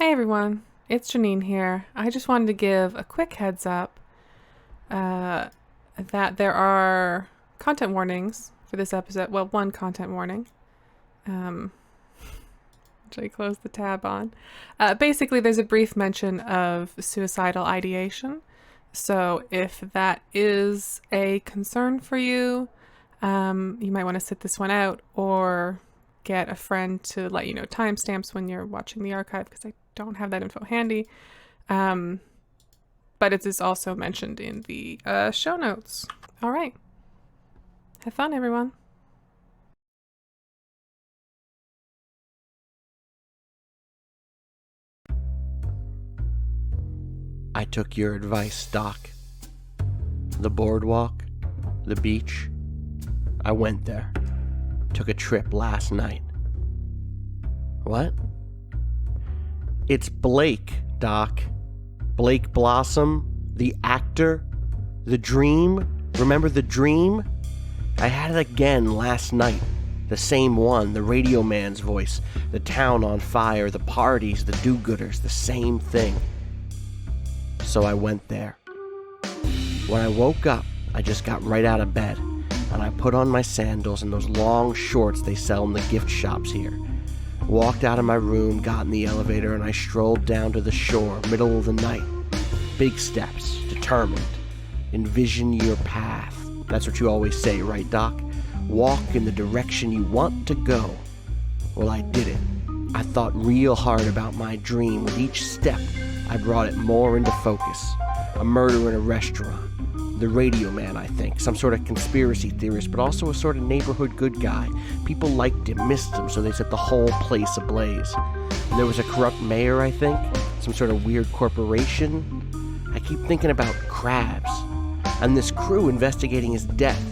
Hey everyone, it's Janine here. I just wanted to give a quick heads up that there are content warnings for this episode. Well, one content warning, which I closed the tab on. Basically, there's a brief mention of suicidal ideation. So if that is a concern for you, you might want to sit this one out or get a friend to let you know timestamps when you're watching the archive, because I don't have that info handy. But it is also mentioned in the show notes. All right. Have fun, everyone. I took your advice, Doc. The boardwalk, the beach. I went there. Took a trip last night. What? It's Blake, Doc. Blake Blossom, the actor. The dream. Remember the dream? I had it again last night. The same one, the radio man's voice. The town on fire, the parties, the do-gooders, the same thing. So I went there. When I woke up, I just got right out of bed, and I put on my sandals and those long shorts they sell in the gift shops here. Walked out of my room, got in the elevator, and I strolled down to the shore, middle of the night. Big steps, determined. Envision your path. That's what you always say, right, Doc? Walk in the direction you want to go. Well, I did it. I thought real hard about my dream. With each step, I brought it more into focus. A murder in a restaurant. The radio man, I think. Some sort of conspiracy theorist, but also a sort of neighborhood good guy. People liked him, missed him, so they set the whole place ablaze. And there was a corrupt mayor, I think. Some sort of weird corporation. I keep thinking about crabs. And this crew investigating his death.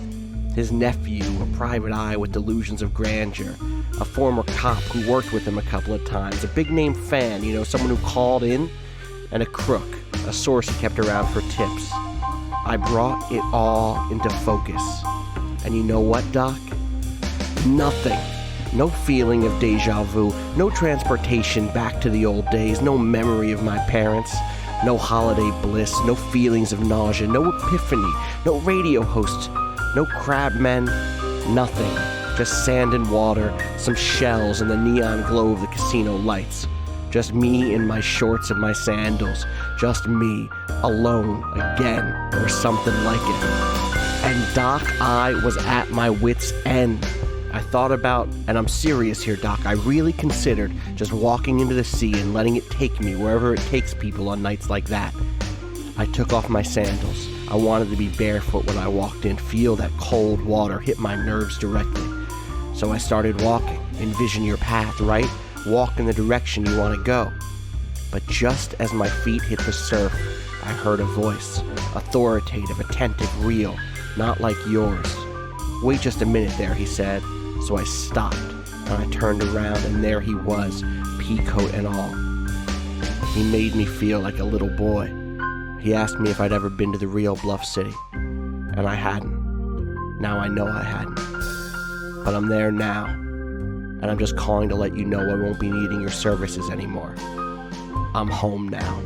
His nephew, a private eye with delusions of grandeur. A former cop who worked with him a couple of times. A big-name fan, someone who called in. And a crook, a source he kept around for tips. I brought it all into focus. And you know what, Doc? Nothing. No feeling of deja vu, no transportation back to the old days, no memory of my parents, no holiday bliss, no feelings of nausea, no epiphany, no radio hosts, no crab men, nothing. Just sand and water, some shells, and the neon glow of the casino lights. Just me in my shorts and my sandals. Just me, alone, again, or something like it. And Doc, I was at my wit's end. I thought about, and I'm serious here, Doc, I really considered just walking into the sea and letting it take me wherever it takes people on nights like that. I took off my sandals. I wanted to be barefoot when I walked in, feel that cold water hit my nerves directly. So I started walking. Envision your path, right? Walk in the direction you want to go. But just as my feet hit the surf, I heard a voice. Authoritative, attentive, real. Not like yours. Wait just a minute there, he said. So I stopped, and I turned around, and there he was, pea coat and all. He made me feel like a little boy. He asked me if I'd ever been to the real Bluff City. And I hadn't. Now I know I hadn't. But I'm there now. And I'm just calling to let you know I won't be needing your services anymore. I'm home now.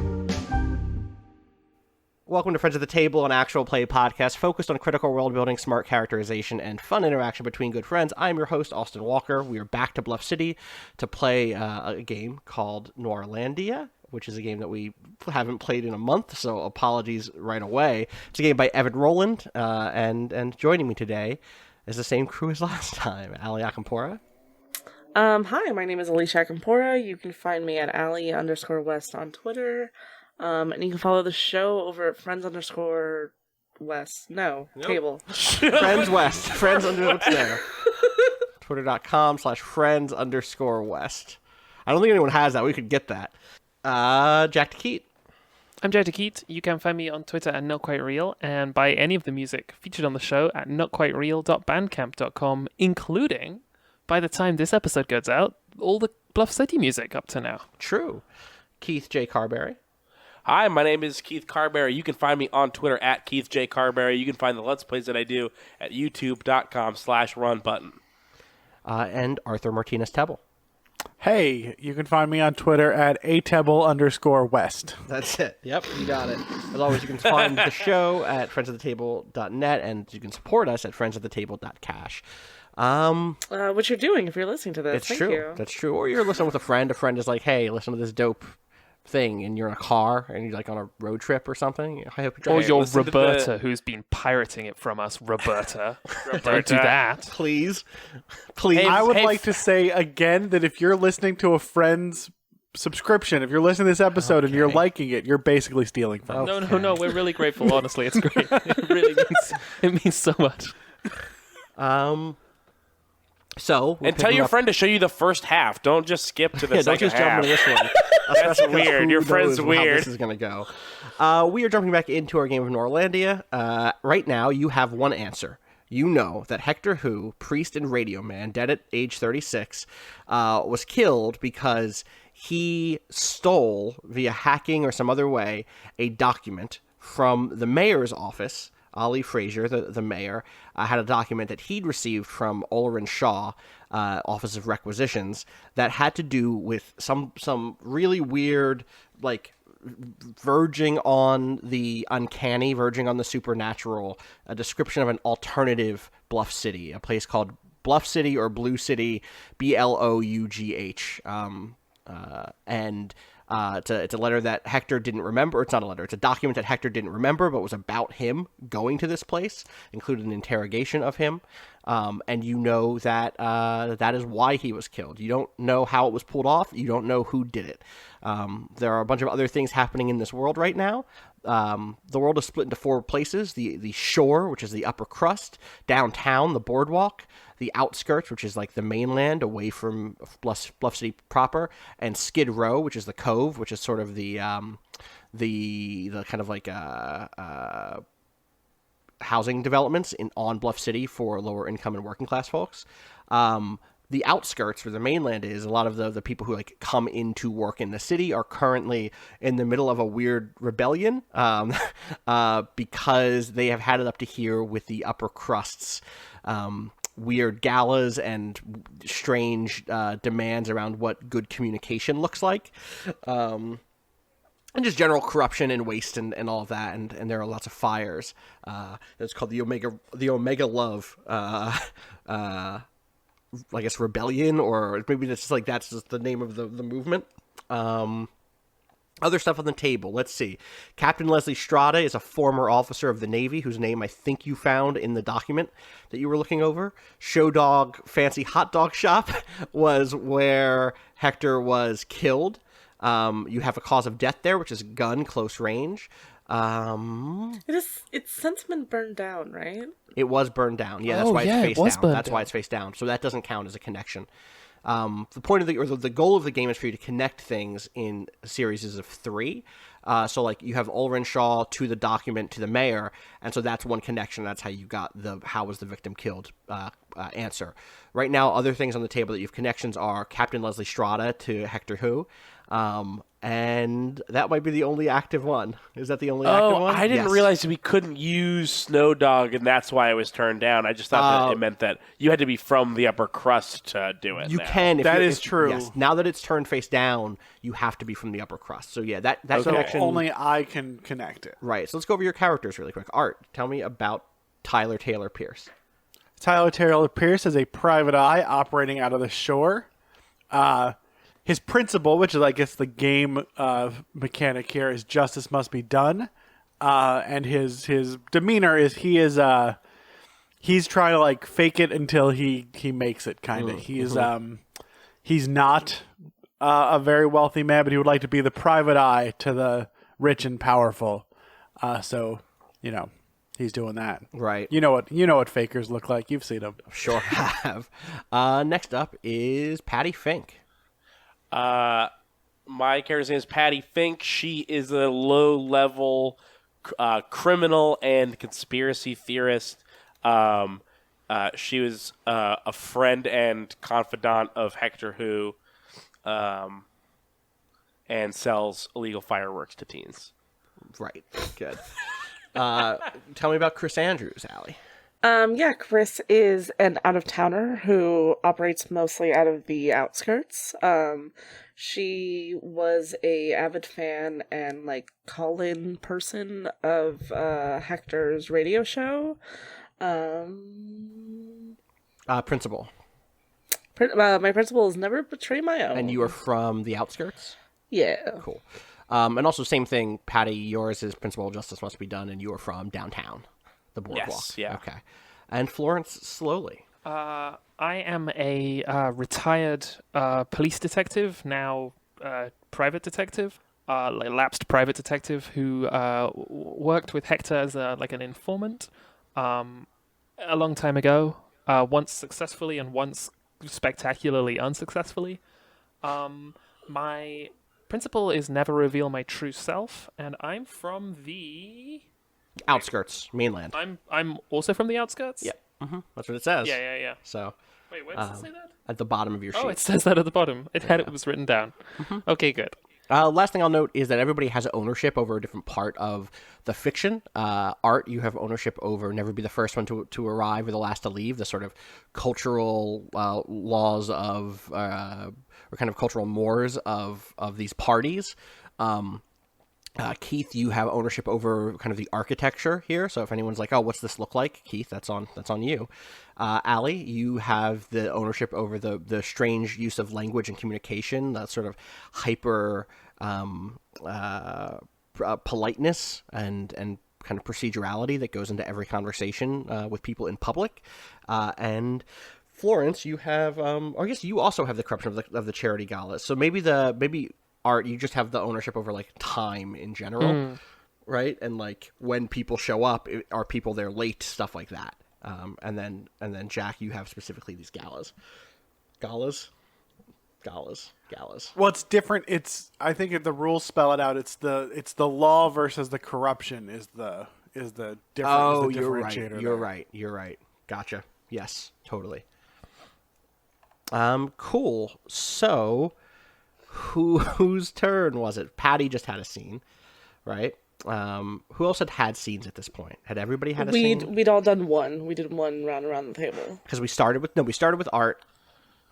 Welcome to Friends at the Table, an actual play podcast focused on critical world building, smart characterization, and fun interaction between good friends. I'm your host, Austin Walker. We are back to Bluff City to play a game called Noirlandia, which is a game that we haven't played in a month, so apologies right away. It's a game by Evan Rowland, and joining me today is the same crew as last time, Ali Akampora. Hi, my name is Alicia Akampora. You can find me at Ali_West on Twitter. And you can follow the show over at Friends_West. No, nope. Table. Friends West. Friends under what's there. Twitter.com/Friends_West. I don't think anyone has that. We could get that. Jack DeKeat. I'm Jack DeKeat. You can find me on Twitter at NotQuiteReal and buy any of the music featured on the show at notquitereal.bandcamp.com, including, by the time this episode goes out, all the Bluff City music up to now. True. Keith J. Carberry. Hi, my name is Keith Carberry. You can find me on Twitter at Keith J. Carberry. You can find the Let's Plays that I do at youtube.com/runbutton. And Arthur Martinez-Tebble. Hey, you can find me on Twitter at atebble_west. That's it. Yep, you got it. As always, you can find the show at friendsathetable.net, and you can support us at friendsathetable.cash. What you're doing if you're listening to this. It's Thank true. you. That's true. Or you're listening with a friend. A friend is like, hey, listen to this dope thing, and you're in a car, and you're like on a road trip or something. I hope you Or you're listen to Roberta, who's been pirating it from us. Roberta. Don't do that. Please. Please. I would Hey, like to say again that if you're listening to a friend's subscription, if you're listening to this episode and you're liking it, you're basically stealing from us. No. We're really grateful. Honestly, it's great. It really means so much. So, And tell your friend to show you the first half. Don't just skip to the don't second just jump half. into this one. That's Especially 'cause weird. who Your friend's knows how weird. this is going to go. We are jumping back into our game of Norlandia. Right now, you have one answer. You know that Hector Who, priest and radio man, dead at age 36, was killed because he stole, via hacking or some other way, a document from the mayor's office. Ali Frazier, the mayor, had a document that he'd received from Olerin Shaw, Office of Requisitions, that had to do with some really weird, like, verging on the uncanny, verging on the supernatural, a description of an alternative Bluff City, a place called Bluff City or Blue City, Blough. It's a letter that Hector didn't remember. It's not a letter. It's a document that Hector didn't remember, but was about him going to this place, included an interrogation of him. And you know that that is why he was killed. You don't know how it was pulled off. You don't know who did it. There are a bunch of other things happening in this world right now. The world is split into 4 places: the shore, which is the upper crust; downtown, the boardwalk; the outskirts, which is like the mainland away from Bluff City proper; and Skid Row, which is the cove, which is sort of the kind of like housing developments on Bluff City for lower income and working class folks. The outskirts, where the mainland is, a lot of the people who like come into work in the city are currently in the middle of a weird rebellion because they have had it up to here with the upper crusts. Weird galas and strange demands around what good communication looks like. And just general corruption and waste and all of that, and there are lots of fires. It's called the Omega Love, I guess, rebellion, or maybe that's just the name of the movement. Other stuff on the table. Let's see. Captain Leslie Strada is a former officer of the Navy whose name I think you found in the document that you were looking over. Show Dog Fancy Hot Dog Shop was where Hector was killed. You have a cause of death there, which is gun close range. It's since been burned down, right? It was burned down. Yeah, that's Oh, why yeah, it it's was face down. burned That's why down. it's face down. So that doesn't count as a connection. The point of the goal of the game is for you to connect things in series of 3. So like you have Olerin Shaw to the document to the mayor, and so that's one connection. That's how you got the how was the victim killed answer. Right now, other things on the table that you have connections are Captain Leslie Strada to Hector Who. And that might be the only active one. Is that the only active one? I didn't Yes. realize we couldn't use Snow Dog, and that's why it was turned down. I just thought that it meant that you had to be from the upper crust to do it. You now. can. That is true. Yes. Now that it's turned face down, you have to be from the upper crust. So yeah, that So connection. only I can connect it. Right. So let's go over your characters really quick. Art, tell me about Tyler Taylor Pierce. Tyler Taylor Pierce is a private eye operating out of the shore. His principle, which is I guess the game mechanic here, is justice must be done. And his demeanor is he's trying to like fake it until he makes it, kind of. He's not a very wealthy man, but he would like to be the private eye to the rich and powerful. So he's doing that. Right. You know what fakers look like. You've seen them. Sure have. Next up is Patty Fink. My character's name is Patty Fink. She is a low-level criminal and conspiracy theorist. She was a friend and confidant of Hector Who, and sells illegal fireworks to teens. Right. Good. Tell me about Chris Andrews, Allie. Yeah, Chris is an out-of-towner who operates mostly out of the outskirts. She was a avid fan and like call-in person of Hector's radio show. Principal. My principal is never betray my own. And you are from the outskirts? Yeah. Cool. And also, same thing, Patty, yours is Principal Justice Must Be Done, and you are from downtown, the boardwalk. Yes, yeah. Okay. And Florence, slowly. I am a retired police detective, now private detective, like lapsed private detective who worked with Hector as like an informant a long time ago, once successfully and once spectacularly unsuccessfully. My principle is never reveal my true self, and I'm from the Outskirts, mainland. I'm also from the outskirts. Yeah. That's what it says. Yeah. So, Wait, where does it say that? at the bottom of your sheet. Oh, it says that at the bottom. It was written down. Okay, good. Last thing I'll note is that everybody has ownership over a different part of the fiction. Art, you have ownership over never be the first one to arrive or the last to leave, the sort of cultural laws of, or kind of cultural mores of these parties. Keith, you have ownership over kind of the architecture here. So if anyone's like, "Oh, what's this look like?" Keith, that's on you. Allie, you have the ownership over the strange use of language and communication, that sort of hyper politeness and kind of procedurality that goes into every conversation with people in public. And Florence, you have, or I guess you also have the corruption of the charity galas. So maybe Art, you just have the ownership over like time in general, right? And like when people show up, are people there late, stuff like that. And then Jack, you have specifically these galas. Galas. Well, it's different. I think if the rules spell it out. It's the law versus the corruption is the difference. Oh, is the you're differentiator right. there. You're right. Gotcha. Yes, totally. Cool. So, whose turn was it? Patty just had a scene, right? Who else had scenes at this point? Had everybody had a scene? We'd all done one. We did one round around the table. Because we started with Art,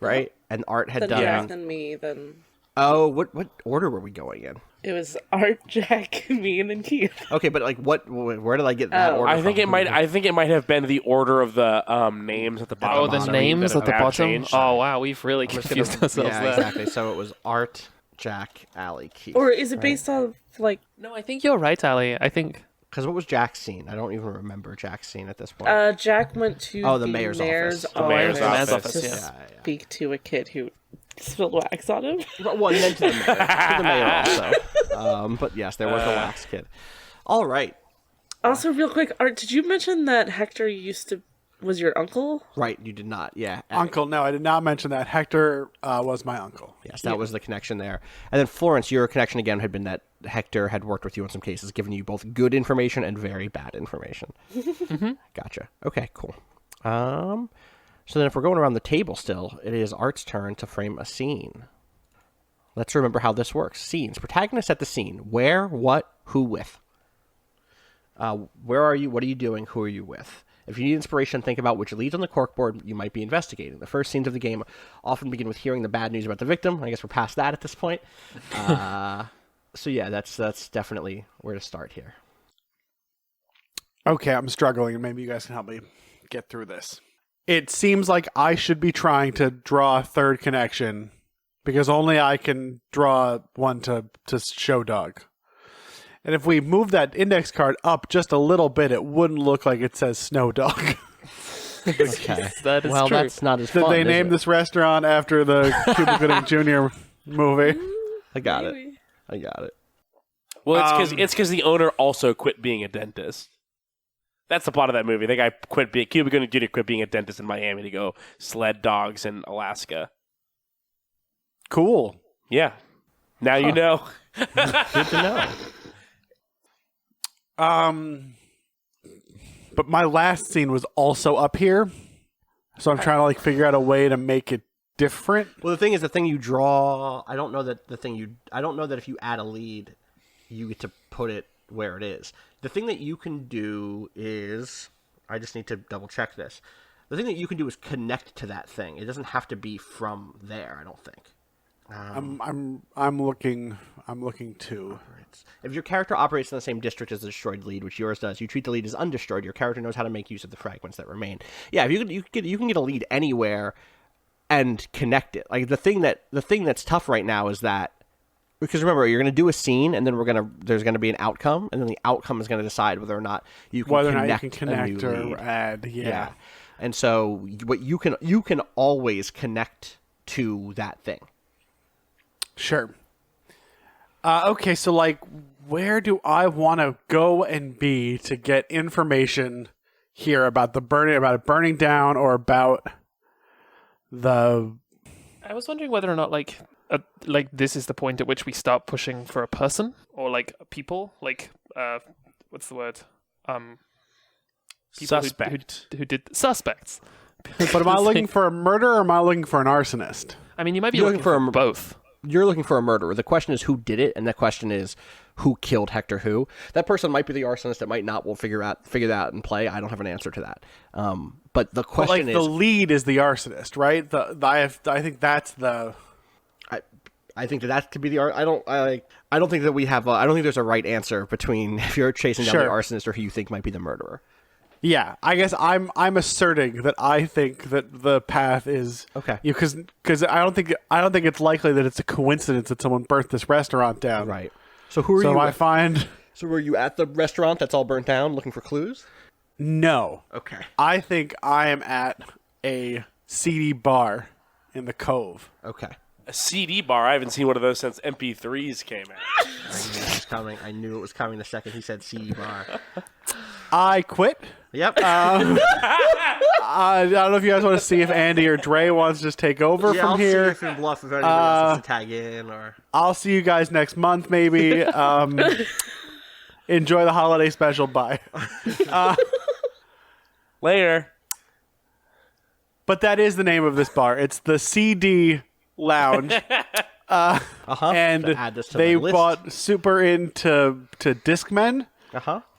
right? And Art had Then done. Jack, then me, then. Oh, what order were we going in? It was Art, Jack, me, and then Keith. Okay, but like, where did I get that order? I think from? it might have been the order of the names at the bottom. Oh, the names at the have bottom. changed. Oh wow, we've really confused ourselves Yeah, there. exactly. So it was Art, Jack, Allie, Keith. Or is it based off, like... No, I think you're right, Ali. I think Because what was Jack's scene? I don't even remember Jack's scene at this point. Jack went to the mayor's office. The mayor's office, to yeah. speak to a kid who spilled wax on him. Well, and then to the mayor also. But yes, there was the wax kid. All right. Also, real quick, Art, did you mention that Hector was your uncle? Right, you did not. Yeah. Uncle, no, I did not mention that. Hector was my uncle. Yes, that was the connection there. And then Florence, your connection again had been that Hector had worked with you in some cases, giving you both good information and very bad information. Gotcha. Okay, cool. So then if we're going around the table still, it is Art's turn to frame a scene. Let's remember how this works. Scenes. Protagonist at the scene. Where, what, who with. Where are you? What are you doing? Who are you with? If you need inspiration, think about which leads on the corkboard you might be investigating. The first scenes of the game often begin with hearing the bad news about the victim. I guess we're past that at this point. So yeah, that's definitely where to start here. Okay, I'm struggling, and maybe you guys can help me get through this. It seems like I should be trying to draw a third connection because only I can draw one to show Doug. And if we move that index card up just a little bit, it wouldn't look like it says Snow Dog. Okay. that is Well, true. that's not as Did fun. they is name it? this restaurant after the Cuba Gooding Jr. movie? I got it. Well, it's because the owner also quit being a dentist. That's the plot of that movie. The guy Cuba Gooding Jr. quit being a dentist in Miami to go sled dogs in Alaska. Cool. Yeah. Now you know. Good to know. But my last scene was also up here, so I'm trying to figure out a way to make it different. Well, the thing is, the thing you draw, I don't know that if you add a lead, you get to put it where it is. The thing that you can do is, I just need to double check this. The thing that you can do is connect to that thing. It doesn't have to be from there, I don't think. I'm looking too. If your character operates in the same district as the destroyed lead, which yours does, you treat the lead as undestroyed. Your character knows how to make use of the fragments that remain. Yeah, if you can get a lead anywhere and connect it. Like the thing that's tough right now is that, because remember, you're going to do a scene, and then there's going to be an outcome, and then the outcome is going to decide whether or not you can connect or lead. add. Yeah. And so what you can always connect to that thing. Sure. Okay, so like, where do I want to go and be to get information here about it burning down, or about the? I was wondering whether or not like this is the point at which we start pushing for a person or like people, like what's the word? People Suspect. who did suspects. But am I looking for a murderer, or am I looking for an arsonist? I mean, you might be looking for both. You're looking for a murderer. The question is who did it, and the question is who killed Hector who. That person might be the arsonist, it might not. We'll figure that out and play. I don't have an answer to that. But the question is... the lead is the arsonist, right? I think that's the... I think that could be the... I don't think that we have... I don't think there's a right answer between if you're chasing down the arsonist or who you think might be the murderer. Yeah, I guess I'm asserting that I think that the path is okay. Because I don't think it's likely that it's a coincidence that someone burnt this restaurant down. Right. So who are you? So were you at the restaurant that's all burnt down, looking for clues? No. Okay. I think I am at a seedy bar in the Cove. Okay. A CD bar? I haven't seen one of those since MP3s came out. I knew it was coming the second he said CD bar. I quit. Yep. I don't know if you guys want to see if Andy or Dre wants to just take over from I'll here. See if Bluff, if anybody else wants to tag in, or I'll see you guys next month, maybe. Enjoy the holiday special. Bye. Later. But that is the name of this bar. It's the CD Lounge. And they bought super into Discmen.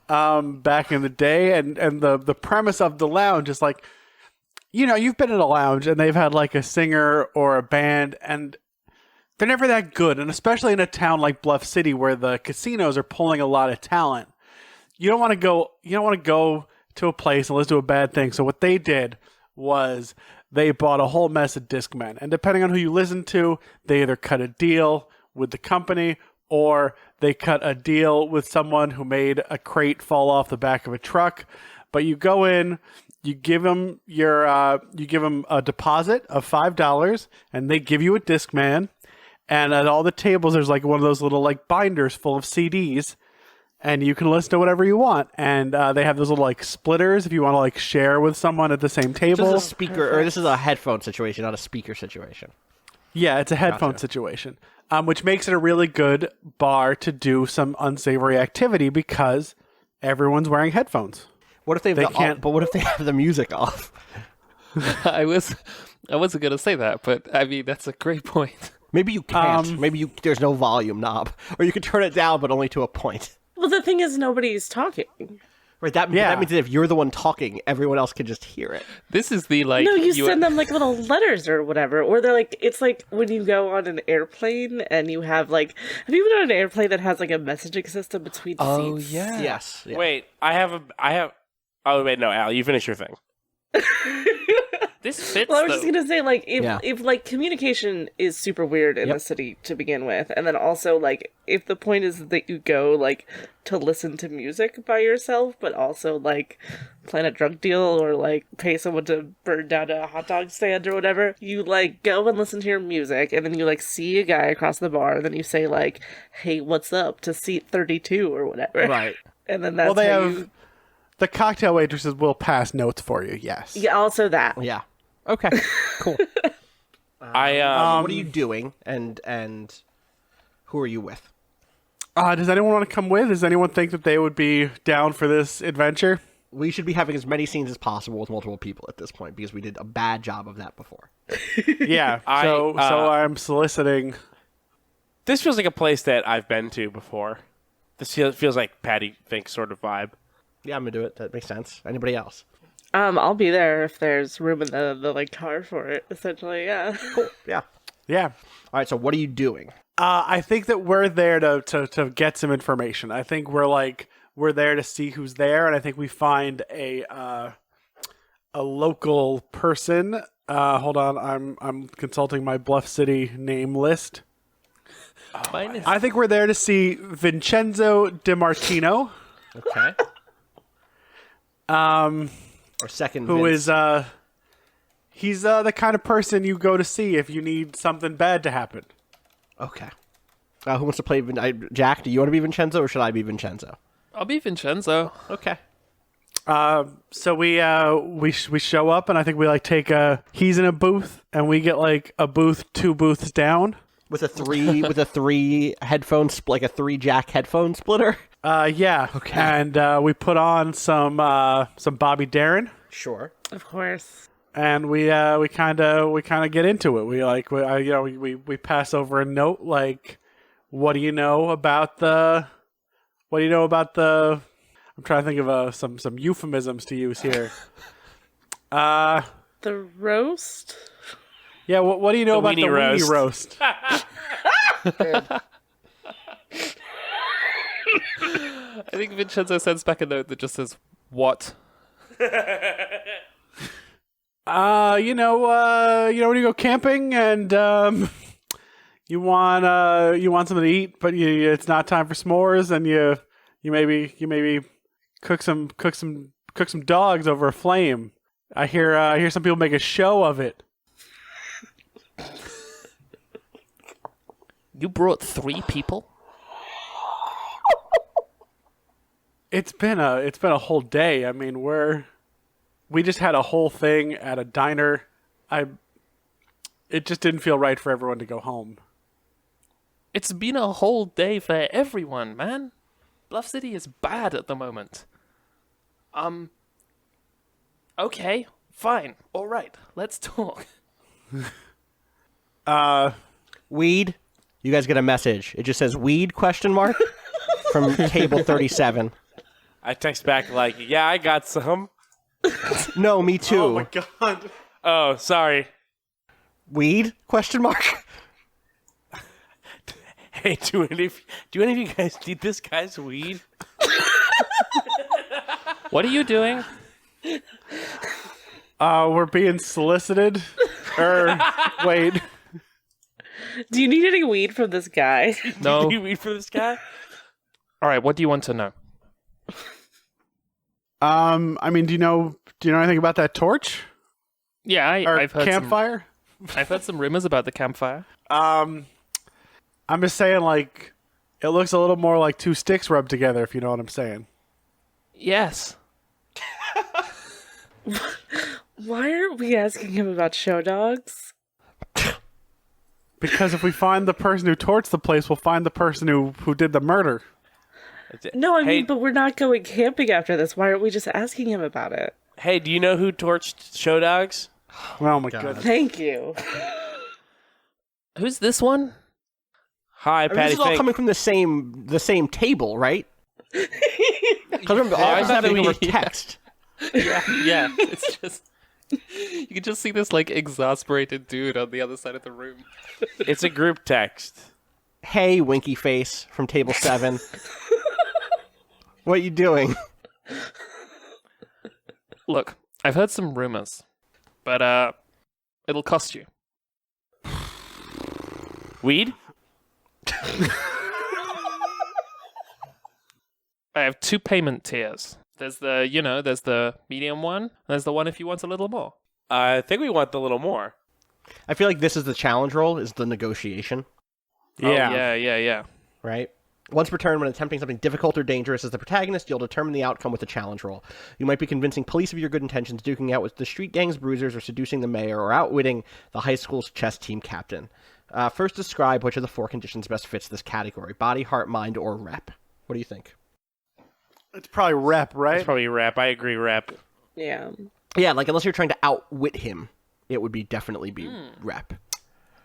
Back in the day, and the premise of the lounge is like, you've been in a lounge and they've had like a singer or a band, and they're never that good, and especially in a town like Bluff City where the casinos are pulling a lot of talent. You don't want to go to a place and listen to a bad thing. So what they did was they bought a whole mess of Discmen, and depending on who you listen to, they either cut a deal with the company, or they cut a deal with someone who made a crate fall off the back of a truck. But you go in, you give them a deposit of $5, and they give you a Discman. And at all the tables, there's like one of those little like binders full of CDs, and you can listen to whatever you want. And they have those little like splitters if you want to like share with someone at the same table. This is a speaker, or this is a headphone situation, not a speaker situation. Yeah, it's a headphone situation. Which makes it a really good bar to do some unsavory activity because everyone's wearing headphones. What if but what if they have the music off? I wasn't gonna say that, but I mean that's a great point. Maybe you can't. There's no volume knob, or you can turn it down, but only to a point. Well, the thing is, nobody's talking. Right, that means that if you're the one talking, everyone else can just hear it. This is the like... No, you send them like little letters or whatever. Or they're like, it's like when you go on an airplane and you have like... Have you been on an airplane that has like a messaging system between seats? Oh, yeah. Yes. Yeah. Wait, Oh, wait, no, Al, you finish your thing. This fits, Well, I was just gonna say, like, if like communication is super weird in the city to begin with, and then also like if the point is that you go like to listen to music by yourself, but also like plan a drug deal or like pay someone to burn down a hot dog stand or whatever, you like go and listen to your music, and then you like see a guy across the bar, and then you say like, "Hey, what's up?" to seat 32 or whatever, Right? And then that's the cocktail waitresses will pass notes for you. Yes. Yeah. Also that. Yeah. Okay. Cool. What are you doing, and who are you with? Does anyone want to come with? Does anyone think that they would be down for this adventure? We should be having as many scenes as possible with multiple people at this point because we did a bad job of that before. Yeah. So I'm soliciting. This feels like a place that I've been to before. This feels like Patty Fink sort of vibe. Yeah, I'm gonna do it. That makes sense. Anybody else? I'll be there if there's room in the like car for it. Essentially, yeah. Cool. Yeah. Yeah. All right. So what are you doing? I think that we're there to get some information. I think we're there to see who's there, and I think we find a local person. Hold on, I'm consulting my Bluff City name list. I think we're there to see Vincenzo DiMartino. Okay. Or second. Who Vince. is he's the kind of person you go to see if you need something bad to happen. Okay. Who wants to play? Jack, do you want to be Vincenzo or should I be Vincenzo? I'll be Vincenzo. Okay. So we show up and I think we like take he's in a booth and we get like a booth 2 booths down With a three headphone like a 3 jack headphone splitter. Yeah. Okay. And we put on some Bobby Darin. Sure. Of course. And we kind of get into it. We pass over a note like, what do you know about the? I'm trying to think of some euphemisms to use here. The roast. Yeah. What do you know The about the weenie weenie roast? I think Vincenzo sends back a note that just says, "What?" When you go camping and you want something to eat, but it's not time for s'mores, and you maybe cook some dogs over a flame. I hear some people make a show of it. You brought 3 people? It's been a whole day. I mean, we just had a whole thing at a diner. It just didn't feel right for everyone to go home. It's been a whole day for everyone, man. Bluff City is bad at the moment. Okay, fine, all right, let's talk. Weed. You guys get a message. It just says weed ? From table 37. I text back like, yeah, I got some. No, me too. Oh my god. Oh, sorry. Weed ? Hey, do any of you guys need this guy's weed? What are you doing? We're being solicited. Wait. Do you need any weed from this guy? No. Do you weed for this guy? All right, what do you want to know? I mean, do you know anything about that torch? Yeah, Or I've heard campfire? I've heard some rumors about the campfire. I'm just saying, like, it looks a little more like 2 sticks rubbed together, if you know what I'm saying. Yes. Why aren't we asking him about show dogs? Because if we find the person who torched the place, we'll find the person who did the murder. No, I Hey- mean, but we're not going camping after this. Why aren't we just asking him about it? Hey, do you know who torched show dogs? Oh my goodness. Thank you. Who's this one? Hi, I mean, Patty this is all Fink. coming from the same table, right? Because remember, all Yeah, this is happening over yeah. text. Yeah, it's just... You can just see this, like, exasperated dude on the other side of the room. It's a group text. Hey, winky face from table 7. What you doing? Look, I've heard some rumors, but, it'll cost you. Weed? I have 2 payment tiers. There's the medium one, and there's the one if you want a little more. I think we want the little more. I feel like this is the challenge roll, is the negotiation, Yeah. Oh, yeah. right? Once per turn, when attempting something difficult or dangerous as the protagonist, you'll determine the outcome with a challenge roll. You might be convincing police of your good intentions, duking out with the street gang's bruisers, or seducing the mayor, or outwitting the high school's chess team captain. First, describe which of the 4 conditions best fits this category: body, heart, mind, or rep. What do you think? It's probably rep, right? It's probably rep. I agree, rep. Yeah. Yeah, like unless you're trying to outwit him, it would definitely be rep.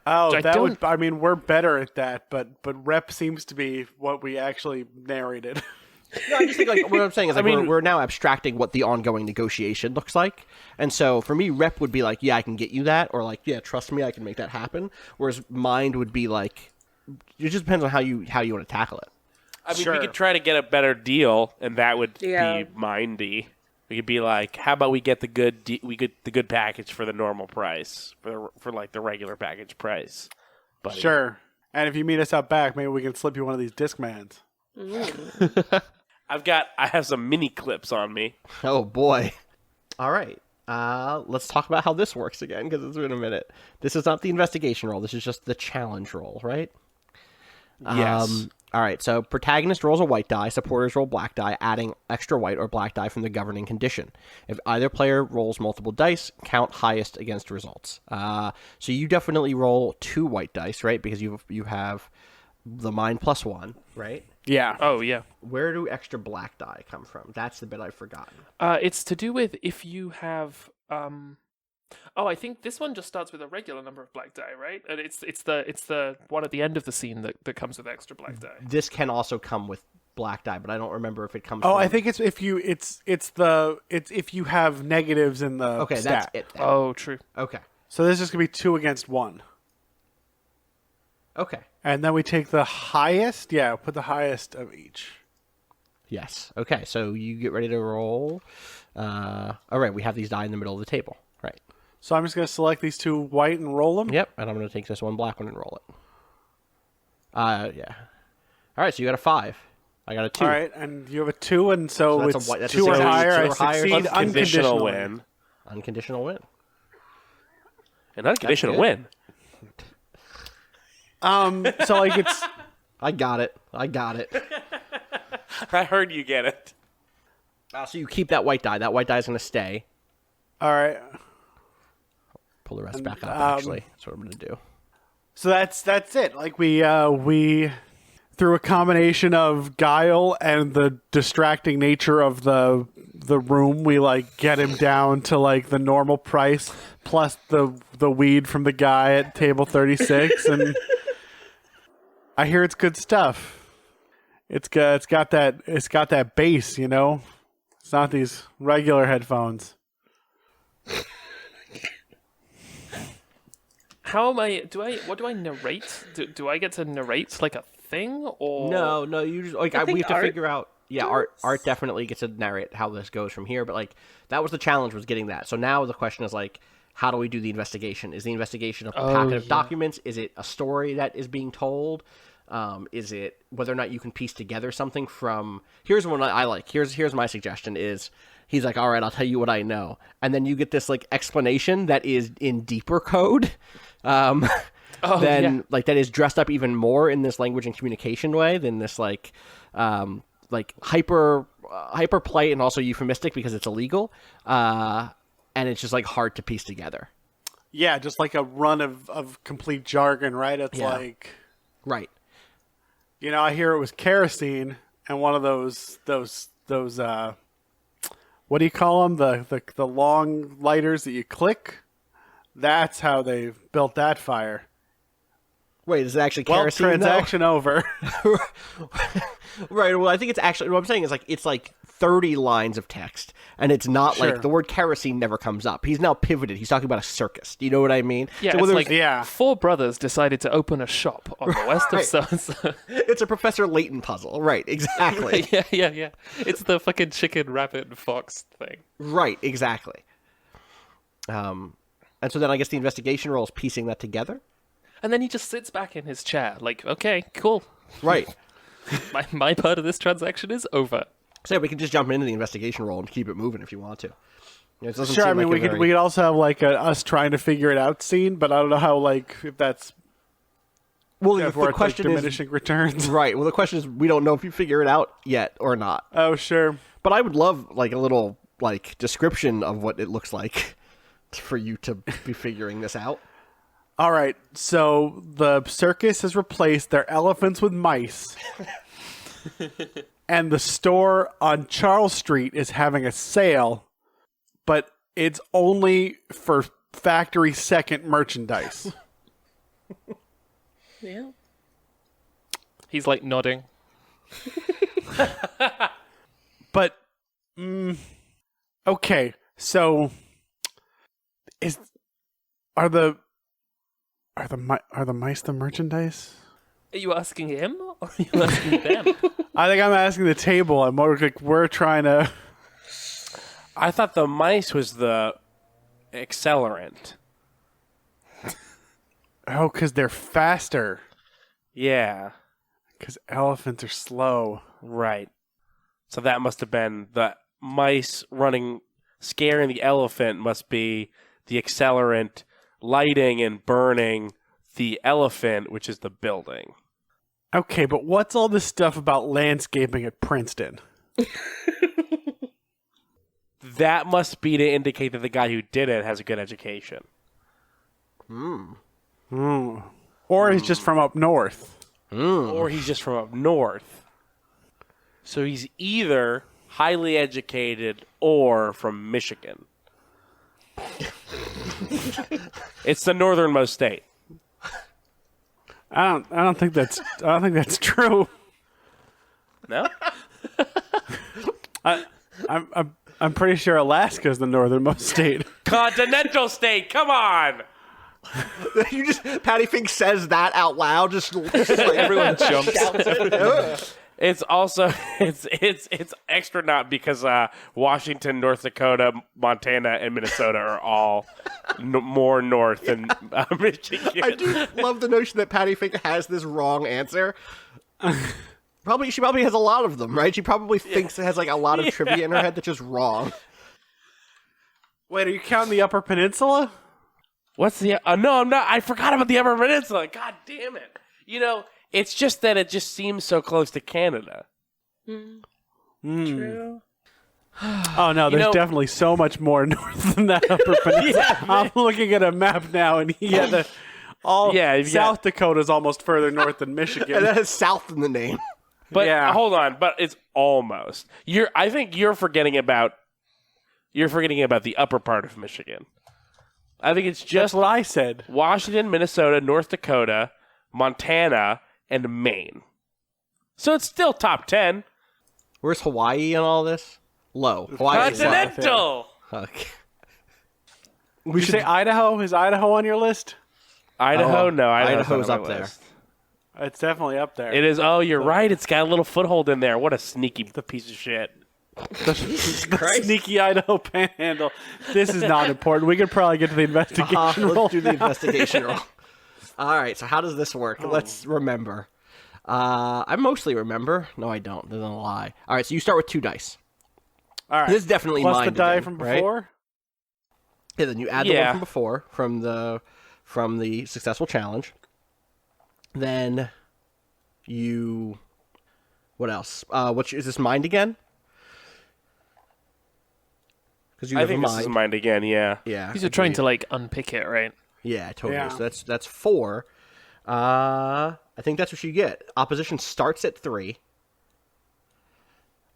Oh, I that don't- would. I mean, we're better at that, but rep seems to be what we actually narrated. No, I just think like what I'm saying is like I mean- we're now abstracting what the ongoing negotiation looks like, and so for me, rep would be like, yeah, I can get you that, or like, yeah, trust me, I can make that happen. Whereas mind would be like, it just depends on how you want to tackle it. I mean, Sure. we could try to get a better deal, and that would Yeah. be mindy. We could be like, how about we get the good package for the normal price, for like the regular package price. Buddy. Sure. And if you meet us out back, maybe we can slip you one of these Discmans. I have some mini clips on me. Oh boy! All right, let's talk about how this works again because it's been a minute. This is not the investigation roll. This is just the challenge roll, right? Yes. All right, so protagonist rolls a white die, supporters roll black die, adding extra white or black die from the governing condition. If either player rolls multiple dice, count highest against results. So you definitely roll 2 white dice, right? Because you have the mind +1, right? Yeah. Oh, yeah. Where do extra black die come from? That's the bit I've forgotten. It's to do with if you have. Oh, I think this one just starts with a regular number of black die, right? And it's the one at the end of the scene that comes with extra black die. This can also come with black die, but I don't remember if it comes. Oh, from... I think it's if you have negatives in the Okay, stat. that's it. Oh, true. Okay. So this is gonna be 2 against 1, Okay. and then we take the highest. Yeah, put the highest of each. Yes. Okay. So you get ready to roll. All right. We have these die in the middle of the table. Right. So I'm just gonna select these 2 white and roll them. Yep. And I'm going to take this one black one and roll it. Yeah. All right. So you got a 5. I got a 2. All right, and you have a 2, and so, So that's a it's white- that's a 2 or 6. higher. 2 I or higher. succeed Unconditional unconditionally. win. Unconditional win. An unconditional good. win. So like it's I got it. I heard you get it. So you keep that white die. That white die is going to stay. all right. Pull the rest back up, actually. That's what I'm going to do. So that's it. Like we through a combination of guile and the distracting nature of the room, we like get him down to like the normal price plus the weed from the guy at table 36, and I hear it's good stuff. It's got that bass, you know. It's not these regular headphones. How am I? What do I narrate? Do I get to narrate like a thing or No, you just like I think we have to Art figure out. Yeah, art definitely gets to narrate how this goes from here. But like that was the challenge, was getting that. So now the question is like, how do we do the investigation? Is the investigation a packet of documents? Is it a story that is being told? Is it whether or not you can piece together something from? Here's one I like. Here's my suggestion is. He's like, all right, I'll tell you what I know, and then you get this like explanation that is in deeper code. Like that is dressed up even more in this language and communication way than this like hyper play and also euphemistic because it's illegal, and it's just like hard to piece together. Yeah, just like a run of complete jargon, right? It's like, Right. you know, I hear it was kerosene and one of those what do you call them? The long lighters that you click. That's how they built that fire. Wait, is it actually Well, kerosene? transaction over. Right. Well, I think it's actually what I'm saying is like it's like 30 lines of text, and it's not Sure. like the word kerosene never comes up. He's now pivoted. He's talking about a circus. Do you know what I mean? Yeah, So it's whether like Yeah. 4 brothers decided to open a shop on the west of Right. so-and-so. it's a Professor Layton puzzle. Right. Exactly. yeah. It's the fucking chicken, rabbit, and fox thing. Right. Exactly. And so then I guess the investigation role is piecing that together. And then he just sits back in his chair, like, okay, cool. Right. My part of this transaction is over. So we can just jump into the investigation role and keep it moving if you want to. You know, it doesn't Sure, I seem mean like we could also have like a us trying to figure it out scene, but I don't know how like if that's Well, if the we're at, like, question is diminishing returns. right. Well, the question is we don't know if you figure it out yet or not. Oh, sure. But I would love like a little like description of what it looks like for you to be figuring this out. All right, so the circus has replaced their elephants with mice. And the store on Charles Street is having a sale, but it's only for factory second merchandise. Yeah. He's like nodding. But okay, so are the mice the merchandise? Are you asking him or are you asking them? I think I'm asking the table. I'm more like we're trying to. I thought the mice was the accelerant. Oh, because they're faster. Yeah. Because elephants are slow. Right. So that must have been the mice scaring the elephant must be the accelerant, lighting and burning the elephant, which is the building. Okay, but what's all this stuff about landscaping at Princeton? That must be to indicate that the guy who did it has a good education. Or he's just from up north. Or he's just from up north. So he's either highly educated or from Michigan. It's the northernmost state. I don't think that's true. No? I'm pretty sure Alaska's the northernmost state. Continental state, come on! Patty Fink says that out loud, just like everyone jumps. It's also it's extra not because Washington, North Dakota, Montana, and Minnesota are all more north than Michigan. I do love the notion that Patty Fink has this wrong answer. She probably has a lot of them, right? She probably thinks it has like a lot of trivia in her head that's just wrong. Wait, are you counting the Upper Peninsula? What's the? No, I'm not. I forgot about the Upper Peninsula. God damn it! You know, it's just that it just seems so close to Canada. True. Oh no, there's definitely so much more north than that Upper Peninsula. I'm looking at a map now, and South Dakota's almost further north than Michigan. And that has South in the name. But hold on, but it's almost. I think you're forgetting about the upper part of Michigan. I think it's just That's what I said. Washington, Minnesota, North Dakota, Montana, and Maine. So it's still top 10. Where's Hawaii in all this? Low. Hawaii is low. Continental. Okay. We should say Idaho. Is Idaho on your list? Idaho, no. Idaho's on up my there. list. It's definitely up there. It is. Oh, you're right. It's got a little foothold in there. What a sneaky piece of shit. The sneaky Idaho panhandle. This is not important. We could probably get to the investigation roll. Let's do the investigation roll. All right, so how does this work? Let's remember. I mostly remember. No, I don't. There's no lie. All right, so you start with 2 dice. All right. This is definitely plus mine the die again, from right? before. Yeah, then you add the one from before from the successful challenge. Then you. What else? Is this mind again? Because I think this is mind again. Yeah. Yeah. These are trying to unpick it, right? Yeah, totally. Yeah. So that's 4. I think that's what you get. Opposition starts at 3.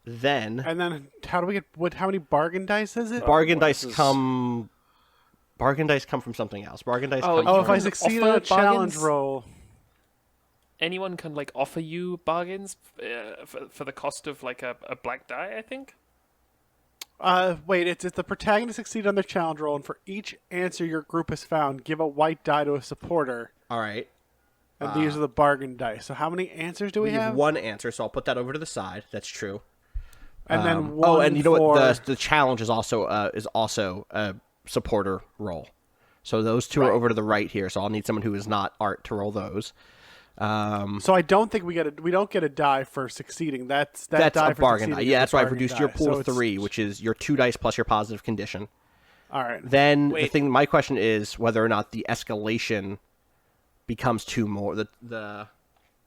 Then And then how do we get how many bargain dice is it? bargain dice come from something else. Bargain dice come Oh, if from I succeed on a challenge bargains? roll. Anyone can offer you bargains for the cost of a black die, I think. Wait, it's the protagonist succeed on their challenge roll, and for each answer your group has found, give a white die to a supporter. All right. And these are the bargain dice. So how many answers do we We have have? 1 answer, so I'll put that over to the side. That's true. And then one Oh, and you know what? for- The challenge is also a supporter roll. So those 2 are over to the right here. So I'll need someone who is not Art to roll those. So I don't think we don't get a die for succeeding. That's That's die a for bargain die. succeeding Yeah, is that's a why I've bargain reduced your die. pool So to it's- 3, which is your 2 dice plus your positive condition. All right. Then Wait. my question is whether or not the escalation becomes 2 more.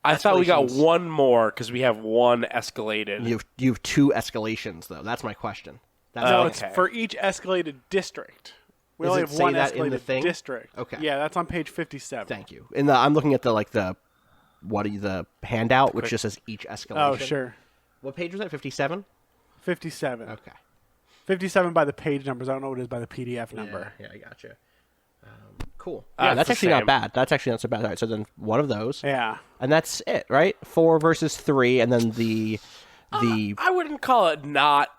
I thought we got Escalations. 1 more because we have 1 escalated. You have 2 escalations though. That's my question. That's No, my- it's for each escalated district. We Does only it have say 1 that in escalated the thing? district. Okay. Yeah, that's on page 57. Thank you. I'm looking at the handout, which just says each escalation. Oh, sure. What page was that? 57. 57. Okay. 57 by the page numbers. I don't know what it is by the PDF number. Yeah, I gotcha. Cool. Yeah, that's the actually not same. bad. That's actually not so bad. All right, so then one of those, Yeah. and that's it, right? 4 versus 3, and then the I wouldn't call it not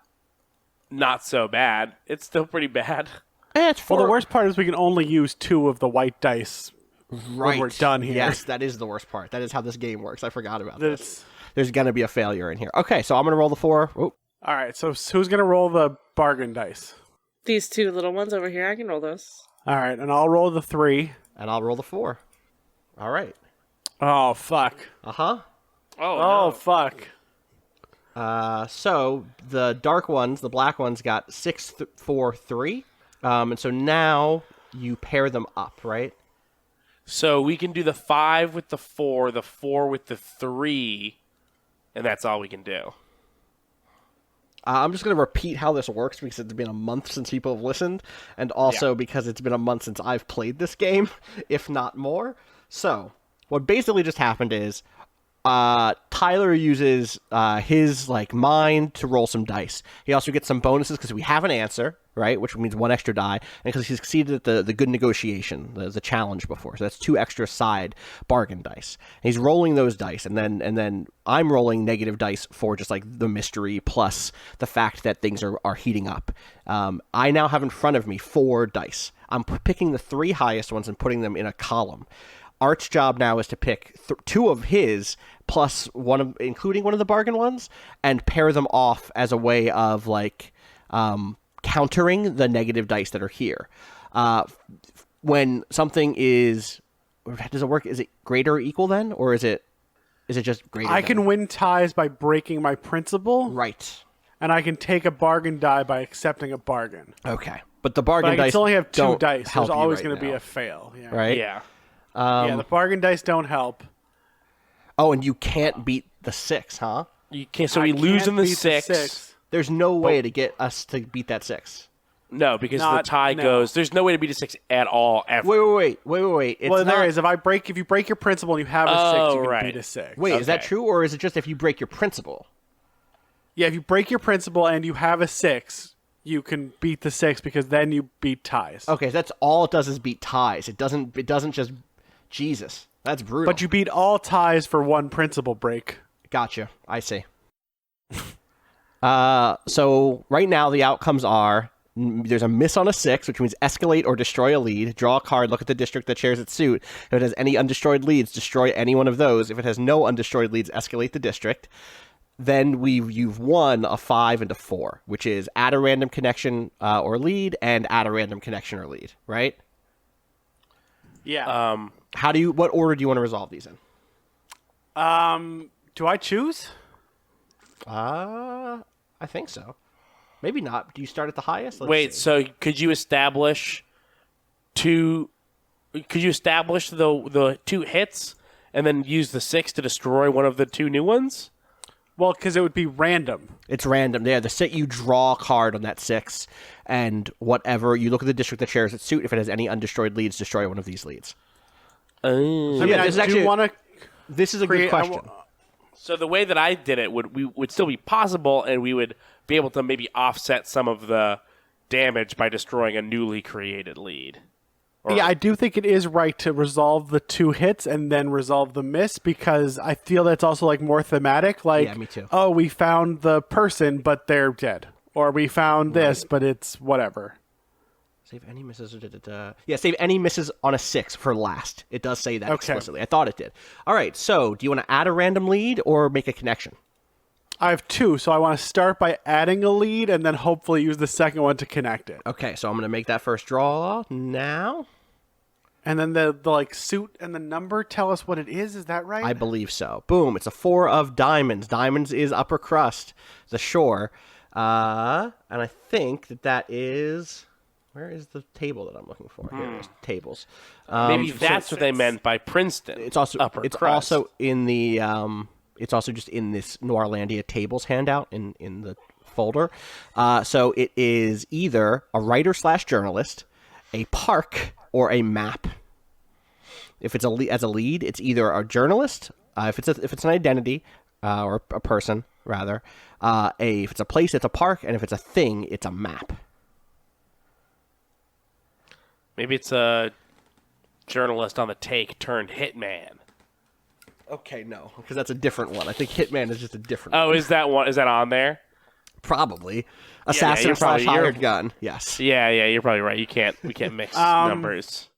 so bad. It's still pretty bad. It's Well, the worst part is we can only use 2 of the white dice right. when we're done here. Yes, that is the worst part. That is how this game works. I forgot about this. That's- There's going to be a failure in here. Okay, so I'm going to roll the 4. Oop. All right, so who's going to roll the bargain dice? These 2 little ones over here, I can roll those. All right, and I'll roll the 3. And I'll roll the 4. All right. Oh, fuck. Uh-huh. Oh, fuck. So the dark ones, the black ones, got 6, 4, 3. And so now you pair them up, right? So we can do the 5 with the 4 with the 3, and that's all we can do. I'm just going to repeat how this works because it's been a month since people have listened, and also because it's been a month since I've played this game, if not more. So what basically just happened is Tyler uses his mind to roll some dice. He also gets some bonuses because we have an answer, right, which means 1 extra die, and because he succeeded at the good negotiation, the challenge before. So that's 2 extra side bargain dice. And he's rolling those dice, and then I'm rolling negative dice for just the mystery plus the fact that things are heating up. I now have in front of me 4 dice. I'm picking the 3 highest ones and putting them in a column. Art's job now is to pick 2 of his plus including one of the bargain ones, and pair them off as a way of countering the negative dice that are here. When something does it work? Is it greater or equal then, or is it just greater? I can win ties by breaking my principle, right, and I can take a bargain die by accepting a bargain. Okay, but the bargain But I dice can only have 2 don't dice. help There's you always right going to be now, a fail. Yeah. right? Yeah. Yeah, the bargain dice don't help. Oh, and you can't beat the 6, huh? You can't. So we I lose can't in the beat 6. There's no way to get us to beat that 6. No, because Not- the tie no. goes. There's no way to beat a 6 at all ever. Wait. It's Well, not... there is. If you break your principle and you have a 6, you can right. beat a 6. Wait, is that Okay. true, or is it just if you break your principle? Yeah, if you break your principle and you have a 6, you can beat the 6 because then you beat ties. Okay, that's all it does is beat ties. It doesn't just... Jesus, that's brutal. But you beat all ties for 1 principle break. Gotcha. I see. So right now the outcomes are there's a miss on a 6, which means escalate or destroy a lead. Draw a card, look at the district that shares its suit. If it has any undestroyed leads, destroy any one of those. If it has no undestroyed leads, escalate the district. Then you've won a 5 and a 4, which is add a random connection or lead and add a random connection or lead, right? Yeah. What order do you want to resolve these in? Do I choose? I think so. Maybe not. Do you start at the highest? Let's Wait, see. so could you establish the 2 hits and then use the 6 to destroy one of the 2 new ones? Well, because it would be random. It's random. Yeah, you draw a card on that 6, and whatever, you look at the district that shares its suit. If it has any undestroyed leads, destroy one of these leads. I mean, yeah, I this is actually- do want to. This is a good question. So the way that I did it would still be possible, and we would be able to maybe offset some of the damage by destroying a newly created lead. Yeah, I do think it is right to resolve the 2 hits and then resolve the miss because I feel that's also more thematic. Yeah, me too. Oh, we found the person, but they're dead, or we found this, but it's whatever. Save any misses. Yeah, save any misses on a 6 for last. It does say that explicitly. I thought it did. All right, so do you want to add a random lead or make a connection? I have 2, so I want to start by adding a lead and then hopefully use the second one to connect it. Okay, so I'm going to make that first draw now. And then the suit and the number tell us what it is. Is that right? I believe so. Boom, it's a 4 of diamonds. Diamonds is upper crust, the shore. And I think that is... Where is the table that I'm looking for? Here it is, tables. Maybe that's what they meant by Princeton. It's also upper it's crust. also in the it's also just in this Noirlandia tables handout in the folder. So it is either a writer/journalist, a park, or a map. If it's as a lead, it's either a journalist, if it's an identity or a person rather. If it's a place, it's a park, and if it's a thing, it's a map. Maybe it's a journalist on the take turned hitman. Okay, no, because that's a different one. I think Hitman is just a different Oh, one. is that one? Is that on there? Probably. you're Assassin / probably- you're- hired gun. Yes. Yeah, you're probably right. We can't mix numbers.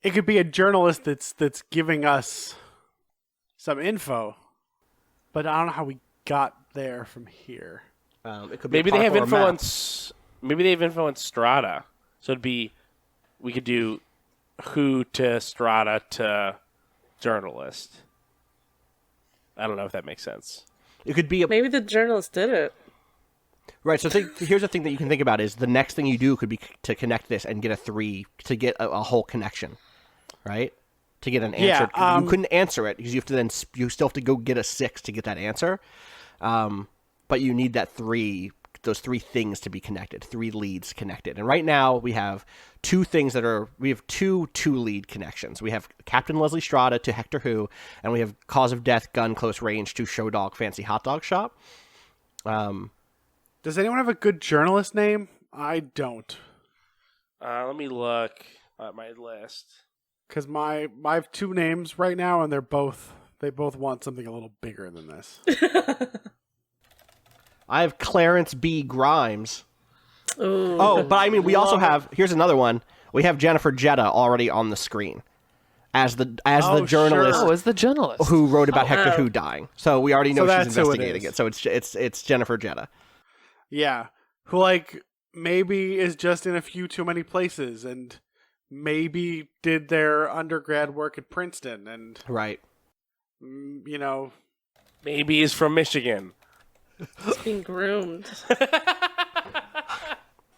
It could be a journalist that's giving us some info, but I don't know how we got there from here. It could be Maybe a they have parkour info map. on. Maybe they have info on Strata. So it'd be, we could do who to Strata to journalist. I don't know if that makes sense. It could be a Maybe the journalist did it. right. So here's the thing that you can think about is the next thing you do could be to connect this and get a 3 to get a whole connection, right? To get an answer. You couldn't answer it because you have to then you still have to go get a 6 to get that answer. But you need that 3. Those 3 things to be connected, 3 leads connected. And right now we have 2 things we have two lead connections. We have Captain Leslie Strata to Hector Who, and we have Cause of Death, Gun Close Range to Show Dog Fancy Hot Dog Shop. Does anyone have a good journalist name? I don't. Let me look at my list. Because I have 2 names right now, and they both want something a little bigger than this. I have Clarence B. Grimes. Ooh. Oh, but I mean, we also have, here's another one. We have Jennifer Jetta already on the screen as the journalist Oh, as the journalist. who wrote about Hector Who dying. So we already know So she's that's who it investigating is. it. So it's Jennifer Jetta. Yeah. Who, maybe is just in a few too many places, and maybe did their undergrad work at Princeton, and, Right. Maybe he's from Michigan. It's being groomed.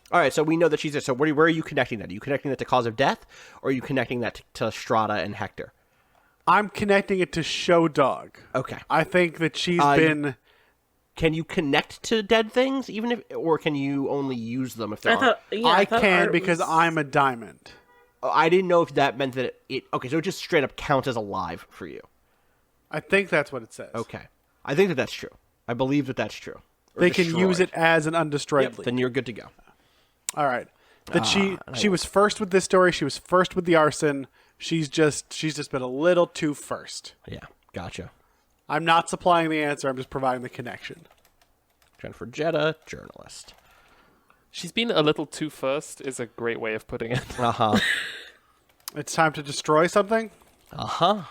All right, so we know that she's there. So where are you connecting that? Are you connecting that to Cause of Death, or are you connecting that to Strata and Hector? I'm connecting it to Show Dog. Okay. I think that she's been... Can you connect to dead things, or can you only use them if they're? I can because I'm a diamond. I didn't know if that meant that it. Okay, so it just straight up counts as alive for you. I think that's what it says. Okay, I think that's true. I believe that's true. Or They can use destroyed. it as an undestroyed Yep, lead. then you're good to go. All right. That she was first with this story. She was first with the arson. She's just been a little too first. Yeah, gotcha. I'm not supplying the answer. I'm just providing the connection. Jennifer Jetta, journalist. She's been a little too first is a great way of putting it. Uh-huh. It's time to destroy something. Uh-huh.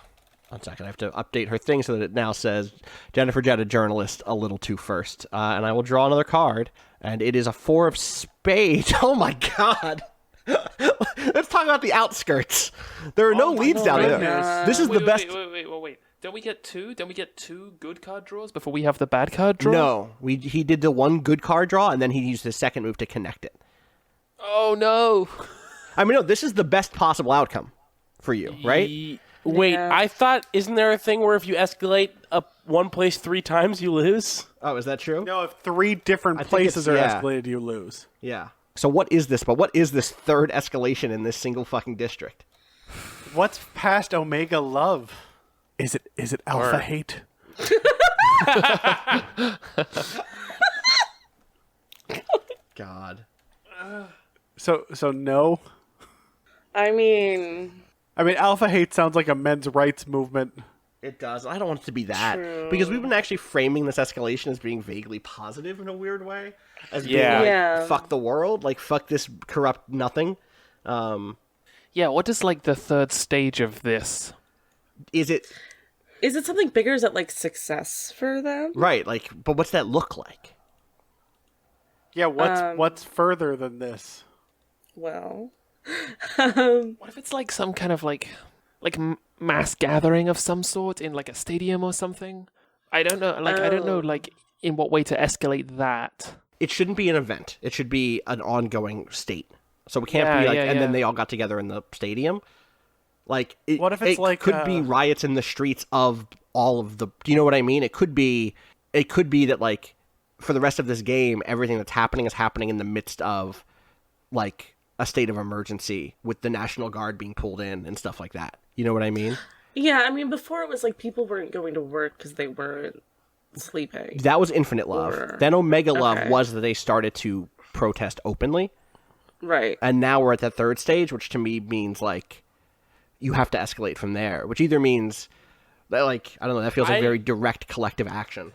1 second, I have to update her thing so that it now says Jennifer Jetta, journalist, a little too first. And I will draw another card, and it is a 4 of spades. Oh my god. Let's talk about the outskirts. There are no leads down there. goodness. This is the best. Wait. Don't we get 2? Don't we get 2 good card draws before we have the bad card draw? No, he did the 1 good card draw, and then he used his second move to connect it. Oh no. I mean, no, this is the best possible outcome for you, right? Wait, Yeah. I thought, isn't there a thing where if you escalate up one place 3 times, you lose? Oh, is that true? No, if 3 different I think places are it's- yeah. escalated, you lose. Yeah. So what is this? But what is this third escalation in this single fucking district? What's past Omega love? Is it Alpha Word. hate? God. So no. I mean, Alpha hate sounds like a men's rights movement. It does. I don't want it to be that. True. Because we've been actually framing this escalation as being vaguely positive in a weird way. As being Yeah. like, Yeah. fuck the world, like fuck this corrupt nothing. Yeah, what is like the third stage of this? Is it is it something bigger? Is it like success for them? right, like but what's that look like? Yeah, what's further than this? Well, What if it's like some kind of like mass gathering of some sort in like a stadium or something? I don't know. I don't know like in what way to escalate that. It shouldn't be an event. It should be an ongoing state. So we can't be Yeah, like yeah, and then yeah. they all got together in the stadium. Like What if it's it like, could be riots in the streets of all of the do you know what I mean? It could be that like for the rest of this game everything that's happening is happening in the midst of like a state of emergency with the National Guard being pulled in and stuff like that. You know what I mean? yeah. I mean, before it was like people weren't going to work because they weren't sleeping. That was Infinite Love. Or- Then Omega Love Okay. was that they started to protest openly. Right. And now we're at that third stage, which to me means like you have to escalate from there, which either means that, like, I don't know, that feels like very direct collective action.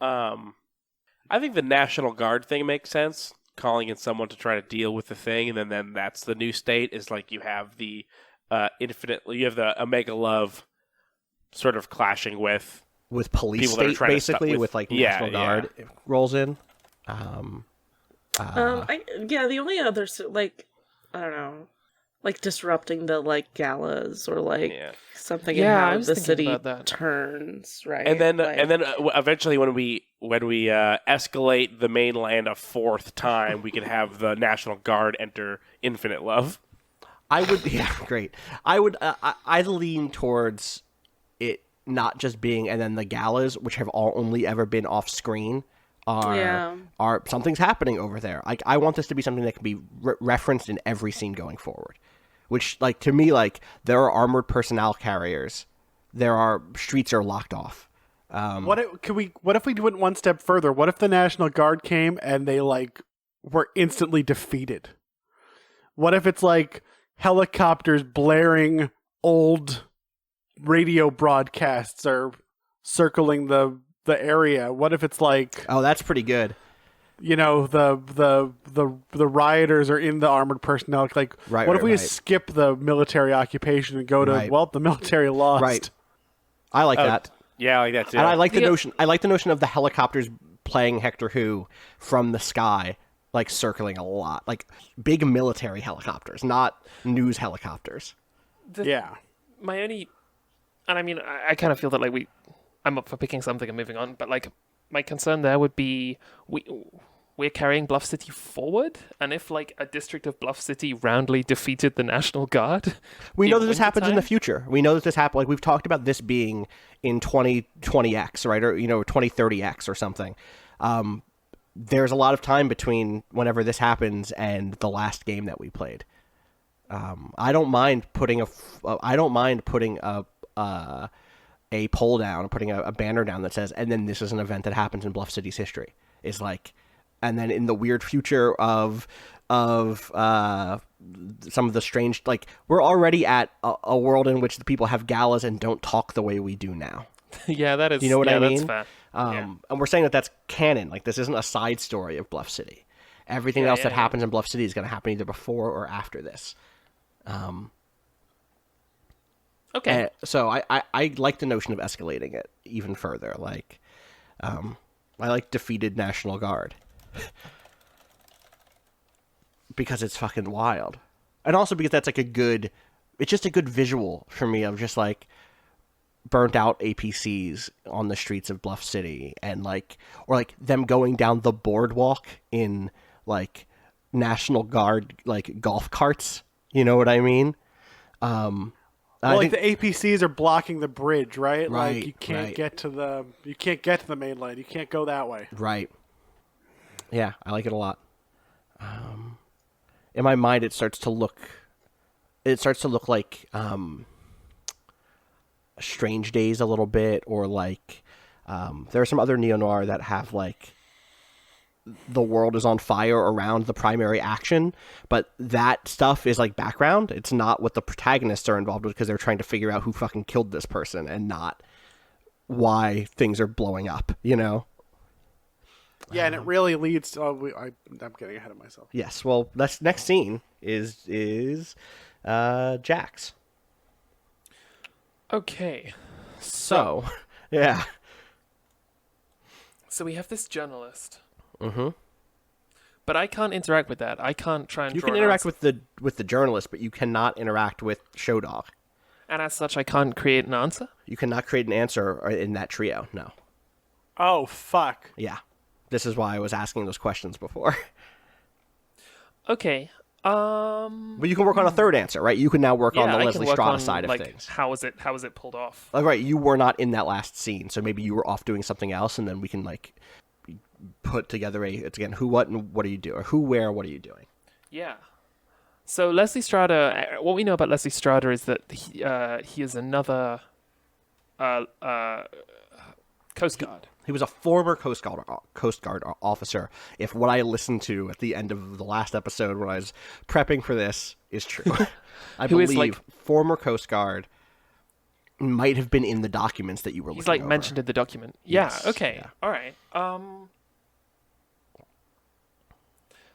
I think the National Guard thing makes sense. Calling in someone to try to deal with the thing, and then that's the new state. Is like you have the you have the Omega Love sort of clashing with police state, basically, with like National Guard rolls in. The only other like I don't know, like disrupting the like galas or like something in how the city turns, right? And then eventually when we escalate the mainland a fourth time, we can have the National Guard enter Infinite Love. I would, great. I would, I'd lean towards it not just being, and then the galas, which have all only ever been off screen, are something's happening over there. Like, I want this to be something that can be referenced in every scene going forward. Which, like, to me, like, there are armored personnel carriers, streets are locked off. What if we went one step further? What if the National Guard came and they like were instantly defeated? What if it's like helicopters blaring old radio broadcasts are circling the area? What if it's like, oh, that's pretty good. You know, the rioters are in the armored personnel. Like, what if we just skip the military occupation and go to the military lost? Right. I like that. Yeah, I like that too. And I like the notion. I like the notion of the helicopters playing Hector Who from the sky, like circling a lot, like big military helicopters, not news helicopters. My only, and I mean, I kind of feel that like I'm up for picking something and moving on, but like my concern there would be we're carrying Bluff City forward, and if like a district of Bluff City roundly defeated the National Guard, we know that this happens in the future. We know that this happens. Like, we've talked about this being in 2020X, right, or 2030X or something. There's a lot of time between whenever this happens and the last game that we played. I don't mind putting a poll down, putting a banner down that says, and then this is an event that happens in Bluff City's history. Is like, and then in the weird future of some of the strange, like, we're already at a world in which the people have galas and don't talk the way we do now. Yeah, that is. You know what I mean? That's fair. And we're saying that that's canon. Like, this isn't a side story of Bluff City. Everything else that happens in Bluff City is going to happen either before or after this. Okay. So I like the notion of escalating it even further. Like, I like defeated National Guard. Because it's fucking wild. And also because that's like it's just a good visual for me of just like burnt out APCs on the streets of Bluff City, and like, or like them going down the boardwalk in like National Guard like golf carts. You know what I mean? Well, like the APCs are blocking the bridge, right? Like you can't get to the mainland. You can't go that way. Right. Yeah, I like it a lot. In my mind, it starts to look like Strange Days a little bit, or like there are some other neo-noir that have like the world is on fire around the primary action, but that stuff is like background. It's not what the protagonists are involved with, because they're trying to figure out who fucking killed this person and not why things are blowing up, you know? Yeah, and it really leads to... I'm getting ahead of myself. Yes, well, that's next scene is Jax. Okay. So, yeah. So we have this journalist. Mm-hmm. But I can't interact with that. I can't try and You draw can an interact answer. with the journalist, but you cannot interact with Show Dog. And as such, I can't create an answer? You cannot create an answer in that trio, no. Oh, fuck. Yeah. This is why I was asking those questions before. Okay. But you can work on a third answer, right? You can now work on the Leslie Strada side of like, things. How is it pulled off? Right, you were not in that last scene, so maybe you were off doing something else, and then we can like put together it's again who, what, and what are you doing, or who, where, what are you doing? Yeah. So Leslie Strada, what we know about Leslie Strada is that he is another Coast Guard. He was a former Coast Guard officer. If what I listened to at the end of the last episode when I was prepping for this is true, I Who is, believe like- former Coast Guard might have been in the documents that you were He's looking like over. mentioned in the document. Yeah. Yes, Okay. yeah. All right.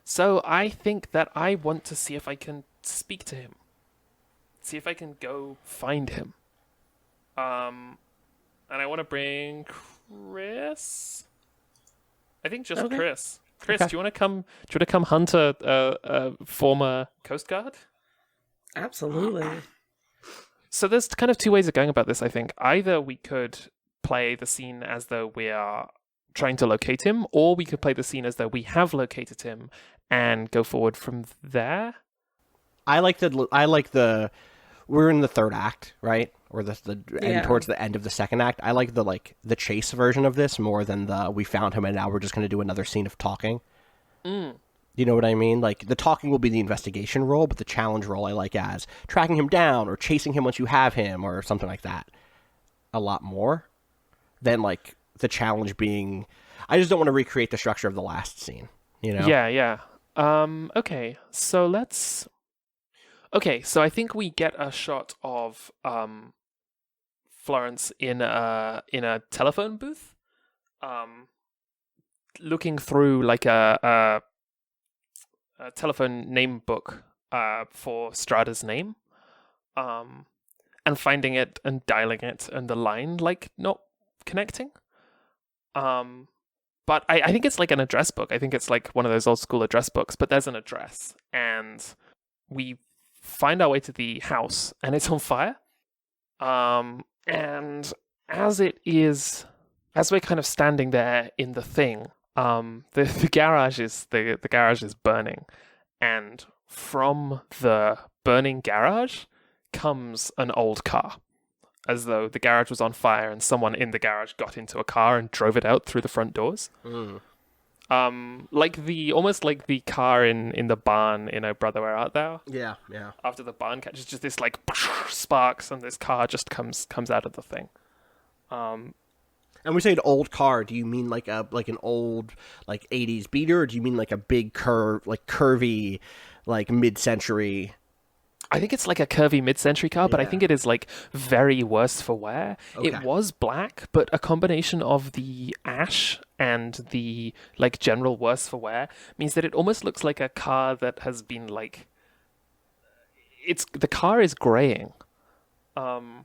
So I think that I want to see if I can speak to him. See if I can go find him. And I want to bring Chris. I think just Okay. Chris. Chris, Okay. do you want to come? Do you want to come hunt a former Coast Guard? Absolutely. So there's kind of two ways of going about this, I think. Either we could play the scene as though we are trying to locate him, or we could play the scene as though we have located him and go forward from there. I like the we're in the third act, right? Or the Yeah. end towards the end of the second act. I like the chase version of this more than the we found him and now we're just going to do another scene of talking. You know what I mean? Like, the talking will be the investigation role, but the challenge role I like as tracking him down or chasing him once you have him or something like that. A lot more than, like, the challenge being... I just don't want to recreate the structure of the last scene, you know? Yeah. Okay, so let's... Okay, so I think we get a shot of Florence in a telephone booth, looking through like a telephone name book for Strada's name, and finding it and dialing it, and the line like not connecting. But I think it's like an address book. I think it's like one of those old school address books, but there's an address, and we find our way to the house, and it's on fire. And as we're kind of standing there in the thing, the garage is burning, and from the burning garage comes an old car, as though the garage was on fire and someone in the garage got into a car and drove it out through the front doors. Almost like the car in the barn in Oh Brother Where Art Thou? Yeah. After the barn catches, just this like sparks and this car just comes out of the thing. And we say an old car, do you mean like an old like 80s beater, or do you mean like a big curvy like mid-century? I think it's like a curvy mid-century car, but I Yeah. think it is like very worse for wear. Okay. It was black, but a combination of the ash and the like general worse for wear means that it almost looks like a car that has been like the car is graying. And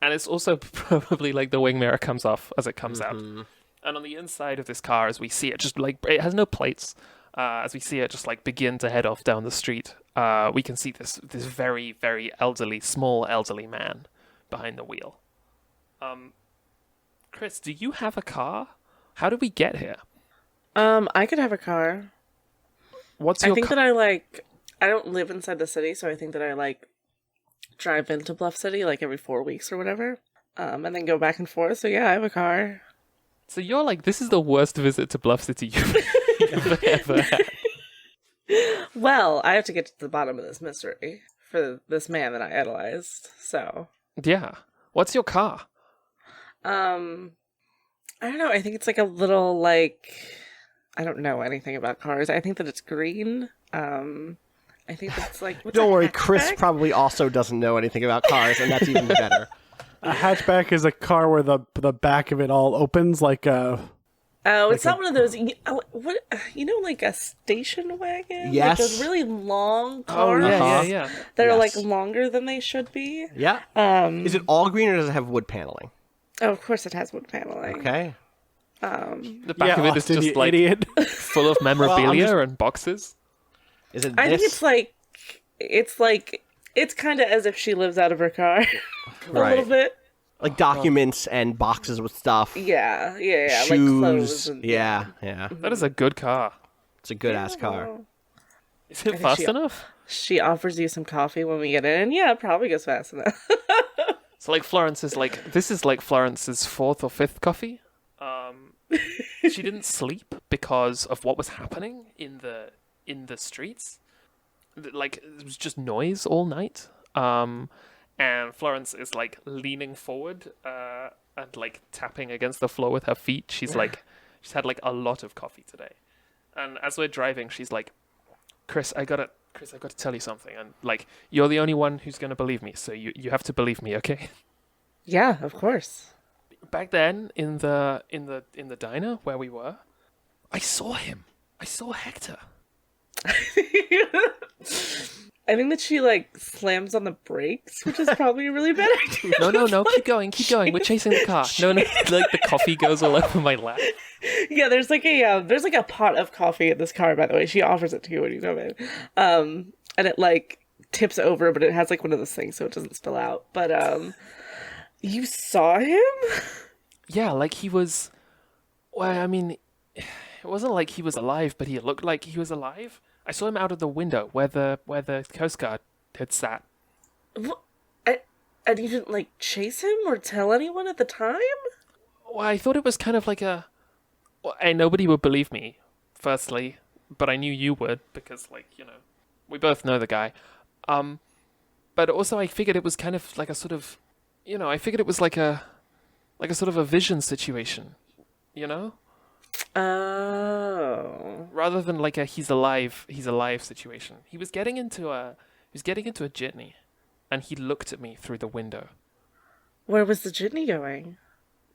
it's also probably like the wing mirror comes off as it comes out. And on the inside of this car, as we see it, just like it has no plates. As we see it just like begin to head off down the street, we can see this very, very small elderly man behind the wheel. Chris, do you have a car? How did we get here? I could have a car. What's I your think car? that I don't live inside the city, so I think that I drive into Bluff City like every 4 weeks or whatever, and then go back and forth. So yeah, I have a car. So you're like, this is the worst visit to Bluff City you've ever had. Well, I have to get to the bottom of this mystery for this man that I idolized. So, Yeah. What's your car? I don't know. I think it's like a little I don't know anything about cars. I think that it's green. I think that's like. what's Don't a worry, Chris hatchback? probably also doesn't know anything about cars, and that's even better. A hatchback is a car where the back of it all opens like a... Oh, it's not one of those. Like a station wagon. Yes. Like those really long cars Yeah. that are Yes. longer than they should be. Yeah. Is it all green or does it have wood paneling? Oh, of course it has wood paneling. Okay. The back of it is Austin, just you like idiot. full of memorabilia and boxes. Is it I this? think it's kind of as if she lives out of her car a Right. little bit. Like documents and boxes with stuff. Yeah, Shoes. like clothes. And, yeah. That is a good car. It's a good ass car. well, Is it think fast she- enough? She offers you some coffee when we get in, and yeah, it probably goes fast enough. So like Florence is like, this is like Florence's fourth or fifth coffee. She didn't sleep because of what was happening in the streets. Like it was just noise all night. And Florence is like leaning forward and like tapping against the floor with her feet. She's had like a lot of coffee today. And as we're driving, she's like, Chris, I gotta tell you something. And like, you're the only one who's gonna believe me, so you have to believe me, okay? Yeah, of course. Back then in the diner where we were, I saw him. I saw Hector. I think that she like slams on the brakes, which is probably a really bad idea. No, keep going. We're chasing the car. No, like the coffee goes all over my lap. Yeah, there's like a pot of coffee in this car, by the way. She offers it to you when you come in. And it like tips over, but it has like one of those things so it doesn't spill out. But you saw him? Yeah, like he was, well, I mean, it wasn't like he was alive, but he looked like he was alive. I saw him out of the window where the Coast Guard had sat. And you didn't like chase him or tell anyone at the time? Well, I thought it was kind of like and nobody would believe me, firstly, but I knew you would because, like, you know, we both know the guy. But also I figured it was kind of like a sort of, you know, I figured it was like a sort of a vision situation, you know? Oh. Rather than like a he's alive situation. He was getting into a jitney, and he looked at me through the window. Where was the jitney going?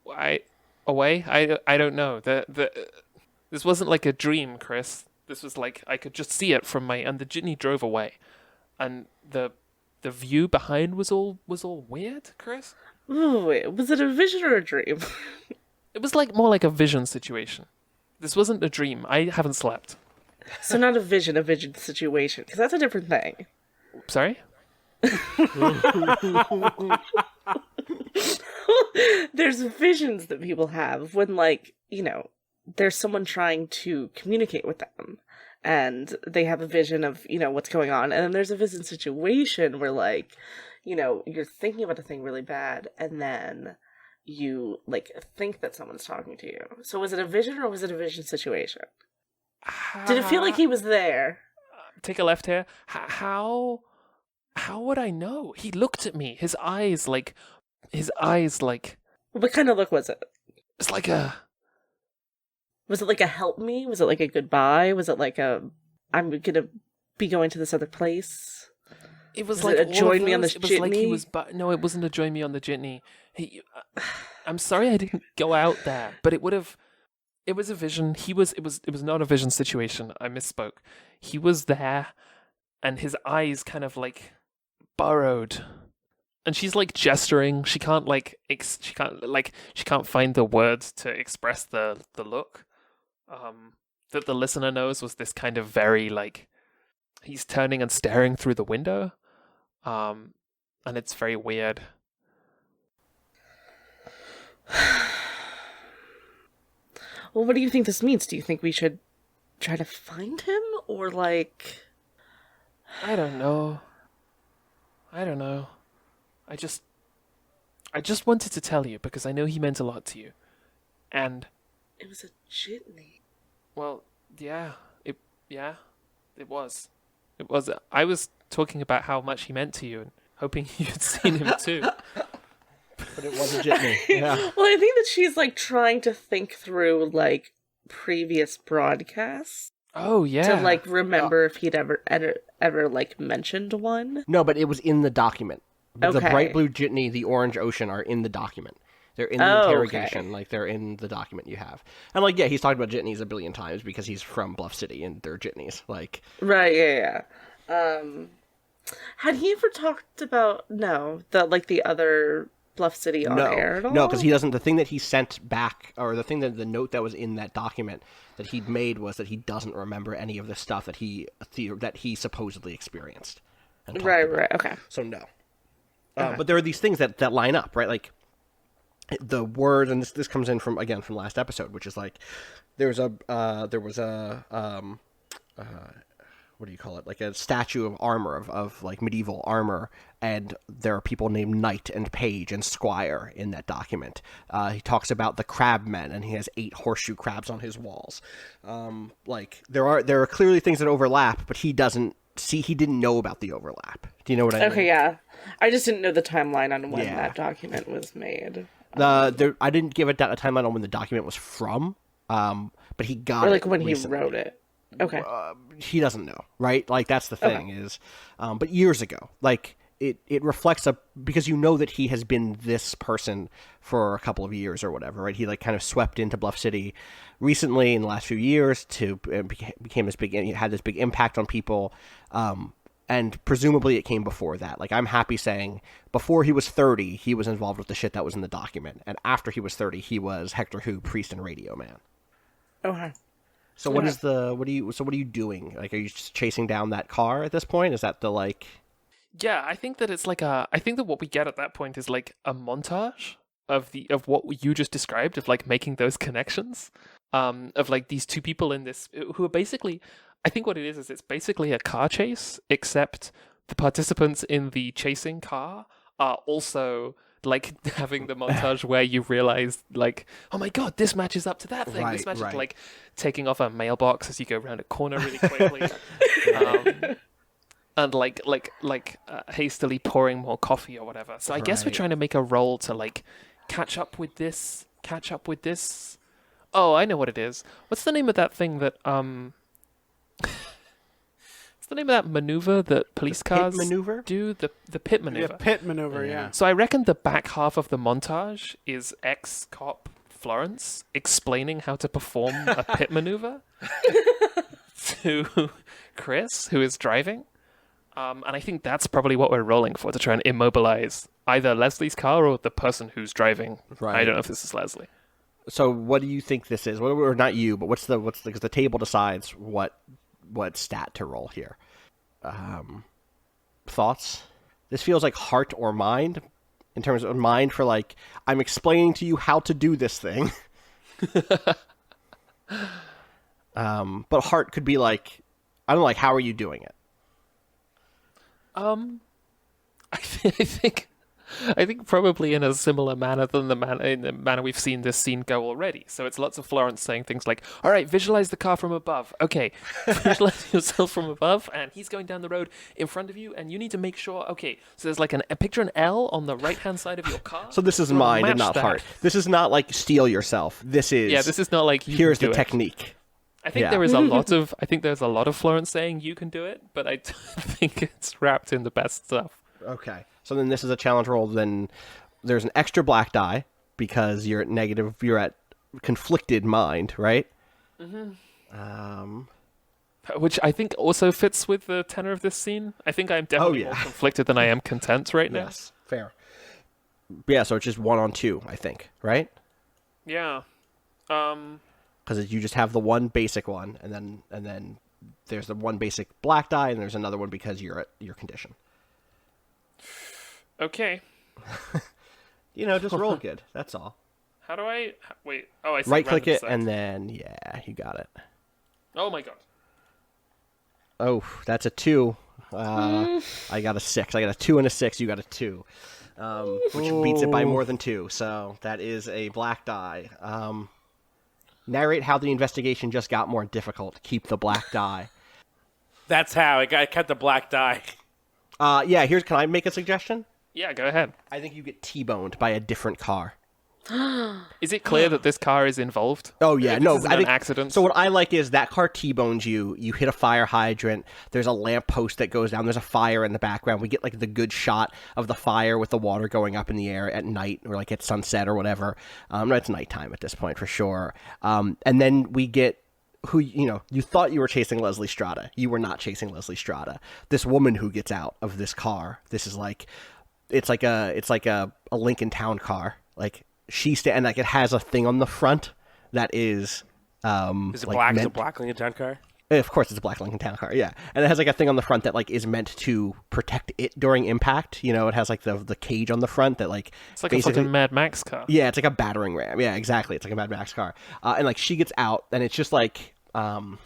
I don't know. This wasn't like a dream, Chris. This was like I could just see it from and the jitney drove away, and the view behind was all weird, Chris. Ooh, wait, was it a vision or a dream? It was like more like a vision situation. This wasn't a dream. I haven't slept. So not a vision situation, because that's a different thing. Sorry? There's visions that people have when, like, you know, there's someone trying to communicate with them, and they have a vision of, you know, what's going on. And then there's a vision situation where, like, you know, you're thinking about a thing really bad, and then you like think that someone's talking to you. So was it a vision or was it a vision situation? Did it feel like he was there? Take a left here. How would I know? He looked at me. His eyes like. What kind of look was it? It's like a. Was it like a help me? Was it like a goodbye? Was it like a I'm gonna be going to this other place? It was like it a join me on the jitney. It was like he was, no, it wasn't a join me on the jitney. I'm sorry I didn't go out there, but it would have. It was a vision. It was not a vision situation. I misspoke. He was there, and his eyes kind of like burrowed, and she's like gesturing. She can't find the words to express the look. That the listener knows was this kind of very like. He's turning and staring through the window. And it's very weird. Well, what do you think this means? Do you think we should try to find him, or like... I don't know. I just wanted to tell you because I know he meant a lot to you. And... It was a jitney. Well, yeah. It was. It was. I was talking about how much he meant to you and hoping you'd seen him too. But it was a jitney. Yeah. Well, I think that she's like trying to think through like previous broadcasts. Oh yeah. To like remember if he'd ever like mentioned one. No, but it was in the document. The Okay. bright blue jitney, the orange ocean are in the document. They're in the interrogation, okay. like they're in the document you have. And like, yeah, he's talked about jitneys a billion times because he's from Bluff City and they're jitneys. Like, Right, yeah. Had he ever talked about the other Bluff City on air at all? No, because he doesn't. The thing that he sent back, or the note that was in that document that he'd made was that he doesn't remember any of the stuff that he supposedly experienced. And talked about. Right, okay. So no. But there are these things that line up, right? Like the word, and this comes in from last episode, which is like there was a what do you call it? Like a statue of armor of like medieval armor, and there are people named Knight and Page and Squire in that document. He talks about the crabmen, and he has 8 horseshoe crabs on his walls. Like there are clearly things that overlap, but he didn't know about the overlap. Do you know what I mean? Okay, yeah. I just didn't know the timeline on when that document was made. I didn't give a timeline on when the document was from, but he got Or like it when recently. he wrote it. Okay. He doesn't know, right? Like that's the thing is, but years ago, like it reflects because you know that he has been this person for a couple of years or whatever, right? He like kind of swept into Bluff City recently in the last few years became this big, he had this big impact on people. And presumably it came before that. Like, I'm happy saying before he was 30, he was involved with the shit that was in the document. And after he was 30, he was Hector Who, Priest, and Radio Man. Okay. So what are you doing? Like, are you just chasing down that car at this point? Is that the, like... Yeah, I think that it's like I think that what we get at that point is like a montage of what you just described, of like making those connections, of like these two people in this who are basically... I think what it is it's basically a car chase, except the participants in the chasing car are also like having the montage where you realize like, oh my god, this matches up to that thing. This matches like taking off a mailbox as you go around a corner really quickly, and like hastily pouring more coffee or whatever. So I guess we're trying to make a roll to like catch up with this. Oh, I know what it is. What's the name of that thing that What's the name of that maneuver that police cars maneuver? do? The pit maneuver. Yeah, pit maneuver, yeah. So I reckon the back half of the montage is ex-cop Florence explaining how to perform a pit maneuver to Chris, who is driving. And I think that's probably what we're rolling for, to try and immobilize either Leslie's car or the person who's driving. Right. I don't know if this is Leslie. So what do you think this is? Or not you, but what's because the table decides what stat to roll here. Thoughts? This feels like heart or mind, in terms of mind for like, I'm explaining to you how to do this thing. But heart could be like, I don't know, like, how are you doing it? I think probably in a similar manner than the manner we've seen this scene go already. So it's lots of Florence saying things like, all right, visualize the car from above. Okay, visualize yourself from above, and he's going down the road in front of you, and you need to make sure, okay, so there's like a picture an L on the right-hand side of your car. So this is mind and not heart. This is not like steal yourself. This is... Yeah, this is not like you here's can the do technique. I think there's a lot of Florence saying you can do it, but I don't think it's wrapped in the best stuff. Okay. So then this is a challenge roll. Then there's an extra black die because you're at negative. You're at conflicted mind, right? Mm-hmm. Which I think also fits with the tenor of this scene. I think I'm definitely more conflicted than I am content right now. Yes, fair. Yeah, so it's just 1 on 2, I think, right? Yeah. Because you just have the one basic one, and then there's the one basic black die, and there's another one because you're at your condition. Okay. Just roll good. That's all. How do I... Wait. Oh, I see. Right click it, select. and then, you got it. Oh my god. Oh, that's a 2. I got a 6. I got a 2 and a 6. You got a 2. Which beats it by more than 2. So that is a black die. Narrate how the investigation just got more difficult. Keep the black die. That's how I kept the black die. Can I make a suggestion? Yeah, go ahead. I think you get T-boned by a different car. Is it clear that this car is involved? Oh, yeah. No, I think an accident. So what I like is that car T-bones you. You hit a fire hydrant. There's a lamppost that goes down. There's a fire in the background. We get like the good shot of the fire with the water going up in the air at night or like at sunset or whatever. No, it's nighttime at this point for sure. And then we get who, you thought you were chasing Leslie Strada. You were not chasing Leslie Strada. This woman who gets out of this car. This is like, it's like a Lincoln Town car. Like, and like it has a thing on the front that is Is it black? Is it black Lincoln Town car? Of course, it's a black Lincoln Town car. Yeah, and it has like a thing on the front that like is meant to protect it during impact. It has like the cage on the front that like it's like a fucking Mad Max car. Yeah, it's like a battering ram. Yeah, exactly. It's like a Mad Max car. And like she gets out, and it's just like God,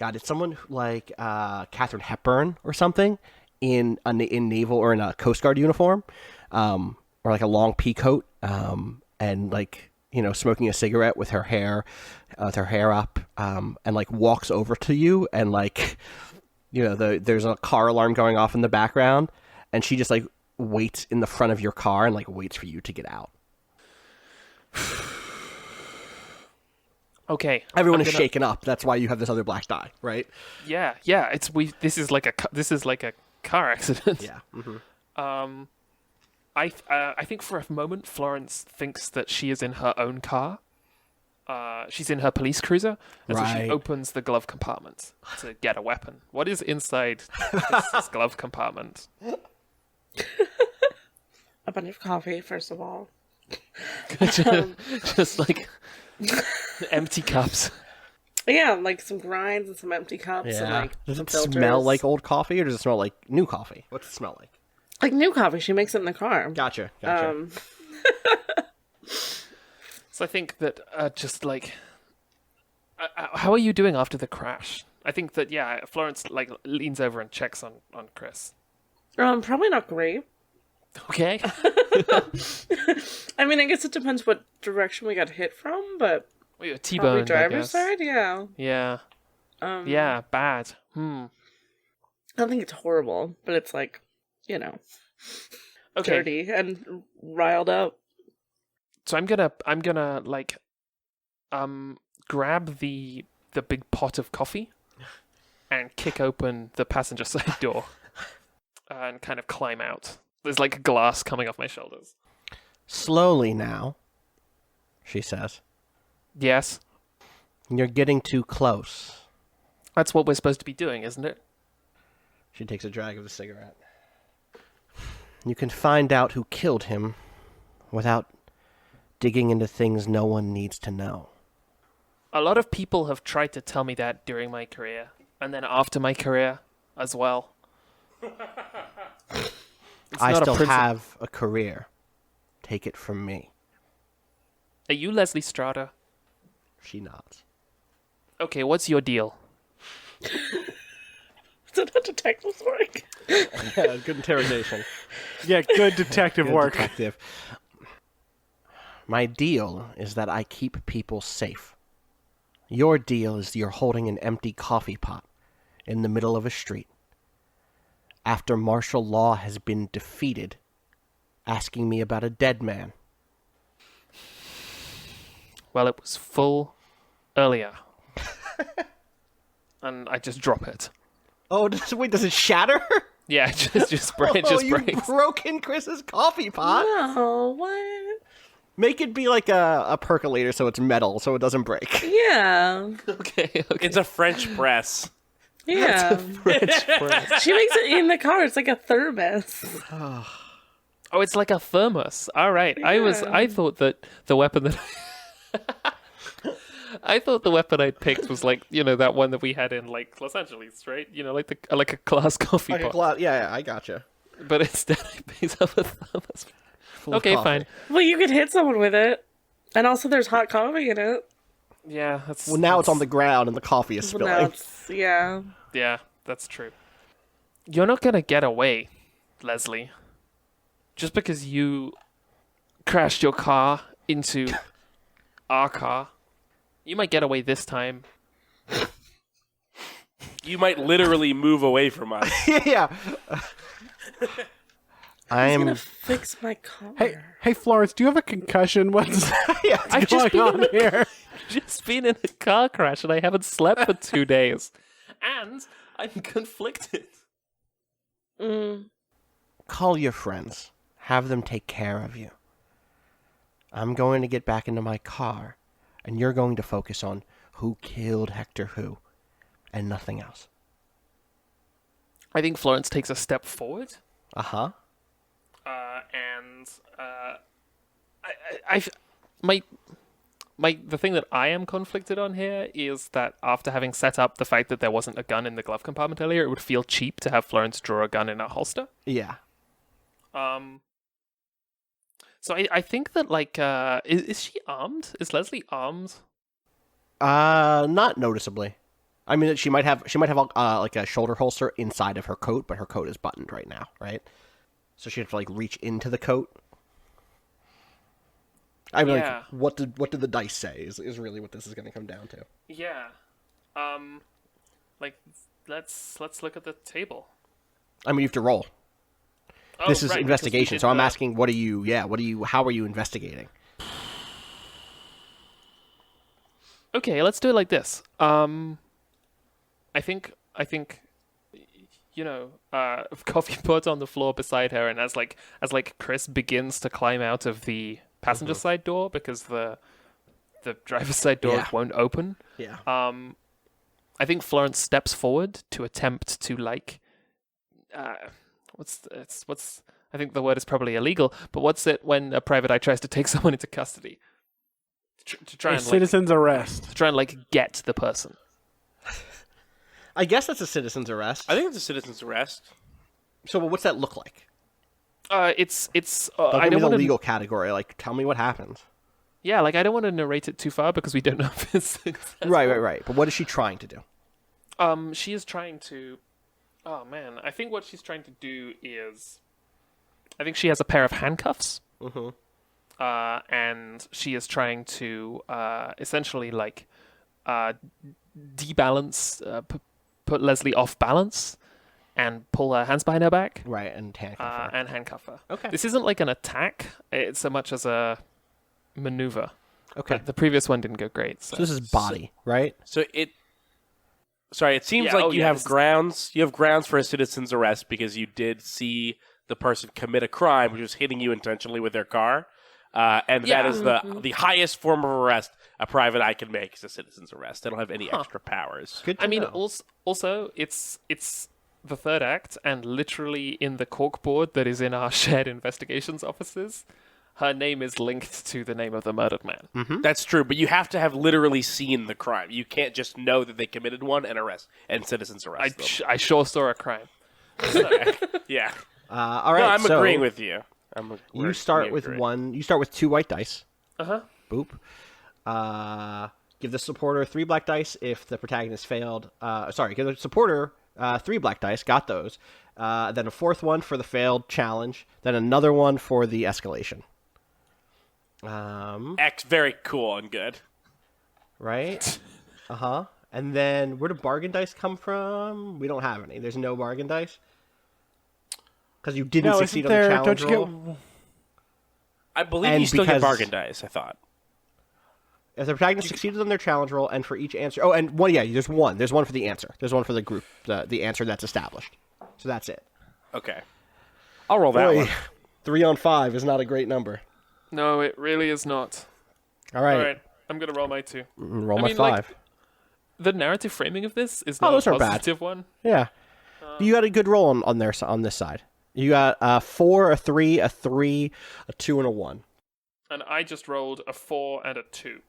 it's someone like Katharine Hepburn or something in naval or in a Coast Guard uniform, or like a long pea coat, and like smoking a cigarette with her hair up, and like walks over to you, and like there's a car alarm going off in the background, and she just like waits in the front of your car and like waits for you to get out. Okay. Everyone is shaken up. That's why you have this other black die, right? Yeah. This is like a car accident. Yeah. I think for a moment Florence thinks that she is in her own car. She's in her police cruiser, and so she Right. opens the glove compartment to get a weapon. What is inside this glove compartment? A bunch of coffee, first of all. Just like empty cups. Yeah, like some grinds and some empty cups. And, like, Does some it filters. smell like old coffee, or does it smell like new coffee? What's it smell like? Like new coffee. She makes it in the car. Gotcha. So I think that just like, how are you doing after the crash? I think that Florence like leans over and checks on Chris. Probably not great. Okay. I mean, I guess it depends what direction we got hit from, but Well, you're probably T-boned, I driver's guess. side, yeah. Yeah. Yeah, bad. I don't think it's horrible, but it's like, Okay. dirty and riled up. So I'm gonna like grab the big pot of coffee and kick open the passenger side door and kind of climb out. There's like glass coming off my shoulders. Slowly now, she says. Yes. You're getting too close. That's what we're supposed to be doing, isn't it? She takes a drag of the cigarette. You can find out who killed him without digging into things no one needs to know. A lot of people have tried to tell me that during my career, and then after my career as well. I not a still principle. have a career. Take it from me. Are you Leslie Strata? She nods. Okay, what's your deal? Is that how detectives work? Yeah, good interrogation. Yeah, good detective Good work. detective. My deal is that I keep people safe. Your deal is you're holding an empty coffee pot in the middle of a street. After martial law has been defeated, asking me about a dead man. Well, it was full earlier. And I just drop it. Oh, does it shatter? Yeah, it just breaks. Oh, you broken Chris's coffee pot? Oh, what? Make it be like a percolator so it's metal so it doesn't break. Yeah. Okay. It's a French press. Yeah. French press. She makes it in the car. It's like a thermos. Oh, it's like a thermos. All right. I thought that the weapon that I thought the weapon I'd picked was like, that one that we had in like Los Angeles, right? Like a glass coffee Like a pot. yeah, I gotcha. But instead I picked up a thermos. Full of Okay, coffee. fine. Well, you could hit someone with it. And also there's hot coffee in it. Yeah, that's Well, now it's on the ground and the coffee is Well, spilling. now it's, yeah. Yeah, that's true. You're not gonna get away, Leslie. Just because you crashed your car into our car, you might get away this time. You might literally move away from us. Yeah. I I'm am. gonna fix my car. Hey, Florence, do you have a concussion? What's I've just going on here? just been in a car crash and I haven't slept for 2 days. And I'm conflicted. Call your friends. Have them take care of you. I'm going to get back into my car, and you're going to focus on who killed Hector who, and nothing else. I think Florence takes a step forward. Uh-huh. The thing that I am conflicted on here is that after having set up the fact that there wasn't a gun in the glove compartment earlier, it would feel cheap to have Florence draw a gun in her holster. Yeah. So I think that like is she armed? Is Leslie armed? Not noticeably. I mean, she might have like a shoulder holster inside of her coat, but her coat is buttoned right now, right? So she'd have to like reach into the coat. I mean, Yeah. like, what did the dice say? Is really what this is going to come down to. Yeah. Like let's look at the table. I mean, you have to roll. Oh, This is right, because we investigation, did so I'm the- asking, how are you investigating? Okay, let's do it like this. I think, coffee pot on the floor beside her, and as Chris begins to climb out of the passenger side door because the driver's side door won't open. Yeah. I think Florence steps forward to attempt to I think the word is probably illegal, but what's it when a private eye tries to take someone into custody? To try and citizen's arrest. To try and get the person. I guess that's a citizen's arrest. I think it's a citizen's arrest. So what's that look like? It's Don't I give me don't the want legal category. Like, tell me what happens. Yeah, I don't want to narrate it too far because we don't know if it's successful. Right. But what is she trying to do? She is trying to. Oh man, I think what she's trying to do is, I think she has a pair of handcuffs. Mm-hmm. And she is trying to essentially debalance, put Leslie off balance, and pull her hands behind her back. Right, and handcuff her. And handcuff her. Okay. This isn't like an attack; it's so much as a maneuver. Okay. But the previous one didn't go great. So, So this is body, right? So it seems Yeah, like you have this is- grounds. You have grounds for a citizen's arrest because you did see the person commit a crime, which was hitting you intentionally with their car. And that is the highest form of arrest a private eye can make is a citizen's arrest. They don't have any extra powers. Good to I mean, know. also it's the third act, and literally in the corkboard that is in our shared investigations offices, her name is linked to the name of the murdered man. That's true, but you have to have literally seen the crime. You can't just know that they committed one and citizens arrest them. I sure saw a crime. Yeah. All right. No, I'm so agreeing with you. You start with one. You start with 2 white dice. Boop. Give the supporter 3 black dice if the protagonist failed. Give the supporter 3 black dice. Got those. Then a 4th one for the failed challenge. Then another one for the escalation. Very cool and good. Right. And then where do bargain dice come from? We don't have any. There's no bargain dice. Because you didn't succeed on the challenge roll. I believe And you still get because- bargain dice, I thought. If the protagonist succeeded on their challenge roll, and for each answer... Oh, and one, there's one. There's one for the answer. There's one for the group, the answer that's established. So that's it. Okay. I'll roll that one. 3 on 5 is not a great number. No, it really is not. All right. All right, I'm gonna roll my 2. Roll I my mean, 5. The narrative framing of this is not those a aren't bad. positive one. Yeah. You got a good roll on this side. You got a 4, a 3, a 3, a 2, and a 1. And I just rolled a 4 and a 2.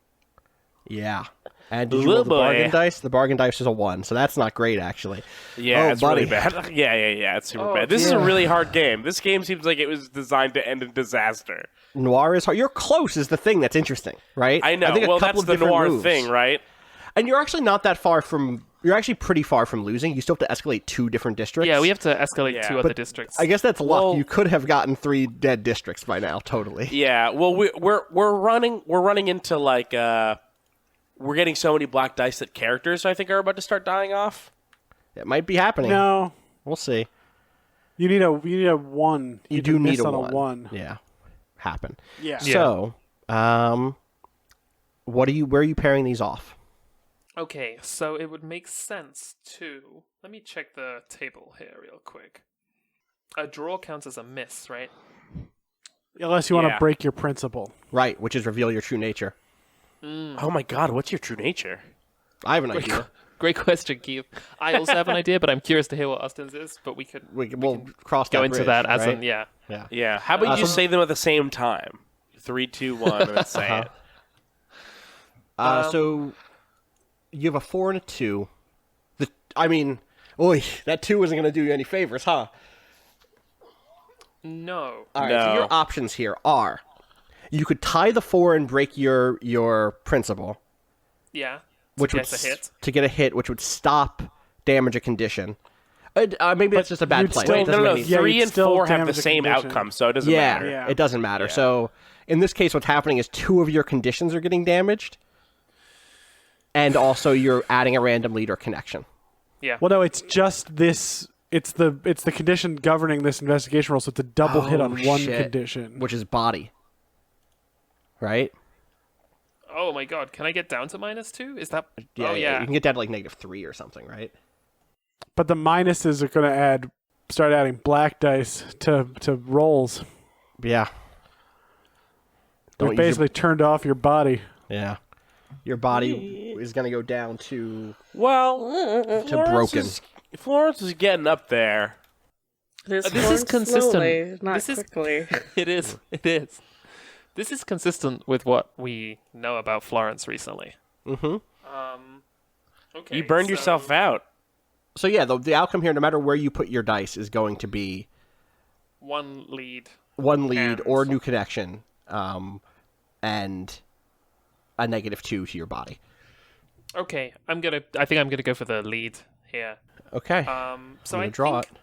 Yeah. And did you roll the bargain dice? The bargain dice is a 1, so that's not great, actually. Yeah, Oh, it's buddy. really bad. Yeah, it's super Oh, bad. This is a dear. really hard game. This game seems like it was designed to end in disaster. Noir is hard. You're close is the thing that's interesting, right? I know. I think Well, a couple that's of the different noir moves. thing, right? And you're actually not that far from... You're actually pretty far from losing. You still have to escalate 2 different districts. Yeah, we have to escalate Yeah. 2 other districts. I guess that's luck. Well- You could have gotten 3 dead districts by now, totally. Yeah. Well, we're running into we're getting so many black dice that characters I think are about to start dying off. It might be happening. No, We'll see. you need a 1. You do need miss a on 1. a 1. Yeah. Happen. Yeah. So, where are you pairing these off? Okay, so it would make sense to... Let me check the table here real quick. A draw counts as a miss, right? Unless you want to Yeah. break your principle. Right, which is reveal your true nature. Oh my God, what's your true nature? I have an idea. Great question, Keith. I also have an idea, but I'm curious to hear what Austin's is, but We'll cross go that into bridge, that as right? in, yeah. Yeah. Yeah. How about you so- say them at the same time? 3, 2, 1, and then say it. So you have a 4 and a 2. That 2 isn't going to do you any favors, huh? No. All right, so No. your options here are you could tie the 4 and break your principle, Yeah. which to would get a hit. to get a hit, which would stop damage a condition. Maybe that's just a bad you'd play. still- It Wait, doesn't no. really- Yeah, 3 you'd and still 4 have the damage a same condition. outcome, so it doesn't Yeah, matter. Yeah. it doesn't matter. Yeah. So in this case, what's happening is 2 of your conditions are getting damaged, and also you're adding a random lead or connection. Yeah. Well, no, it's just this. It's the condition governing this investigation roll, so it's a double hit on one shit. condition. Which is body. Right? Oh my god, can I get down to -2? Is that... Yeah, oh, yeah. You can get down to like -3 or something, right? But the minuses are going to start adding black dice to rolls. Yeah. You basically turned off your body. Yeah. Your body is going to go down to broken. Florence is getting up there. This is consistent. Slowly, not This is- quickly. It is. It is. This is consistent with what we know about Florence recently. Mm-hmm. Okay. You burned yourself out. So yeah, the outcome here, no matter where you put your dice, is going to be One lead. and or so- new connection, and a -2 to your body. Okay, I think I'm gonna go for the lead here. Okay. So I'm I gonna draw think, it.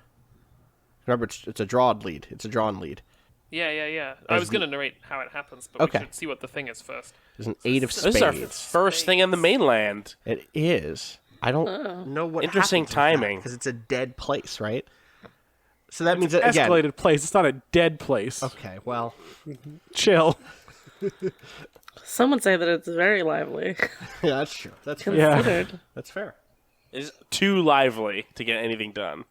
Remember, it's a drawed lead. It's a drawn lead. Yeah. I was gonna narrate how it happens, but Okay. we should see what the thing is first. There's an 8 of This spades. is our first thing on the mainland. It is. I don't know what. Interesting timing. because it's a dead place, right? So that means that again. Escalated place. It's not a dead place. Okay. Well. Chill. Some would say that it's very lively. Yeah, that's true. That's fair. Yeah. Considered. That's fair. It's too lively to get anything done.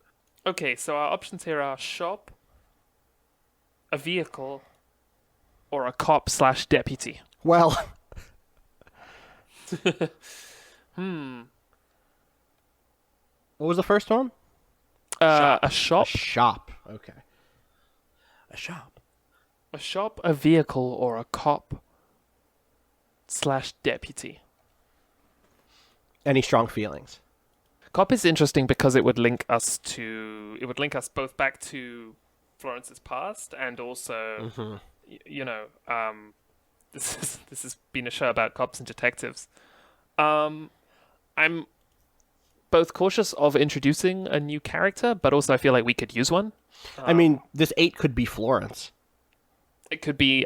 Okay, so our options here are shop, a vehicle, or a cop/deputy. Well. What was the first one? A shop, Shop. Okay. A shop. a vehicle, or a cop/deputy. Any strong feelings? Cop is interesting because it would link us both back to Florence's past and also, this has been a show about cops and detectives. I'm both cautious of introducing a new character, but also I feel like we could use one. I mean, this 8 could be Florence. It could be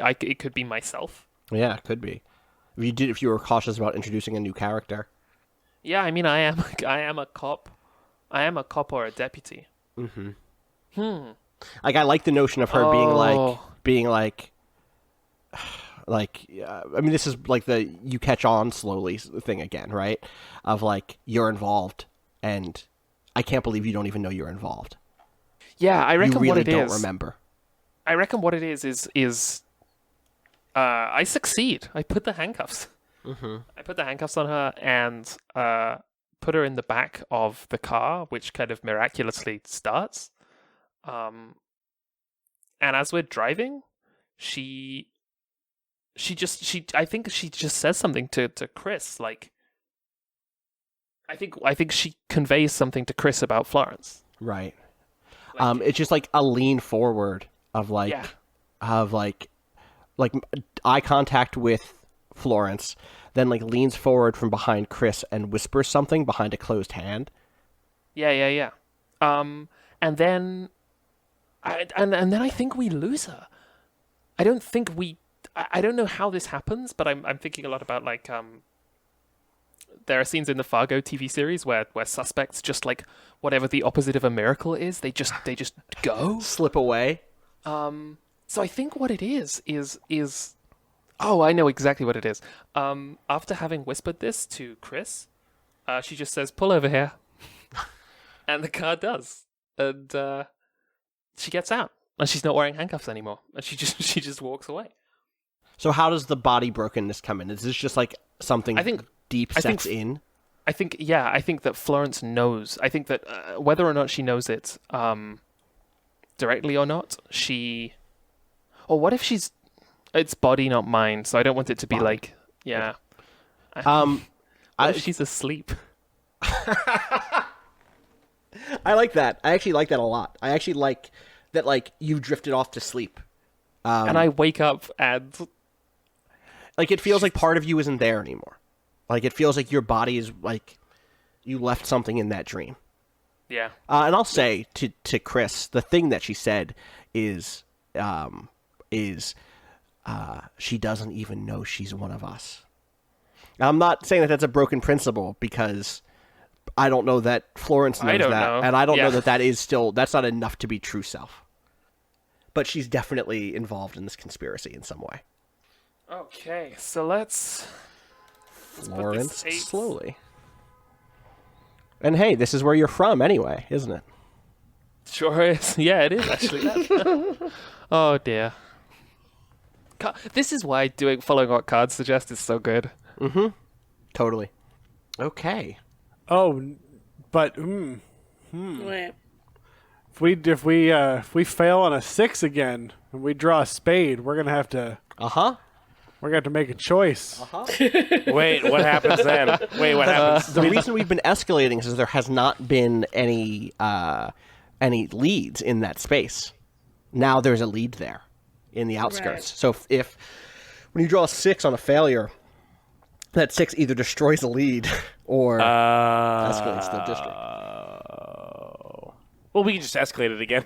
myself. Yeah, it could be. If you were cautious about introducing a new character. Yeah, I mean, I am a cop. I am a cop or a deputy. Like, I like the notion of her being like, I mean, this is like the you catch on slowly thing again, right? Of like, you're involved, and I can't believe you don't even know you're involved. Yeah, I reckon you really what it don't is. remember. I reckon what it is I succeed. I put the handcuffs. I put the handcuffs on her and put her in the back of the car, which kind of miraculously starts. And as we're driving, I think she just says something to Chris. Like, I think she conveys something to Chris about Florence. Right. Like, It's just like a lean forward of like, eye contact with Florence, then like leans forward from behind Chris and whispers something behind a closed hand. Yeah. And then I think we lose her. I don't think I don't know how this happens, but I'm thinking a lot about like there are scenes in the Fargo TV series where suspects just like whatever the opposite of a miracle is, they just go. Slip away. So I think what it is oh, I know exactly what it is. After having whispered this to Chris, she just says, "Pull over here," and the car does, and she gets out, and she's not wearing handcuffs anymore, and she just walks away. So how does the body brokenness come in? Is this just like something deep sets in? I think that Florence knows. I think that whether or not she knows it directly or not, or what if she's... It's body, not mind, so I don't want it to be like... Yeah. What if she's asleep? I like that. I actually like that a lot. I actually like that, like, you've drifted off to sleep. And I wake up and... Like, it feels like part of you isn't there anymore. Like, it feels like your body is, like, you left something in that dream. Yeah. And I'll say to Chris, the thing that she said is she doesn't even know she's one of us. Now, I'm not saying that that's a broken principle, because I don't know that Florence knows that. know. And I don't know that is still, that's not enough to be true self. But she's definitely involved in this conspiracy in some way. Okay, so let's Florence eight. slowly. And hey, this is where you're from anyway, isn't it? Sure is. Yeah, it is actually. Oh dear. This is why following what cards suggest is so good. Mm-hmm. Totally. Okay. Oh, but Wait. if we fail on a 6 again and we draw a spade, we're gonna have to make a choice. Wait, what happens then? Wait, what happens? The reason we've been escalating is there has not been any leads in that space. Now there's a lead there in the outskirts. Right. So if when you draw a 6 on a failure, that 6 either destroys the lead or escalates the district. Well, we can just escalate it again.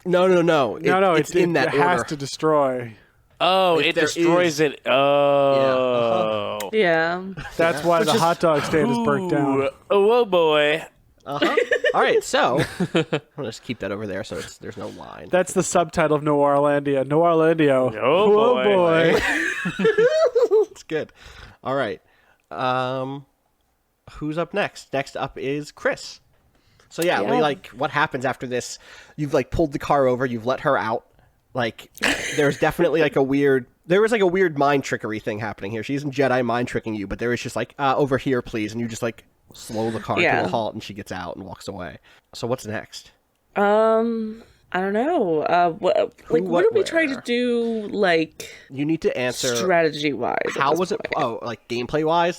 No. It's in that it has order. to destroy. Oh, If it there destroys is- it. Oh. Yeah. That's why the hot dog stand is burnt down. Oh, boy. All right, so I'll just keep that over there so there's no line. That's the subtitle of Noirlandia. Noirlandio. Oh, boy. It's good. All right. Who's up next? Next up is Chris. So yeah, what happens after this? You've pulled the car over. You've let her out. There's definitely there was a weird mind trickery thing happening here. She isn't Jedi mind tricking you, but there was just over here, please, and you just slow the car to a halt, and she gets out and walks away. So what's next? I don't know. What are we trying to do? You need to answer strategy wise. How was it? Oh, gameplay wise,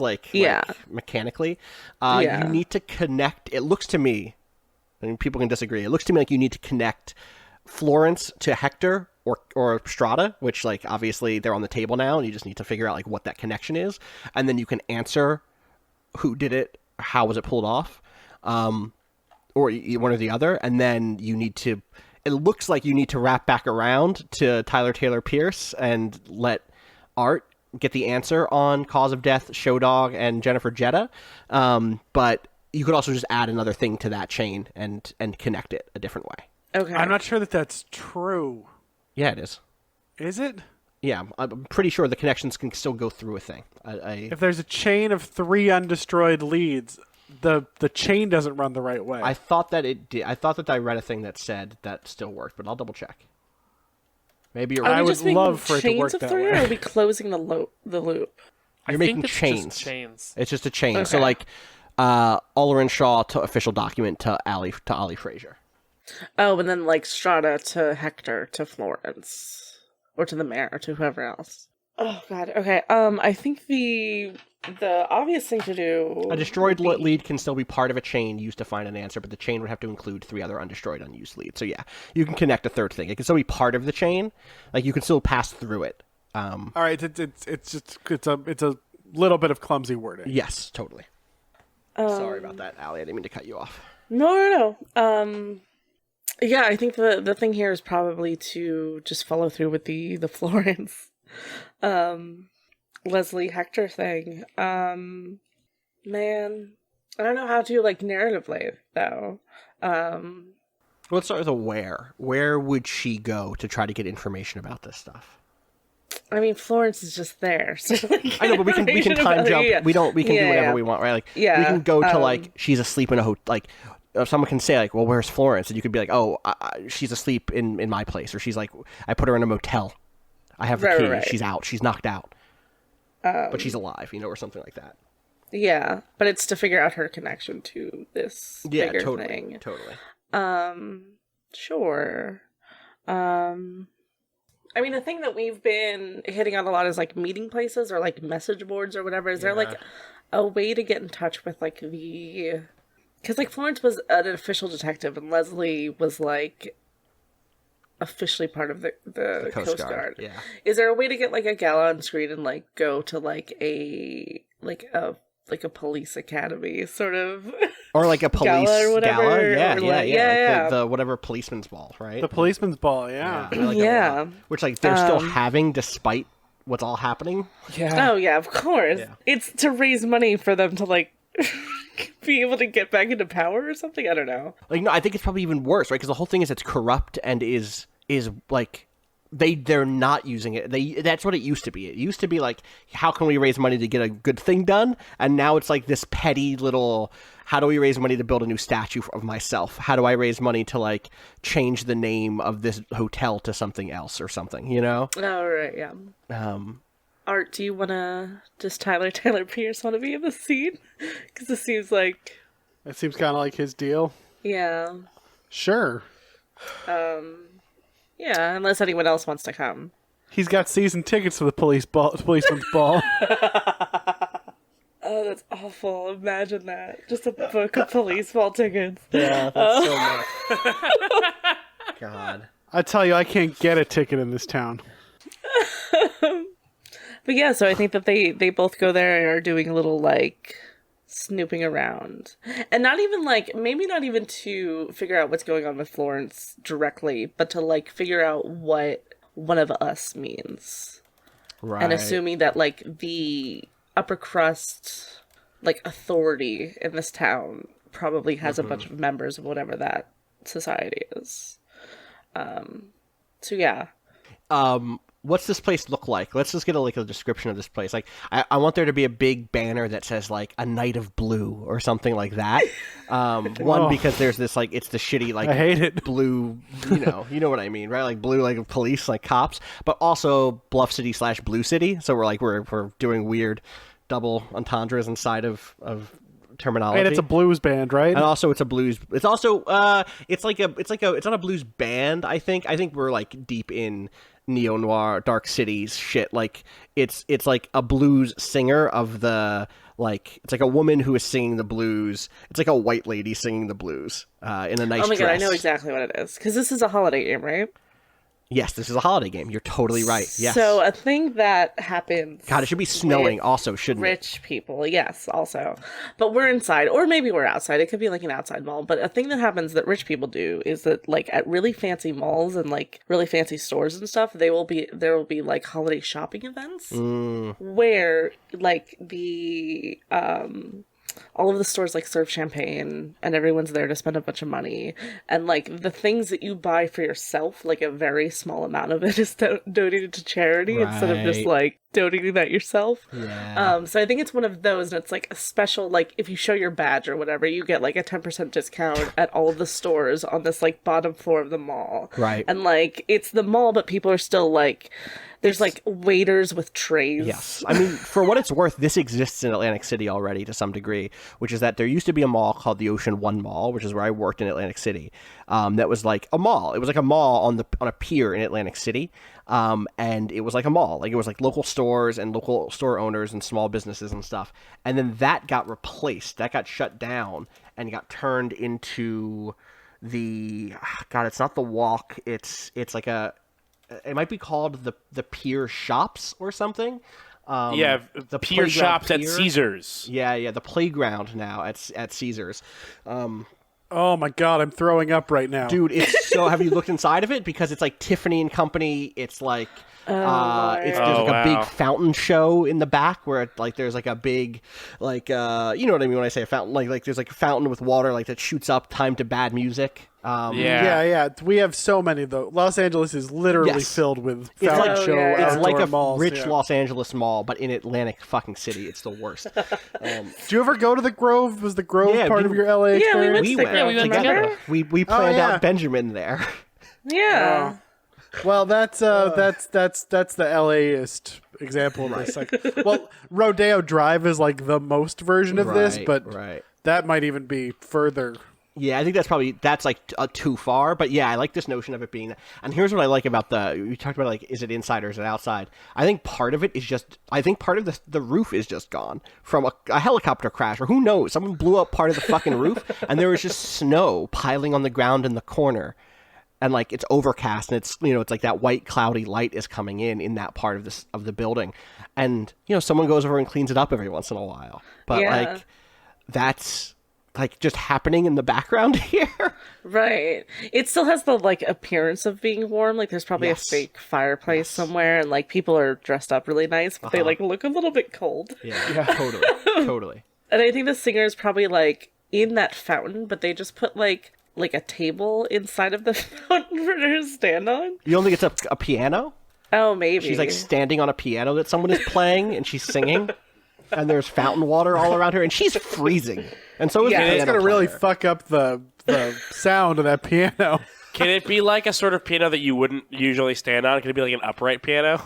mechanically. Yeah. You need to connect. It looks to me, and people can disagree. It looks to me like you need to connect Florence to Hector or Strata, which obviously they're on the table now, and you just need to figure out what that connection is, and then you can answer who did it, how was it pulled off, or one or the other, and then you need to. It looks like you need to wrap back around to Tyler Taylor Pierce and let Art get the answer on cause of death, Show Dog, and Jennifer Jetta. But you could also just add another thing to that chain and connect it a different way. Okay. I'm not sure that's true. Yeah, it is. Is it? Yeah, I'm pretty sure the connections can still go through a thing. If there's a chain of 3 undestroyed leads, the chain doesn't run the right way. I thought that it did. I thought that I read a thing that said that still worked, but I'll double check. Maybe you're right. I would love for it to work that way. Or are we closing the loop? You're making it's chains. just chains. It's just a chain. Okay. So Olerin Shaw to official document to Ali Frazier. Oh, and then Strata to Hector to Florence, or to the mayor, to whoever else. Oh God. Okay. I think the obvious thing to do. A destroyed lead can still be part of a chain used to find an answer, but the chain would have to include 3 other undestroyed, unused leads. So yeah, you can connect a third thing. It can still be part of the chain. You can still pass through it. All right. It's a little bit of clumsy wording. Yes, totally. Sorry about that, Allie. I didn't mean to cut you off. No. Yeah, I think the thing here is probably to just follow through with the Florence, Leslie Hector thing. Man, I don't know how to narratively though. Let's start with a where. Where would she go to try to get information about this stuff? I mean, Florence is just there. So I know, but we can time jump. Yeah. We can do whatever Yeah. we want, right? We Yeah, can go to she's asleep in a hotel. Someone can say well, where's Florence? And you could be she's asleep in my place, or she's I put her in a motel. I have the key. Right. She's out. She's knocked out, but she's alive, or something like that. Yeah, but it's to figure out her connection to this bigger thing. Totally. Sure. I mean, the thing that we've been hitting on a lot is meeting places or message boards or whatever. Is there a way to get in touch with the? Because Florence was an official detective and Leslie was officially part of the Coast Guard. Yeah. Is there a way to get a gala on screen and go to a police academy sort of? Or a police gala or whatever, gala? or Yeah. The whatever policeman's ball, right? The policeman's ball, yeah. Yeah. Which they're still having despite what's all happening. Yeah. Oh yeah, of course. Yeah. It's to raise money for them to be able to get back into power or something. I don't know. No, I think it's probably even worse, right? Because the whole thing is it's corrupt and is they're not using it. That's what it used to be. It used to be like, how can we raise money to get a good thing done? And now it's like this petty little, how do we raise money to build a new statue of myself? How do I raise money to like change the name of this hotel to something else or something, you know? Oh, right, yeah. Art, do you want to, does Tyler Pierce want to be in the scene? Because it seems like... That seems kind of like his deal. Yeah. Sure. Yeah, unless anyone else wants to come. He's got season tickets to the policeman's ball. Oh, that's awful. Imagine that. Just a book of police ball tickets. Yeah, that's so much. God. I tell you, I can't get a ticket in this town. But yeah, so I think that they both go there and are doing a little, like, snooping around. And not even, like, maybe not even to figure out what's going on with Florence directly, but to, like, figure out what one of us means. Right. And assuming that, like, the upper crust, like, authority in this town probably has a bunch of members of whatever that society is. So yeah. What's this place look like? Let's just get a description of this place. Like, I want there to be a big banner that says like a night of blue or something like that. Because there's this like, it's the shitty like I hate it. blue, you know what I mean, right? Like blue, like police, like cops, but also Bluff City / Blue City. So we're doing weird double entendres inside of terminology. And it's a blues band, right? And also it's a blues. It's also it's not a blues band. I think we're like deep in neo-noir Dark Cities shit. Like it's like a blues singer of the, like, it's like a woman who is singing the blues. It's like a white lady singing the blues in a nice dress. Oh my god, I know exactly what it is, because this is a holiday game, right? Yes, this is a holiday game. You're totally right. Yes. So a thing that happens... God, it should be snowing also, shouldn't it? Rich people, yes, also. But we're inside, or maybe we're outside. It could be like an outside mall. But a thing that happens that rich people do is that, like, at really fancy malls and, like, really fancy stores and stuff, there will be like holiday shopping events where, like, the all of the stores like serve champagne and everyone's there to spend a bunch of money, and like the things that you buy for yourself, like a very small amount of it is donated to charity instead of just like donating that yourself. So I think it's one of those, and it's like a special, like if you show your badge or whatever, you get like a 10% discount at all of the stores on this like bottom floor of the mall, right? And like it's the mall, but people are still like, there's like waiters with trays. Yes. I mean, for what it's worth, this exists in Atlantic City already to some degree, which is that there used to be a mall called the Ocean One Mall, which is where I worked in Atlantic City. That was like a mall. It was like a mall on a pier in Atlantic City. And it was like a mall. Like it was like local stores and local store owners and small businesses and stuff. And then that got replaced. That got shut down and got turned into the, God, it's not the Walk. It's like it might be called the Pier Shops or something. The Pier Shops at Caesars. Yeah, the playground now at Caesars. Oh my god, I'm throwing up right now. Dude, it's so, have you looked inside of it? Because it's like Tiffany and Company. It's like there's like a big fountain show in the back where like there's like a big like you know what I mean when I say a fountain, like there's like a fountain with water like that shoots up time to bad music. Yeah. We have so many though. Los Angeles is literally filled with fountain show. It's like a malls, rich Los Angeles mall, but in Atlantic fucking City. It's the worst. Do you ever go to the Grove? Was the Grove part of your LA experience? We went together. We planned out Benjamin there. Yeah. Well, that's the LA-ist example of this. Like, well, Rodeo Drive is like the most version of this, but that might even be further. Yeah, I think that's like too far, but yeah, I like this notion of it being. And here's what I like about you talked about, like, is it inside or is it outside? I think part of it is just, part of the roof is just gone from a helicopter crash, or who knows, someone blew up part of the fucking roof, and there was just snow piling on the ground in the corner, and like it's overcast, and it's it's like that white cloudy light is coming in that part of the building, and someone goes over and cleans it up every once in a while, but like that's like just happening in the background here. Right. It still has the like appearance of being warm. Like there's probably a fake fireplace somewhere, and like people are dressed up really nice, but they like look a little bit cold. Yeah. Totally. And I think the singer is probably like in that fountain, but they just put like like a table inside of the fountain for her to stand on. You don't think it's a piano? Oh, maybe. She's like standing on a piano that someone is playing, and she's singing, and there's fountain water all around her, and she's freezing. And so is the Yeah, piano It's gonna really player. fuck up the sound of that piano. Can it be like a sort of piano that you wouldn't usually stand on? Can it be like an upright piano?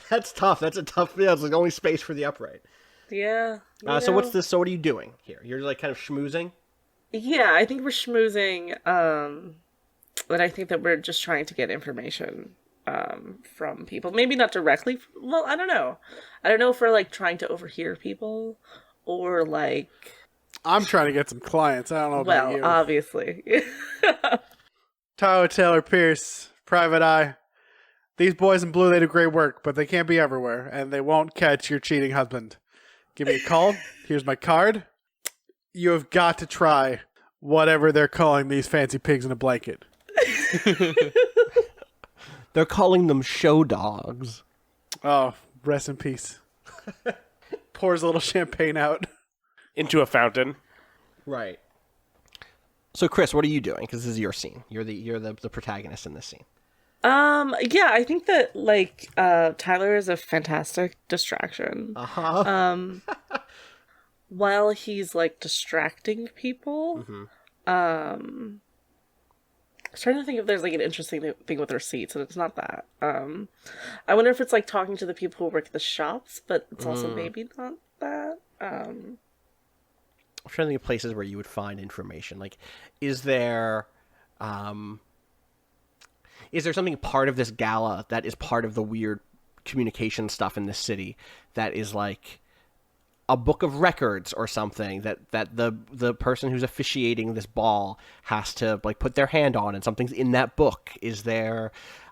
That's tough. That's a tough. Yeah, it's like only space for the upright. Yeah. So what's this? So what are you doing here? You're like kind of schmoozing. Yeah, I think we're schmoozing, but I think that we're just trying to get information from people. Maybe not directly. Well, I don't know. I don't know if we're like trying to overhear people or like. I'm trying to get some clients. I don't know about Well, you. obviously. Tyler Taylor Pierce, Private Eye. These boys in blue, they do great work, but they can't be everywhere, and they won't catch your cheating husband. Give me a call. Here's my card. You have got to try whatever they're calling these fancy pigs in a blanket. They're calling them show dogs. Oh, rest in peace. Pours a little champagne out. Into a fountain. Right. So Chris, what are you doing? Because this is your scene. You're the protagonist in this scene. Yeah, I think that like Tyler is a fantastic distraction. While he's like distracting people, I was trying to think if there's like an interesting thing with receipts, and it's not that. I wonder if it's like talking to the people who work at the shops, but it's also maybe not that. I'm trying to think of places where you would find information. Like, is there something part of this gala that is part of the weird communication stuff in this city that is like a book of records or something that the person who's officiating this ball has to like put their hand on, and something's in that book?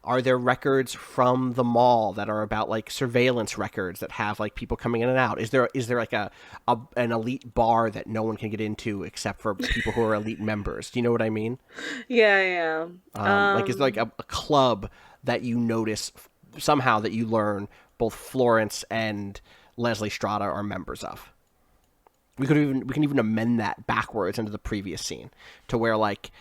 Are there records from the mall that are about like surveillance records that have like people coming in and out? Is there like an elite bar that no one can get into except for people who are elite members? Do you know what I mean? Yeah. Like, is there like a club that you notice somehow that you learn both Florence and Leslie Strata are members of? We can even amend that backwards into the previous scene to where like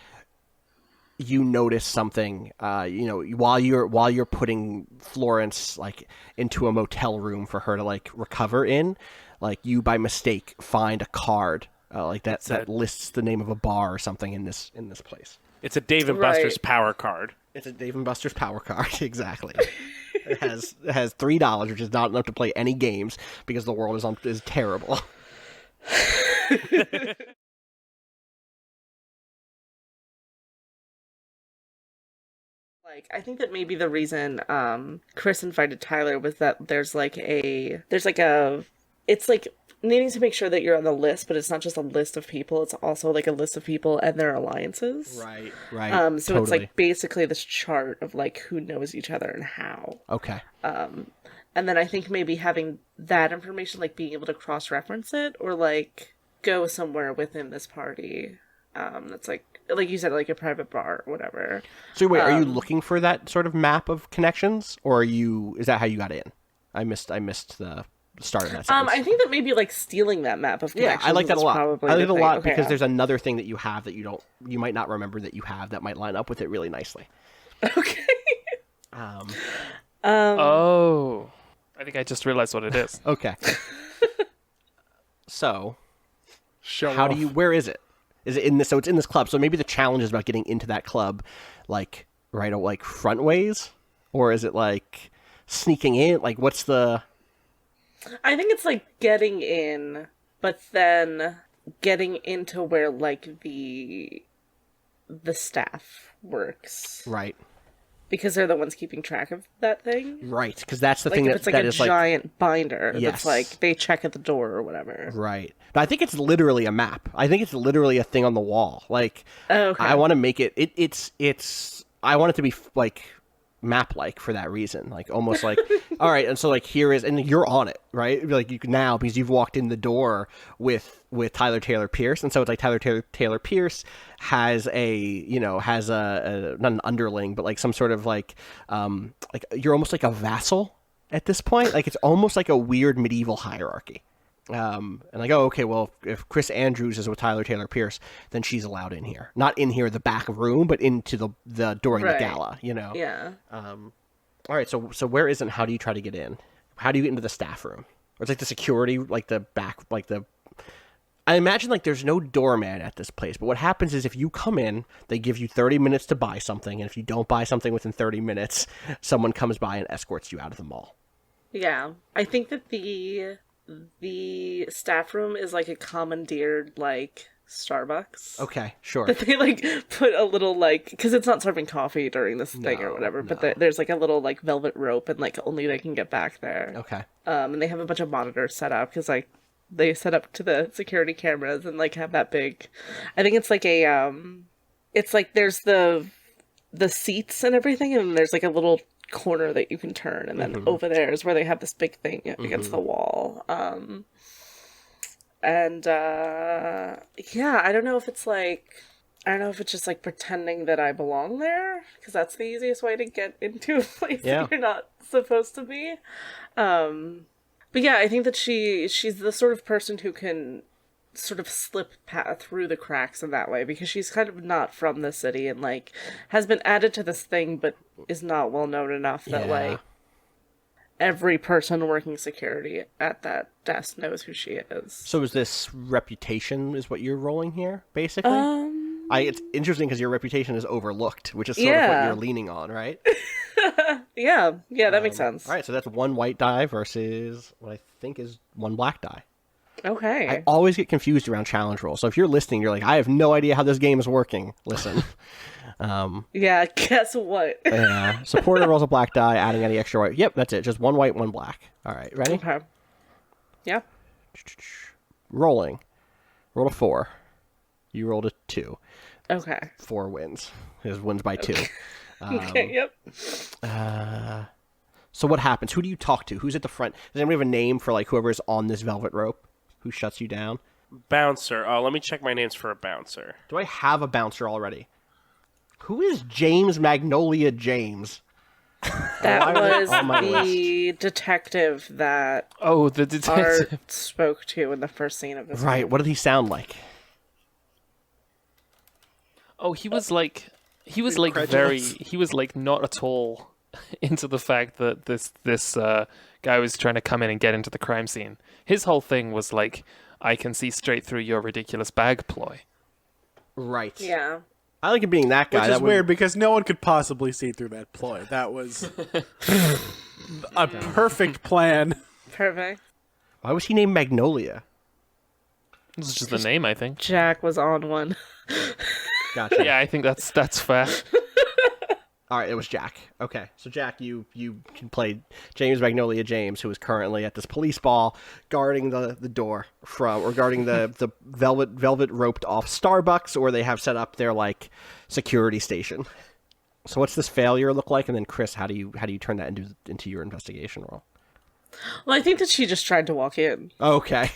you notice something, while you're putting Florence like into a motel room for her to like recover in, like you by mistake find a card like that lists the name of a bar or something in this place. It's a Dave and Buster's power card. It's a Dave and Buster's power card, exactly. It has $3, which is not enough to play any games because the world is terrible. Like, I think that maybe the reason Chris invited Tyler was that there's like it's like needing to make sure that you're on the list, but it's not just a list of people, it's also like a list of people and their alliances. Right. So totally. it's like basically this chart of like who knows each other and how. Okay. And then I think maybe having that information, like being able to cross-reference it or like go somewhere within this party. That's like you said, like a private bar or whatever. So wait, are you looking for that sort of map of connections, or is that how you got in? I missed the start of that sentence. I think that maybe like stealing that map of connections. Yeah, I like that a lot. I like it a lot Okay, because yeah. there's another thing that you have that you might not remember that you have that might line up with it really nicely. Okay. Oh, I think I just realized what it is. Okay. So, Show where is it? Is it in this? So it's in this club. So maybe the challenge is about getting into that club, like like front ways, or is it like sneaking in? Like, what's the? I think it's like getting in, but then getting into where like the staff works, Right. because they're the ones keeping track of that thing. Right, because that's the Like thing if that, it's like that a is like giant binder Yes. that's like they check at the door or whatever. right. But I think it's literally a map. I think it's literally a thing on the wall. Like, Okay. I want to make it. It's. I want it to be like map-like for that reason. Like almost like, all right, and so like here is, and you're on it, right? Like you can now because you've walked in the door with Tyler Taylor Pierce, and so it's like Tyler Taylor Pierce has a not an underling, but like some sort of like you're almost like a vassal at this point. Like it's almost like a weird medieval hierarchy. And like, oh, okay, well, if Chris Andrews is with Tyler Taylor Pierce, then she's allowed in here. Not in here, the back room, but into the during the Right. gala, you know? Yeah. All right, so where is it and how do you try to get in? How do you get into the staff room? Or it's like the security, like the back, like the... I imagine like there's no doorman at this place, but what happens is if you come in, they give you 30 minutes to buy something, and if you don't buy something within 30 minutes, someone comes by and escorts you out of the mall. Yeah. I think that the staff room is like a commandeered like Starbucks. Okay, sure. That they like put a little like, because it's not serving coffee during this thing or whatever, but there's like a little like velvet rope and like only they can get back there. Okay. And they have a bunch of monitors set up because like they set up to the security cameras and like have that big, I think it's like a it's like there's the seats and everything, and there's like a little corner that you can turn, and then over there is where they have this big thing against the wall. Yeah, I don't know if it's just like pretending that I belong there, because that's the easiest way to get into a place that you're not supposed to be. But yeah, I think that she's the sort of person who can sort of slip through the cracks in that way, because she's kind of not from the city and like has been added to this thing but is not well known enough that like every person working security at that desk knows who she is. So is this reputation is what you're rolling here, basically? It's interesting because your reputation is overlooked, which is sort of what you're leaning on, right? Yeah, that makes sense. All right, so that's one white die versus what I think is one black die. Okay. I always get confused around challenge rolls. So if you're listening, you're like, I have no idea how this game is working. Listen. Yeah, guess what? Supporter rolls a black die, adding any extra white. Yep, that's it. Just one white, one black. All right, ready? Okay. Yeah. Rolling. Roll a 4. You rolled a 2. Okay. 4 wins. His wins by 2. Okay, yep. So what happens? Who do you talk to? Who's at the front? Does anybody have a name for like whoever's on this velvet rope? Who shuts you down? Bouncer. Oh, let me check my names for a bouncer. Do I have a bouncer already? Who is James Magnolia James? That was on my the detective that Oh, the detective. Art spoke to in the first scene of this Right. game. What did he sound like? Oh, he was like not at all into the fact that this guy was trying to come in and get into the crime scene. His whole thing was like, I can see straight through your ridiculous bag ploy. Right. Yeah. I like it being that guy. Which is That would- weird because no one could possibly see through that ploy. That was a perfect plan. Perfect. Why was he named Magnolia? This is just the name, I think. Jack was on one. Gotcha. Yeah, I think that's fair. All right, it was Jack. Okay, so Jack, you can play James Magnolia James, who is currently at this police ball, guarding the door from, or guarding the velvet roped off Starbucks, or they have set up their like security station. So what's this failure look like? And then Chris, how do you turn that into your investigation role? Well, I think that she just tried to walk in. Okay.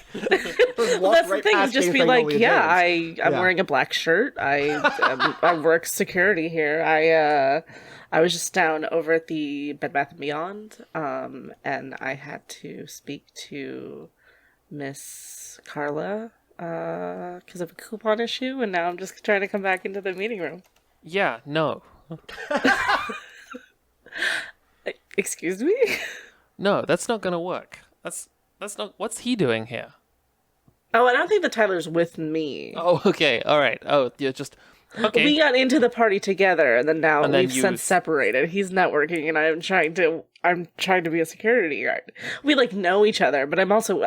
Well, that's the thing. Just be like, I'm wearing a black shirt. I work security here. I was just down over at the Bed Bath & Beyond, and I had to speak to Miss Carla because of a coupon issue, and now I'm just trying to come back into the meeting room. Yeah, no. Excuse me? No, that's not gonna work. That's not. What's he doing here? Oh, I don't think that Tyler's with me. Oh, okay, all right. Oh, you're just okay. We got into the party together, and then now And then we've since separated. He's networking, and I'm trying to be a security guard. We like know each other, but I'm also.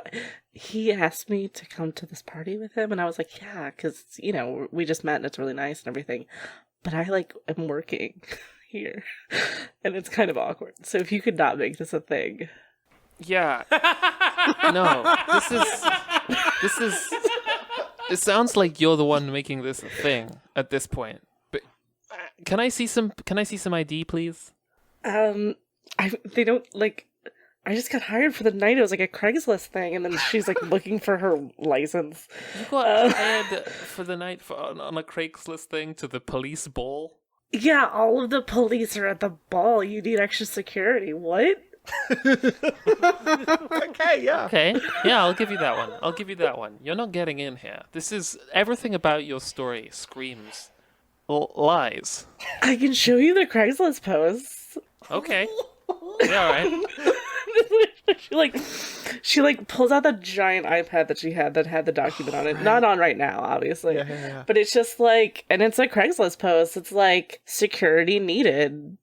He asked me to come to this party with him, and I was like, yeah, because we just met, and it's really nice and everything. But I am working here, and it's kind of awkward. So if you could not make this a thing. Yeah. No, this is. It sounds like you're the one making this a thing at this point. But can I see some ID, please? They don't like. I just got hired for the night. It was like a Craigslist thing, and then she's like looking for her license. You got hired for the night on a Craigslist thing to the police ball. Yeah, all of the police are at the ball. You need extra security. What? Okay, yeah. Okay, yeah, I'll give you that one. You're not getting in here. This is everything about your story screams lies. I can show you the Craigslist posts. Okay. Yeah, all right. she pulls out the giant iPad that she had that had the document on it. Not on right now, obviously. Yeah. But it's just and it's a Craigslist post. It's like security needed,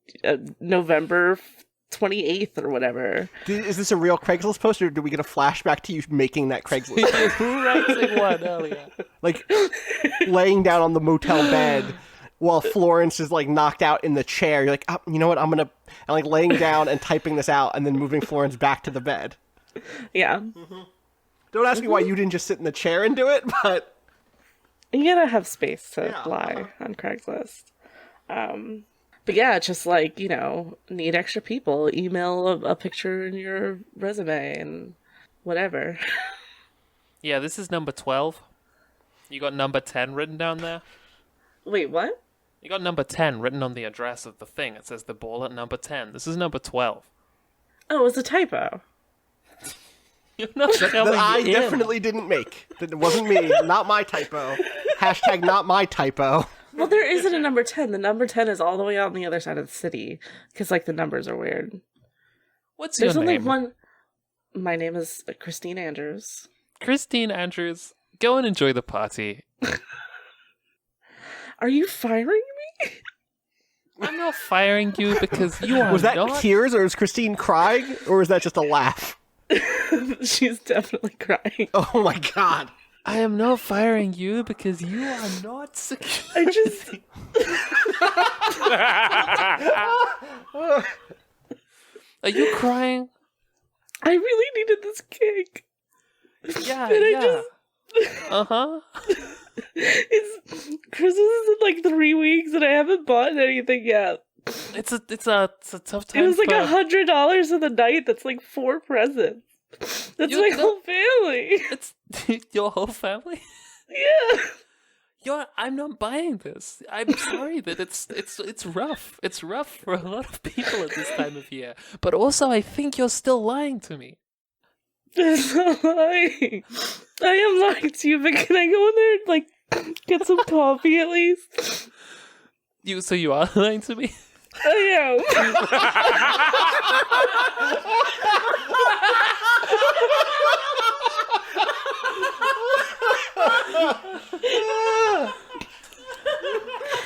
November 28th or whatever. Is this a real Craigslist post, or do we get a flashback to you making that Craigslist? Writing one earlier. Like laying down on the motel bed while Florence is knocked out in the chair. You're like, oh, you know what? I'm laying down and typing this out and then moving Florence back to the bed. Yeah. Mm-hmm. Don't ask me why you didn't just sit in the chair and do it, but you gotta have space to lie on Craigslist. But yeah, just need extra people. Email a picture in your resume and whatever. Yeah, this is number 12. You got number 10 written down there? Wait, what? You got number 10 written on the address of the thing. It says the ball at number 10. This is number 12. Oh, it's a typo. You're not that I definitely didn't make. That wasn't me. Not my typo. Hashtag not my typo. Well, there isn't a number 10. The number 10 is all the way out on the other side of the city. Because, the numbers are weird. What's There's your only name? one. My name is Christine Andrews. Christine Andrews. Go and enjoy the party. Are you firing me? I'm not firing you because you are Was that not... tears, or is Christine crying, or was that just a laugh? She's definitely crying. Oh my god. I am not firing you because you are not secure. I just... Are you crying? I really needed this cake. Yeah, And yeah. Uh-huh. Christmas is in 3 weeks and I haven't bought anything yet. It's a tough time. It was for... $100 in the night. That's 4 presents. That's my whole family. It's your whole family? Yeah. I'm not buying this. I'm sorry that it's rough. It's rough for a lot of people at this time of year. But also I think you're still lying to me. That's not lying. I am lying to you, but can I go in there and get some coffee at least? So you are lying to me? I am.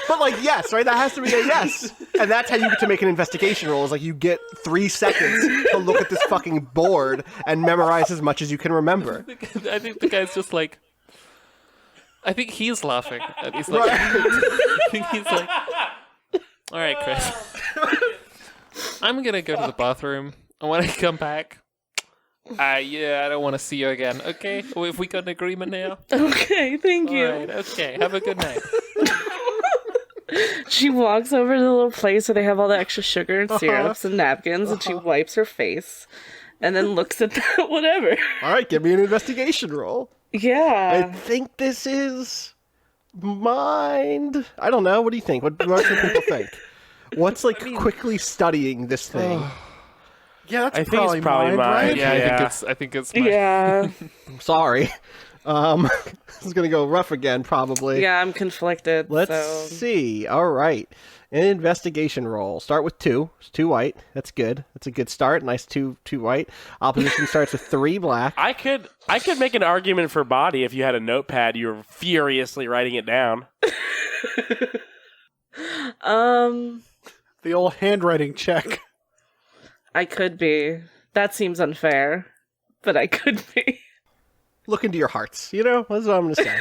But yes, right? That has to be a yes. And that's how you get to make an investigation roll, is you get 3 seconds to look at this fucking board and memorize as much as you can remember. I think the guy's just I think he's laughing. And he's Right. I think he's all right, Chris. I'm gonna go to the bathroom. And when I come back, I don't want to see you again. Okay, well, if we got an agreement now. Okay, thank you. All right, okay. Have a good night. She walks over to the little place where they have all the extra sugar and syrups and napkins, and she wipes her face, and then looks at that whatever. All right, give me an investigation roll. I Yeah. think this is mind. I don't know. What do you think? What most people think? What's quickly studying this thing? Yeah, that's I think it's probably mine. right? Yeah, I think it's my... Yeah. I'm sorry. This is gonna go rough again, probably. Yeah, I'm conflicted. Let's so. see. All right. An investigation roll. Start with 2. It's 2 white. That's good. That's a good start. Nice 2 white. Opposition starts with 3 black. I could make an argument for body if you had a notepad. You were furiously writing it down. The old handwriting check. I could be. That seems unfair, but I could be. Look into your hearts. That's what I'm gonna say.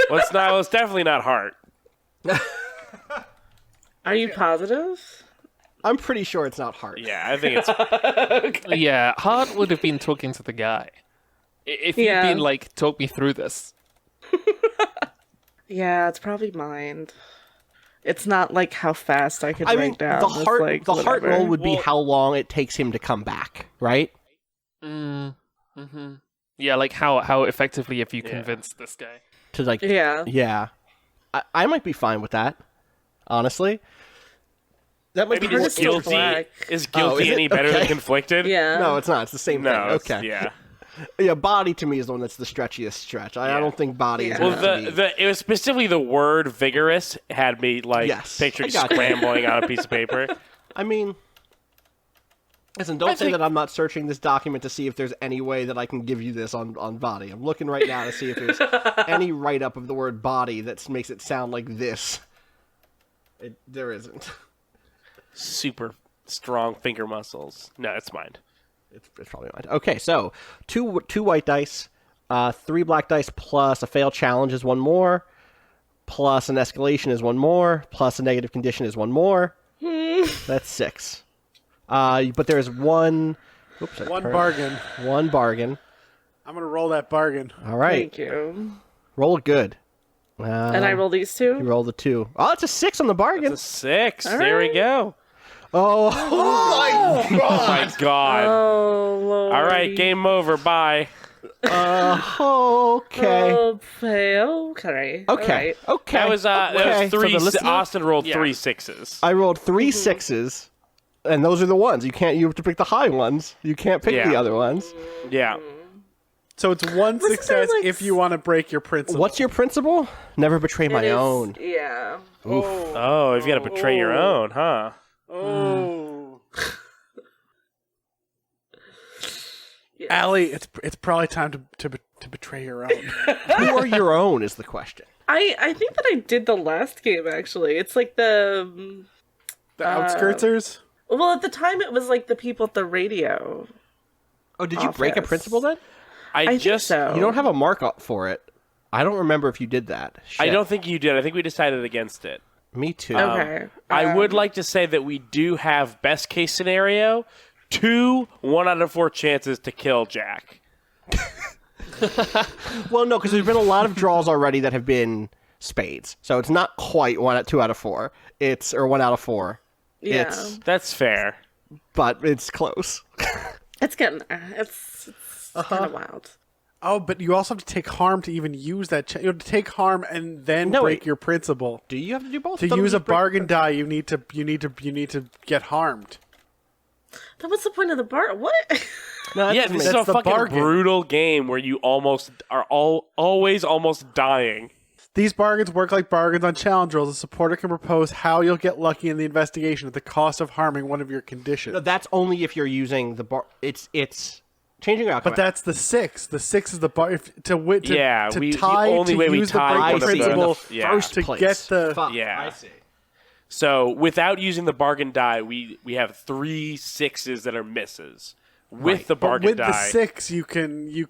Well, it's definitely not heart. Are you positive? I'm pretty sure it's not heart. Yeah, I think it's. Yeah, Hart would have been talking to the guy. If you'd been talk me through this. Yeah, it's probably mind. It's not how fast I could I write mean, down. the heart whatever. roll would be how long it takes him to come back, right? Mm-hmm. Yeah, how effectively have you convinced this guy? To Yeah. Yeah. I might be fine with that, honestly. That might Maybe be Hers more is still guilty. black. Is guilty is it? any better than Okay. conflicted? Yeah. No, it's not. It's the same No. thing. it's- Okay. Yeah. Yeah, body to me is the one that's the stretchiest stretch. I Yeah. don't think body is Yeah. Well, meant to be. it was specifically the word vigorous had me like Yes, picturing I got that. scrambling on a piece of paper. I mean, listen, don't say think- that I'm not searching this document to see if there's any way that I can give you this on body. I'm looking right now to see if there's any write-up of the word body that makes it sound like this. There isn't. Super strong finger muscles. No, it's mine. It's probably mine. Okay, so two white dice, 3 black dice plus a failed challenge is 1 more, plus an escalation is 1 more, plus a negative condition is 1 more. That's 6. But there's one. Oops, One bargain. One bargain. I'm gonna roll that bargain. All right, Thank you. roll it good. And I roll these two? You roll the 2. Oh, it's a 6 on the bargain. It's a 6. There we go. Oh my Oh god. my god. Oh, Lord. All right, game over. Bye. Okay. Okay. Okay. Alright. Okay. That was Okay. three. For the listener, Austin rolled Yeah. 3 6s. I rolled 3 6s, and those are the ones. You have to pick the high ones. You can't pick Yeah. the other ones. Yeah. So it's one there, success like, if you want to break your principle. What's your principle? Never betray my It is- own. Yeah. Oh, you've got to betray your own, huh? Oh. Yes. Allie, it's probably time to betray your own. Who are your own is the question. I think that I did the last game, actually. It's like the... The outskirtsers? Well, at the time, it was like the people at the radio. Oh, did you break a Office. principle then? I think just. so. You don't have a mark up for it. I don't remember if you did that. I Shit. don't think you did. I think we decided against it. Me too. Okay. I would like to say that we do have best case scenario 2 1 out of 4 chances to kill Jack. Well, no, because there's been a lot of draws already that have been spades, so it's not quite 2 out of 4. It's 1 out of 4. Yeah. It's, That's fair. but it's close. It's getting there. It's kind of wild. Oh, but you also have to take harm to even use that. You have to take harm and then No, break wait. your principle. Do you have to do both? To I thought it use was a just break- bargain die, you need to get harmed. Then what's the point of the bar? What? No, that Yeah, doesn't this make- is a the fucking bargain. brutal game where you almost are always almost dying. These bargains work like bargains on challenge rolls. A supporter can propose how you'll get lucky in the investigation at the cost of harming one of your conditions. No, that's only if you're using the bar. It's changing your outcome. But that's the 6. The 6 is the bar. Yeah, to the tie only to way we use the tie break one of the the- principle Yeah. first to place. get the. Fuck, Yeah. I see. So without using the bargain die, we have 3 6s that are misses. With the But bargain with die, the 6, you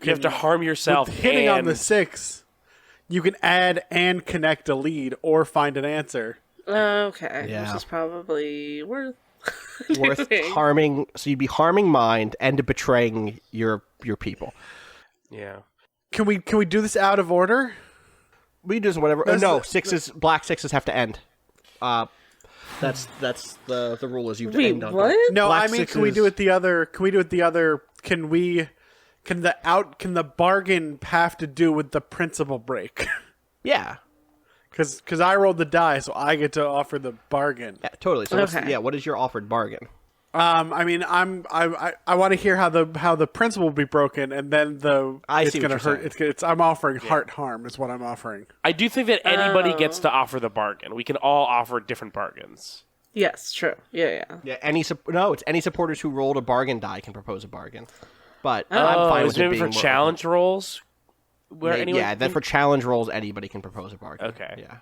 have to harm yourself. With hitting on and- the 6, you can add and connect a lead or find an answer. Okay. Yeah. Which is probably worth Worth doing. harming. So you'd be harming mind and betraying your people. Yeah. Can we do this out of order? We do this whatever. That's No, the- black sixes have to end. That's the rule is you have to Wait, end on what? No, Black I mean, can we do sixes- it the other? Can we do it the other? Can the bargain have to do with the principle break? Yeah. Because I rolled the die, so I get to offer the bargain. Yeah, totally. So Okay. what is your offered bargain? I mean, I want to hear how the principle will be broken, and then I it's see what gonna you're hurt. saying. I'm offering heart harm is what I'm offering. I do think that anybody gets to offer the bargain. We can all offer different bargains. Yes, true. Yeah. Yeah, it's any supporters who rolled a bargain die can propose a bargain. But I'm Oh, fine is with it maybe being for more- challenge rolls? Where anyone Yeah, then can- for challenge rolls, anybody can propose a bargain. Okay. Yeah.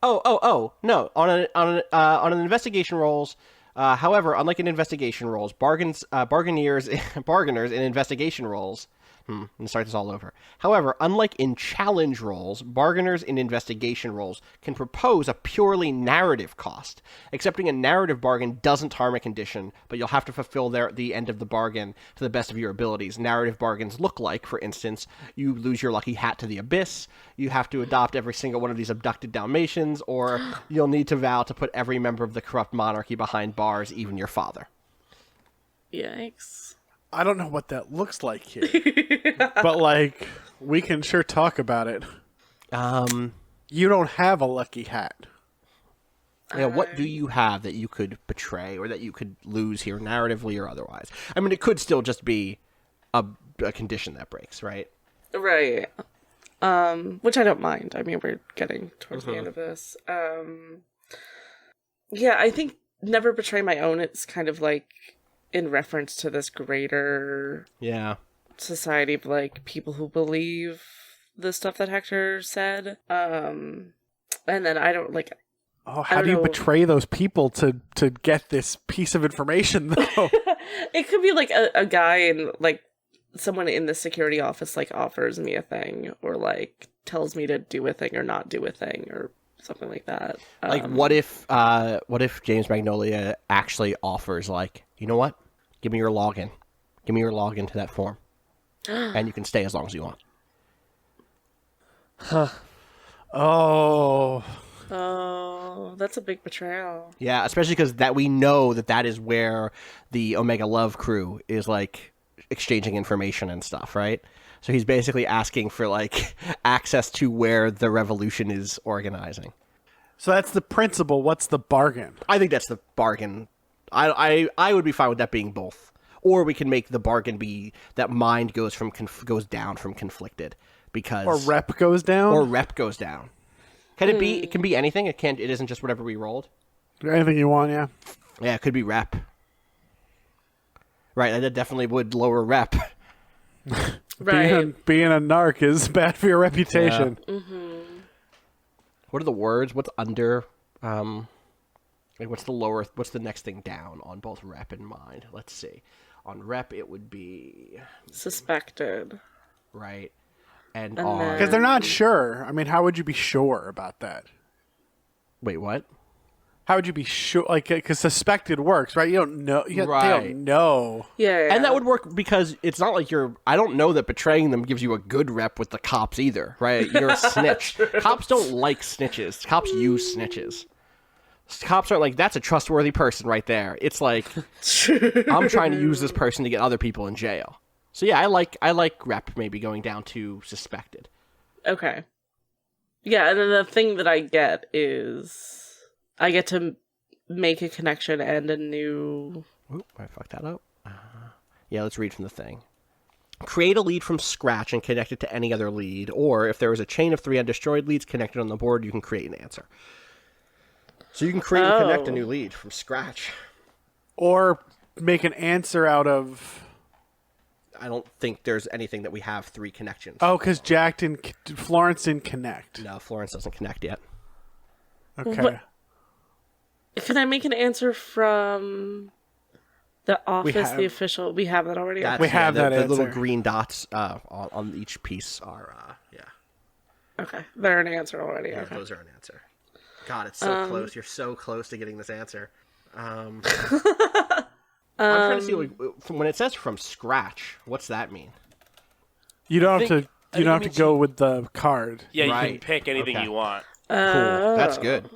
Oh, no. On an investigation rolls, however, unlike in investigation rolls, bargainers in investigation rolls. I'm gonna start this all over. However, unlike in challenge rolls, bargainers in investigation rolls can propose a purely narrative cost. Accepting a narrative bargain doesn't harm a condition, but you'll have to fulfill the end of the bargain to the best of your abilities. Narrative bargains look like, for instance, you lose your lucky hat to the abyss, you have to adopt every single one of these abducted Dalmatians, or you'll need to vow to put every member of the corrupt monarchy behind bars, even your father. Yikes. I don't know what that looks like here, but like we can sure talk about it. You don't have a lucky hat. Yeah, what do you have that you could betray or that you could lose here, narratively or otherwise? I mean, it could still just be a condition that breaks, right? Right. Which I don't mind. I mean, we're getting towards the end of this. Yeah, I think never betray my own. It's kind of like in reference to this greater society of like people who believe the stuff that Hector said. And then I don't like. Oh, how do you betray those people to get this piece of information though? It could be like a guy and like someone in the security office like offers me a thing or like tells me to do a thing or not do a thing or something like that. Like what if James Magnolia actually offers like, you know what? Give me your login. Give me your login to that form. And you can stay as long as you want. Huh. Oh, that's a big betrayal. Yeah, especially because that we know that is where the Omega Love crew is like exchanging information and stuff, right? So he's basically asking for like access to where the revolution is organizing. So that's the principle. What's the bargain? I think that's the bargain. I would be fine with that being both. Or we can make the bargain be that mind goes down from conflicted because or rep goes down. Or rep goes down. Can it be? It can be anything. It isn't just whatever we rolled. Anything you want, yeah. Yeah, it could be rep. Right, that definitely would lower rep. Right. Being a narc is bad for your reputation. Yeah. Mm-hmm. What are the words? What's under? Like what's the next thing down on both rep and mind? Let's see. On rep, it would be suspected. Right. And on because they're not sure. I mean, how would you be sure about that? Wait, what? How would you be sure? Like, because suspected works, right? You don't know. Right. They don't know. Yeah. And that would work because it's not like I don't know that betraying them gives you a good rep with the cops either, right? You're a snitch. Cops don't like snitches. Cops use snitches. Cops aren't like, that's a trustworthy person right there. It's like, I'm trying to use this person to get other people in jail. So yeah, I like rep maybe going down to suspected. Okay. Yeah, and then the thing that I get is I get to make a connection and a new... Oop, I fucked that up. Yeah, let's read from the thing. Create a lead from scratch and connect it to any other lead, or if there is a chain of 3 undestroyed leads connected on the board, you can create an answer. So you can create and connect a new lead from scratch. Or make an answer out of... I don't think there's anything that we have 3 connections. Oh, because Florence didn't connect. No, Florence doesn't connect yet. Okay. What? Can I make an answer from the office, the official? We have that already? We have that answer. The little green dots on each piece are, Okay, they're an answer already. Yeah, okay. Those are an answer. God, it's so close. You're so close to getting this answer. I'm trying to see when it says from scratch. What's that mean? You don't have to. You don't have to go with the card. Yeah, you Right. can pick anything you want. Cool. That's good.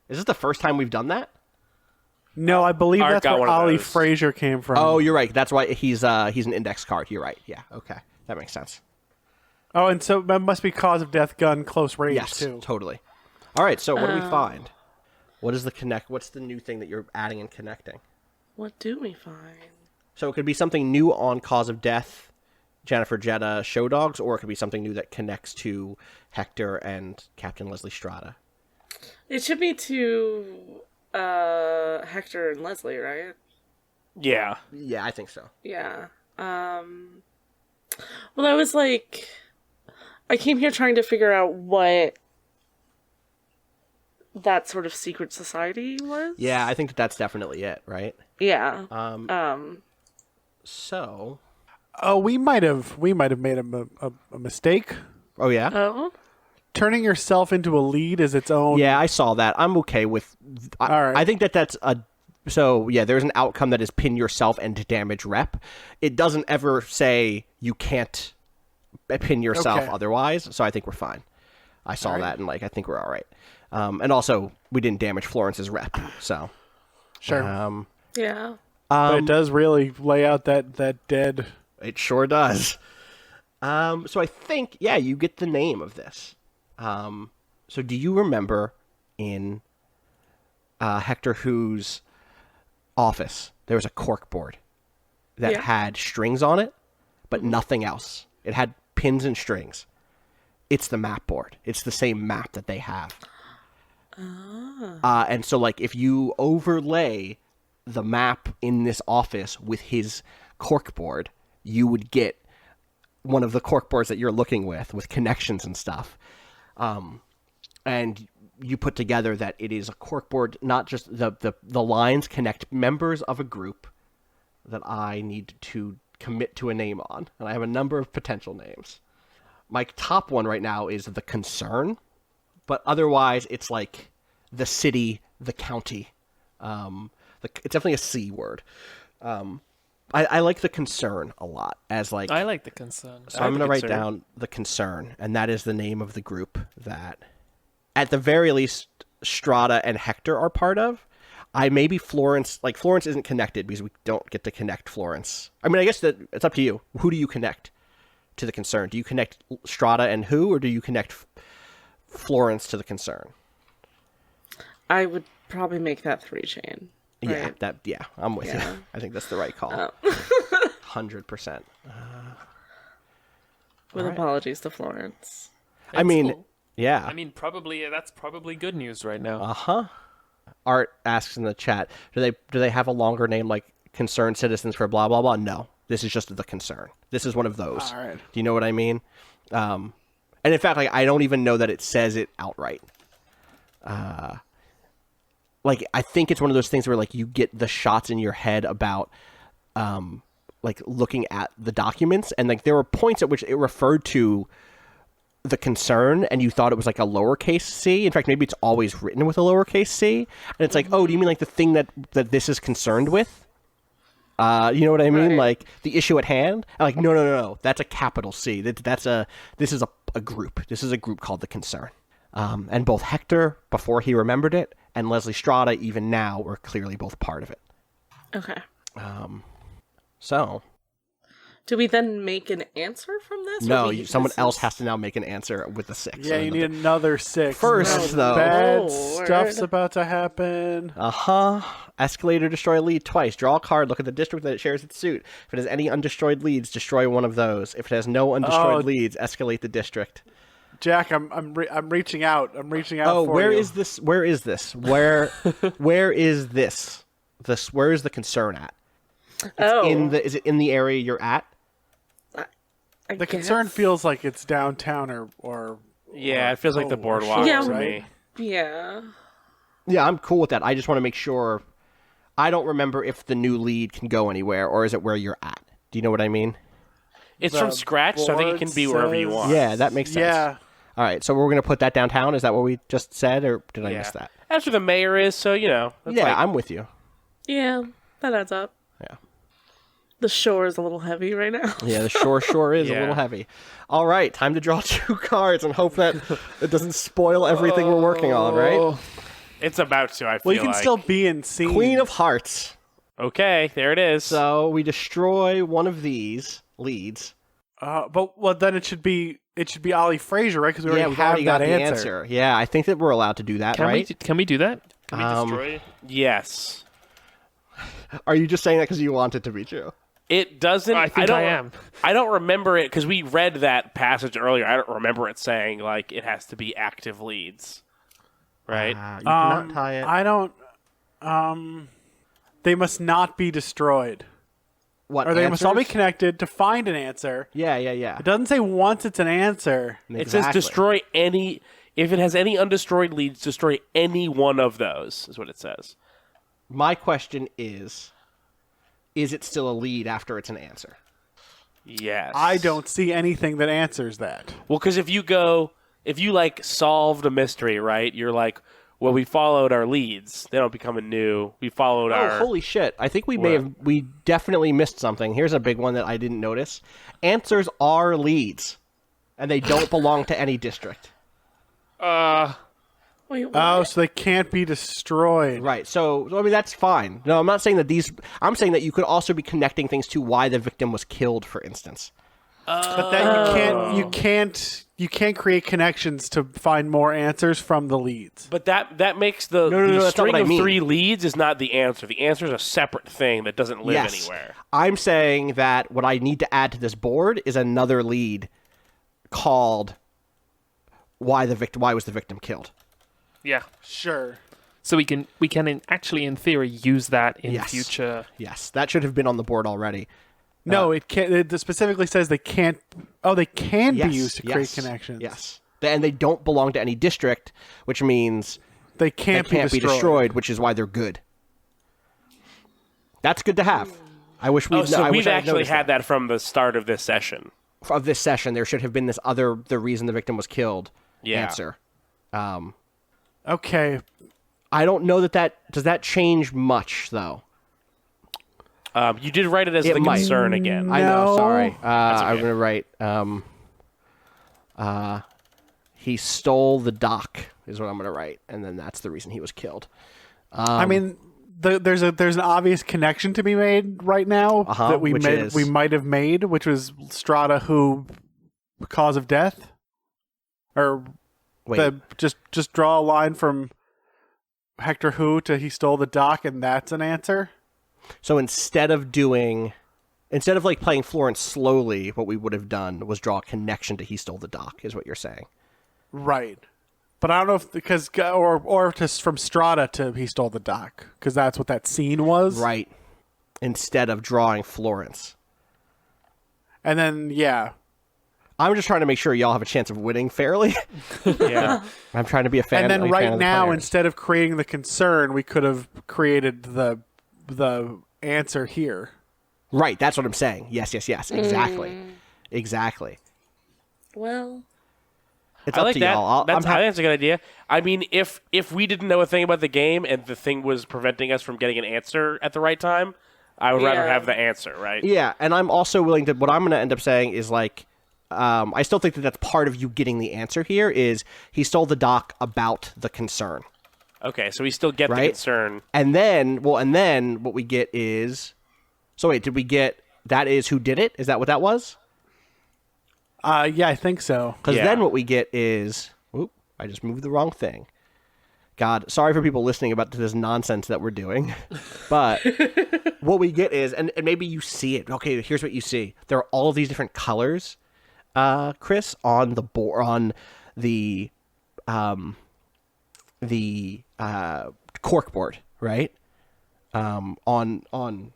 Is this the first time we've done that? No, I believe Art that's got where one of Ollie those. Frazier came from. Oh, you're right. That's why he's an index card. You're right. Yeah. Okay. That makes sense. Oh, and so that must be cause of death, gun, close range Yes. too. Totally. All right. So what do we find? What is the connect? What's the new thing that you're adding and connecting? What do we find? So it could be something new on cause of death, Jennifer Jetta show dogs, or it could be something new that connects to Hector and Captain Leslie Strata. It should be to Hector and Leslie, right? Yeah. Yeah, I think so. Yeah. Well, I was like, I came here trying to figure out what that sort of secret society was. Yeah, I think that's definitely it, right? Yeah. So. Oh, we might have made a mistake. Oh yeah. Oh. Turning yourself into a lead is its own. Yeah, I saw that. I'm okay with. All right. I think that's a. So yeah, there's an outcome that is pin yourself and damage rep. It doesn't ever say you can't pin yourself otherwise. So I think we're fine. I saw that and I think we're all right. And also we didn't damage Florence's rep. So. Sure. Yeah. But it does really lay out that dead. It sure does. So I think you get the name of this. So do you remember in Hector Who's office, there was a cork board that had strings on it, but nothing else. It had pins and strings. It's the map board. It's the same map that they have. And so, like, if you overlay the map in this office with his cork board, you would get one of the cork boards that you're looking with connections and stuff. And you put together that it is a cork board, not just the lines connect members of a group that I need to commit to a name on. And I have a number of potential names. My top one right now is the Concern, but otherwise it's like the city, the county. It's definitely a C word. I like the Concern a lot as like. I like the Concern. So I'm going to write down the Concern, and that is the name of the group that, at the very least, Strata and Hector are part of. Maybe Florence, like Florence isn't connected because we don't get to connect Florence. I mean, I guess that it's up to you. Who do you connect to the Concern? Do you connect Strata and who, or do you connect Florence to the Concern? I would probably make that 3-chain. Right? Yeah, I'm with you. I think that's the right call. 100%. With apologies to Florence. I mean, cool. yeah. I mean, that's probably good news right now. Uh-huh. Art asks in the chat, do they have a longer name like Concerned Citizens for blah, blah, blah? No. This is just the Concern. This is one of those. All right. Do you know what I mean? And in fact, like, I don't even know that it says it outright. Like, I think it's one of those things where, like, you get the shots in your head about, like, looking at the documents, and, like, there were points at which it referred to the Concern, and you thought it was, like, a lowercase c. In fact, maybe it's always written with a lowercase c. And it's like, oh, do you mean, like, the thing that this is concerned with? You know what I mean? Right. Like, the issue at hand? And like, no. That's a capital C. This is a group. This is a group called the Concern. And both Hector, before he remembered it, and Leslie Strata, even now, were clearly both part of it. Okay. So... Do we then make an answer from this? No, someone else has to now make an answer with the 6. Yeah, you need another 6. First, though. Bad Lord. stuff's about to happen. Escalator, destroy a lead twice. Draw a card, look at the district that it shares its suit. If it has any undestroyed leads, destroy one of those. If it has no undestroyed leads, escalate the district. Jack, I'm reaching out. I'm reaching out for you. Where is this? Where is this? Where is this? Where is the Concern at? Is it in the area you're at? The Concern feels like it's downtown or it feels like the boardwalk Yeah, to me. Yeah. Yeah, I'm cool with that. I just want to make sure. I don't remember if the new lead can go anywhere, or is it where you're at? Do you know what I mean? It's from scratch, so I think it can be wherever you want. Yeah, that makes sense. Yeah. All right, so we're going to put that downtown? Is that what we just said, or did I miss that? That's where the mayor is, so, you know. I'm with you. Yeah, that adds up. Yeah. The shore is a little heavy right now. Yeah, the shore is a little heavy. All right, time to draw 2 cards and hope that it doesn't spoil everything we're working on, right? It's about to, I feel Well, you can like. still be in scene. Queen of Hearts. Okay, there it is. So we destroy one of these leads. But then it should be Ollie Frazier, right? Because we already we've have already got that the answer. Yeah, I think that we're allowed to do that, right? Can we do that? Can we destroy? Yes. Are you just saying that because you want it to be true? It doesn't... I think I am. I don't remember it, because we read that passage earlier. I don't remember it saying, like, it has to be active leads. Right? You cannot tie it. I don't... They must not be destroyed. What, Or they must all be answers? connected to find an answer. Yeah. It doesn't say once it's an answer. It says destroy any... If it has any undestroyed leads, destroy any one of those, is what it says. My question is it still a lead after it's an answer? Yes. I don't see anything that answers that. Well, because if you like solved a mystery, right? You're like, well, we followed our leads. They don't become a new. We followed our. Oh, holy shit! I think we definitely missed something. Here's a big one that I didn't notice. Answers are leads, and they don't belong to any district. Wait, what? Oh, so they can't be destroyed. Right. So I mean that's fine. No, I'm not saying that these. I'm saying that you could also be connecting things to why the victim was killed, for instance. But then you can't create connections to find more answers from the leads. But that makes the that's not string what I of mean. 3 leads is not the answer. The answer is a separate thing that doesn't live Yes. anywhere. I'm saying that what I need to add to this board is another lead called why was the victim killed? Yeah. Sure. So we can actually, in theory, use that in Yes. future. Yes, that should have been on the board already. No, it can't. It specifically says they can't. Oh, they can Yes, be used to create yes, connections. Yes, and they don't belong to any district, which means They they can't, can't be destroyed, which is why they're good. That's good to have. I wish we. So I we've wish I actually noticed had that from the start of this session. of this session. There should have been the reason the victim was killed. Yeah. Answer. Okay. I don't know that does that change much though. You did write it as It the might. concern again. I know. No. Sorry. I'm okay. gonna write. He stole the dock is what I'm gonna write, and then that's the reason he was killed. I mean, there's an obvious connection to be made right now that we might have made, which was Strata who cause of death, or Wait. just draw a line from Hector who to he stole the dock, and that's an answer. So instead of like playing Florence slowly, what we would have done was draw a connection to he stole the dock, is what you're saying. Right. But I don't know if because or just from Strata to he stole the dock, because that's what that scene was. Right. Instead of drawing Florence. And then I'm just trying to make sure y'all have a chance of winning fairly. Yeah. I'm trying to be a fan. and then a fan right of the now, players. instead of creating the concern, we could have created the answer here. Right, that's what I'm saying. Yes. Exactly. Exactly. Well, It's I up like to that. y'all. I think that's a good idea. I mean, if we didn't know a thing about the game and the thing was preventing us from getting an answer at the right time, I would rather Yeah. have the answer, right? Yeah, and I'm also willing to. What I'm going to end up saying is like, I still think that that's part of you getting the answer here. Is he stole the dock about the concern, Okay, so we still get the Right? concern. and then what we get is. So wait, did we get that is who did it? Is that what that was? Yeah, I think so. Because Yeah. then what we get is, oop, I just moved the wrong thing. God, sorry for people listening about this nonsense that we're doing. But what we get is, and maybe you see it. Okay, here's what you see. There are all of these different colors, Chris, on the board, on the corkboard, right? On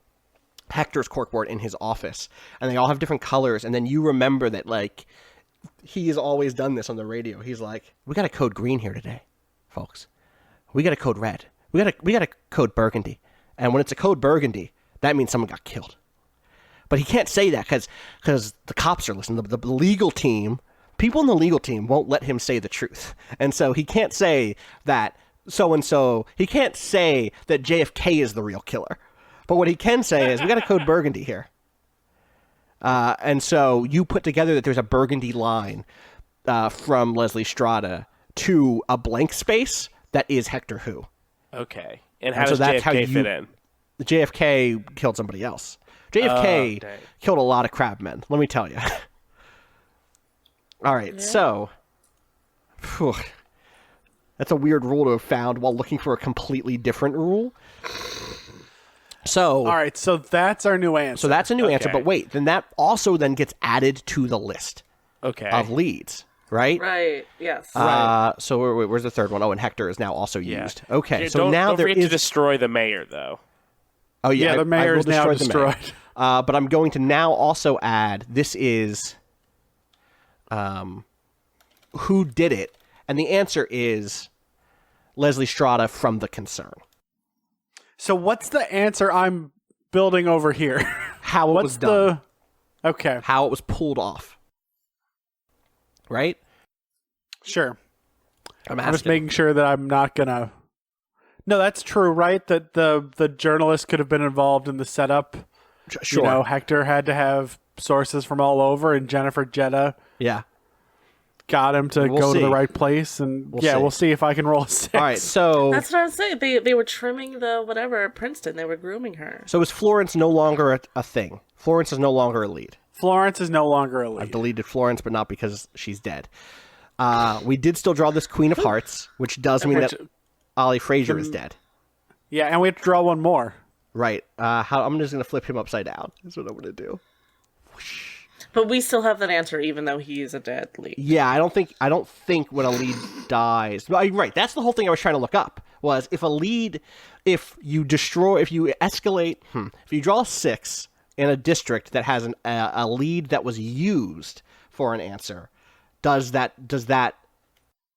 Hector's corkboard in his office, and they all have different colors. And then you remember that, like, he's always done this on the radio. He's like, "We got a code green here today, folks. We got a code red. We got a code burgundy. And when it's a code burgundy, that means someone got killed." But he can't say that because the cops are listening. The legal team, people in the legal team won't let him say the truth, and so he can't say that so and so. He can't say that JFK is the real killer. But what he can say is, we got a code burgundy here. And so you put together that there's a burgundy line from Leslie Strata to a blank space that is Hector Who. Okay. And how And so does that's how JFK you- fit in? The JFK killed somebody else. JFK dang. killed a lot of crabmen, let me tell you. All right, so... phew, that's a weird rule to have found while looking for a completely different rule. So... All right, so that's our new answer. So that's a new answer, Okay. but wait, then that also then gets added to the list Okay. of leads, right? right. Yes. So where's the third one? Oh, and Hector is now also Yeah. used. Okay, Yeah, so don't, now don't there forget is. to destroy the mayor, though. Oh yeah, Yeah, the mayor I will is now destroy the mayor. destroyed. But I'm going to now also add this is, who did it, and the answer is Leslie Strata from the concern. So what's the answer I'm building over here? How it was What's done. the? Okay, How it was pulled off. Right? sure. I'm I'm just asking. making sure that I'm not gonna. No, that's true, right? That the journalist could have been involved in the setup. Sure. You know, Hector had to have sources from all over, and Jennifer Jetta Yeah. got him to We'll go to the see. right place. And We'll yeah, see. we'll see if I can roll a 6. All right. So That's what I was saying. They were trimming the whatever at Princeton. They were grooming her. is Florence no longer a thing? Florence is no longer a lead. Florence is no longer a I've lead. deleted Florence, but not because she's dead. We did still draw this Queen of Hearts, which does mean that Ollie Frazier is dead. Yeah, and we have to draw one more. Right. I'm just going to flip him upside down. That's what I'm going to do. But we still have that answer, even though he is a dead lead. Yeah, I don't think when a lead dies. No, right. That's the whole thing I was trying to look up. Was if you escalate, if you draw a 6 in a district that has a lead that was used for an answer, does that?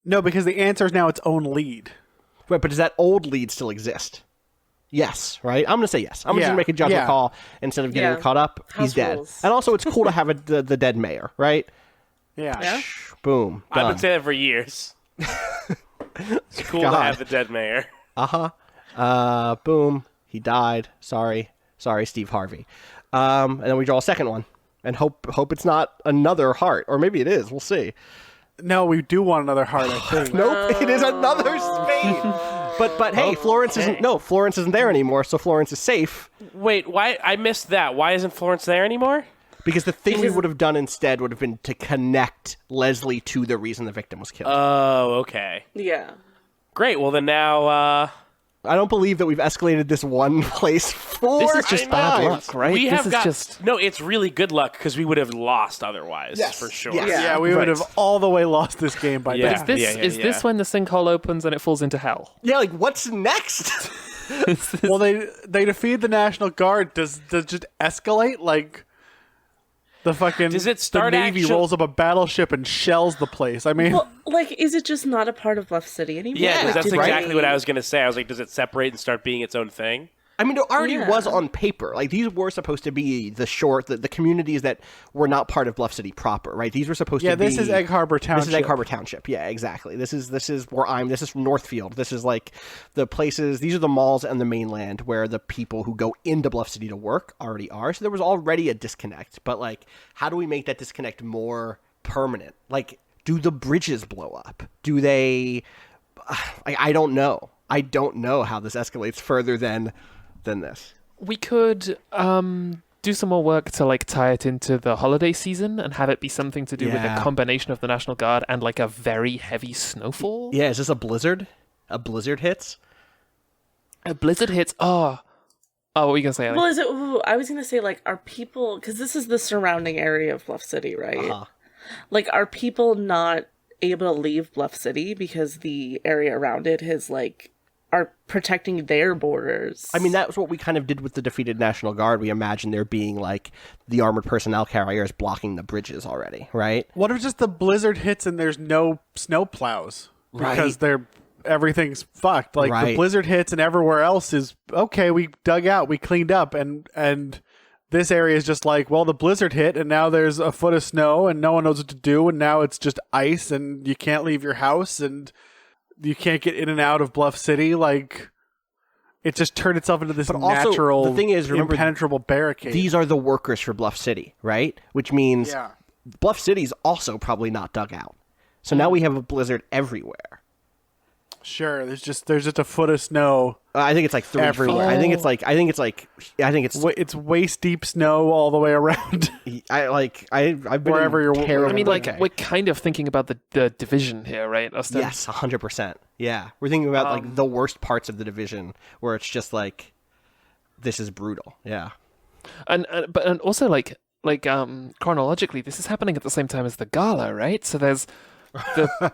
No, because the answer is now its own lead. Right, but does that old lead still exist? Yes, right? I'm going to say yes. I'm just going to make a judgment call instead of getting caught up. He's dead. Rules. And also, it's cool to have the dead mayor, right? Yeah. Boom. I've Done. been saying that for years. It's cool to have the dead mayor. Boom. He died. Sorry, Steve Harvey. And then we draw a second one. And hope it's not another heart. Or maybe it is. We'll see. No, we do want another heart, I think. Nope, it is another spade. But hey, Florence isn't there anymore, so Florence is safe. Wait, why? I missed that. Why isn't Florence there anymore? Because the thing we would have done instead would have been to connect Leslie to the reason the victim was killed. Oh, okay. Yeah. Great. Well, then now... I don't believe that we've escalated this one place four This is just bad times. luck, right? We This have is got... just... No, it's really good luck because we would have lost otherwise, Yes. for sure. Yes. Yeah, we would have all the way lost this game by Yeah. now. Is this when the sinkhole opens and it falls into hell? Yeah, like, what's next? Well, they defeat the National Guard. Does it just escalate? Like, the fucking Does it start the Navy rolls up a battleship and shells the place. I mean... Well, like, is it just not a part of Bluff City anymore? Yeah, 'cause that's right. exactly what I was going to say. I was like, does it separate and start being its own thing? I mean, it already Yeah. was on paper. Like, these were supposed to be the communities that were not part of Bluff City proper, right? These were supposed to be... this is Egg Harbor Township. This is Egg Harbor Township. Yeah, exactly. This is where this is Northfield. This is like the places, these are the malls and the mainland where the people who go into Bluff City to work already are. So there was already a disconnect. But, like, how do we make that disconnect more permanent? Like, do the bridges blow up? Do they... I don't know. I don't know how this escalates further than this. We could do some more work to like tie it into the holiday season and have it be something to do with a combination of the National Guard and like a very heavy snowfall. Yeah, is this a blizzard? A blizzard hits? A blizzard hits. Oh, what were you gonna say, Ellie? Well, is it? Ooh, I was gonna say, like, are people? Because this is the surrounding area of Bluff City, right? Like, are people not able to leave Bluff City because the area around it are protecting their borders? I mean, that's what we kind of did with the defeated National Guard. We imagined there being, like, the armored personnel carriers blocking the bridges already, right? What if just the blizzard hits and there's no snow plows? Because everything's fucked. Like, the blizzard hits and everywhere else is, okay, we dug out, we cleaned up, and this area is just like, well, the blizzard hit and now there's a foot of snow and no one knows what to do and now it's just ice and you can't leave your house and you can't get in and out of Bluff City. Like, it just turned itself into this also, natural, the thing is, remember, impenetrable barricade. These are the workers for Bluff City, right? Which means Bluff City's also probably not dug out. So now we have a blizzard everywhere. Sure, there's just a foot of snow. I think it's like 3 everywhere. feet. I think It's waist deep snow all the way around. I've been Wherever you're- terrible. I mean, like, we're kind of thinking about the division here, right, Austin? Yes, 100%. Yeah, we're thinking about like the worst parts of the division, where it's just like, this is brutal. Yeah, and also like chronologically, this is happening at the same time as the gala, right? So there's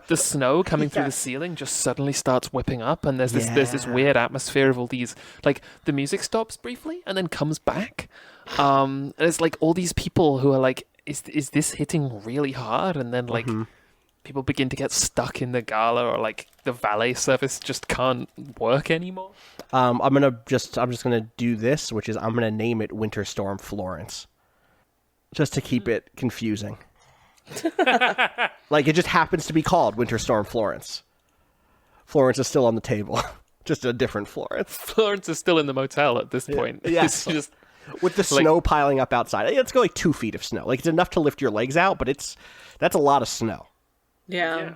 the snow coming through the ceiling just suddenly starts whipping up, and there's this weird atmosphere of all these, like, the music stops briefly and then comes back, and it's like all these people who are like, is this hitting really hard? And then like people begin to get stuck in the gala, or like the valet service just can't work anymore. I'm just gonna do this, which is I'm gonna name it Winter Storm Florence, just to keep it confusing. Like, it just happens to be called Winter Storm Florence. Florence is still on the table, just a different Florence. Florence is still in the motel at this point. Yes. It's just with the snow piling up outside. It's got like 2 feet of snow. Like, it's enough to lift your legs out, but that's a lot of snow. Yeah.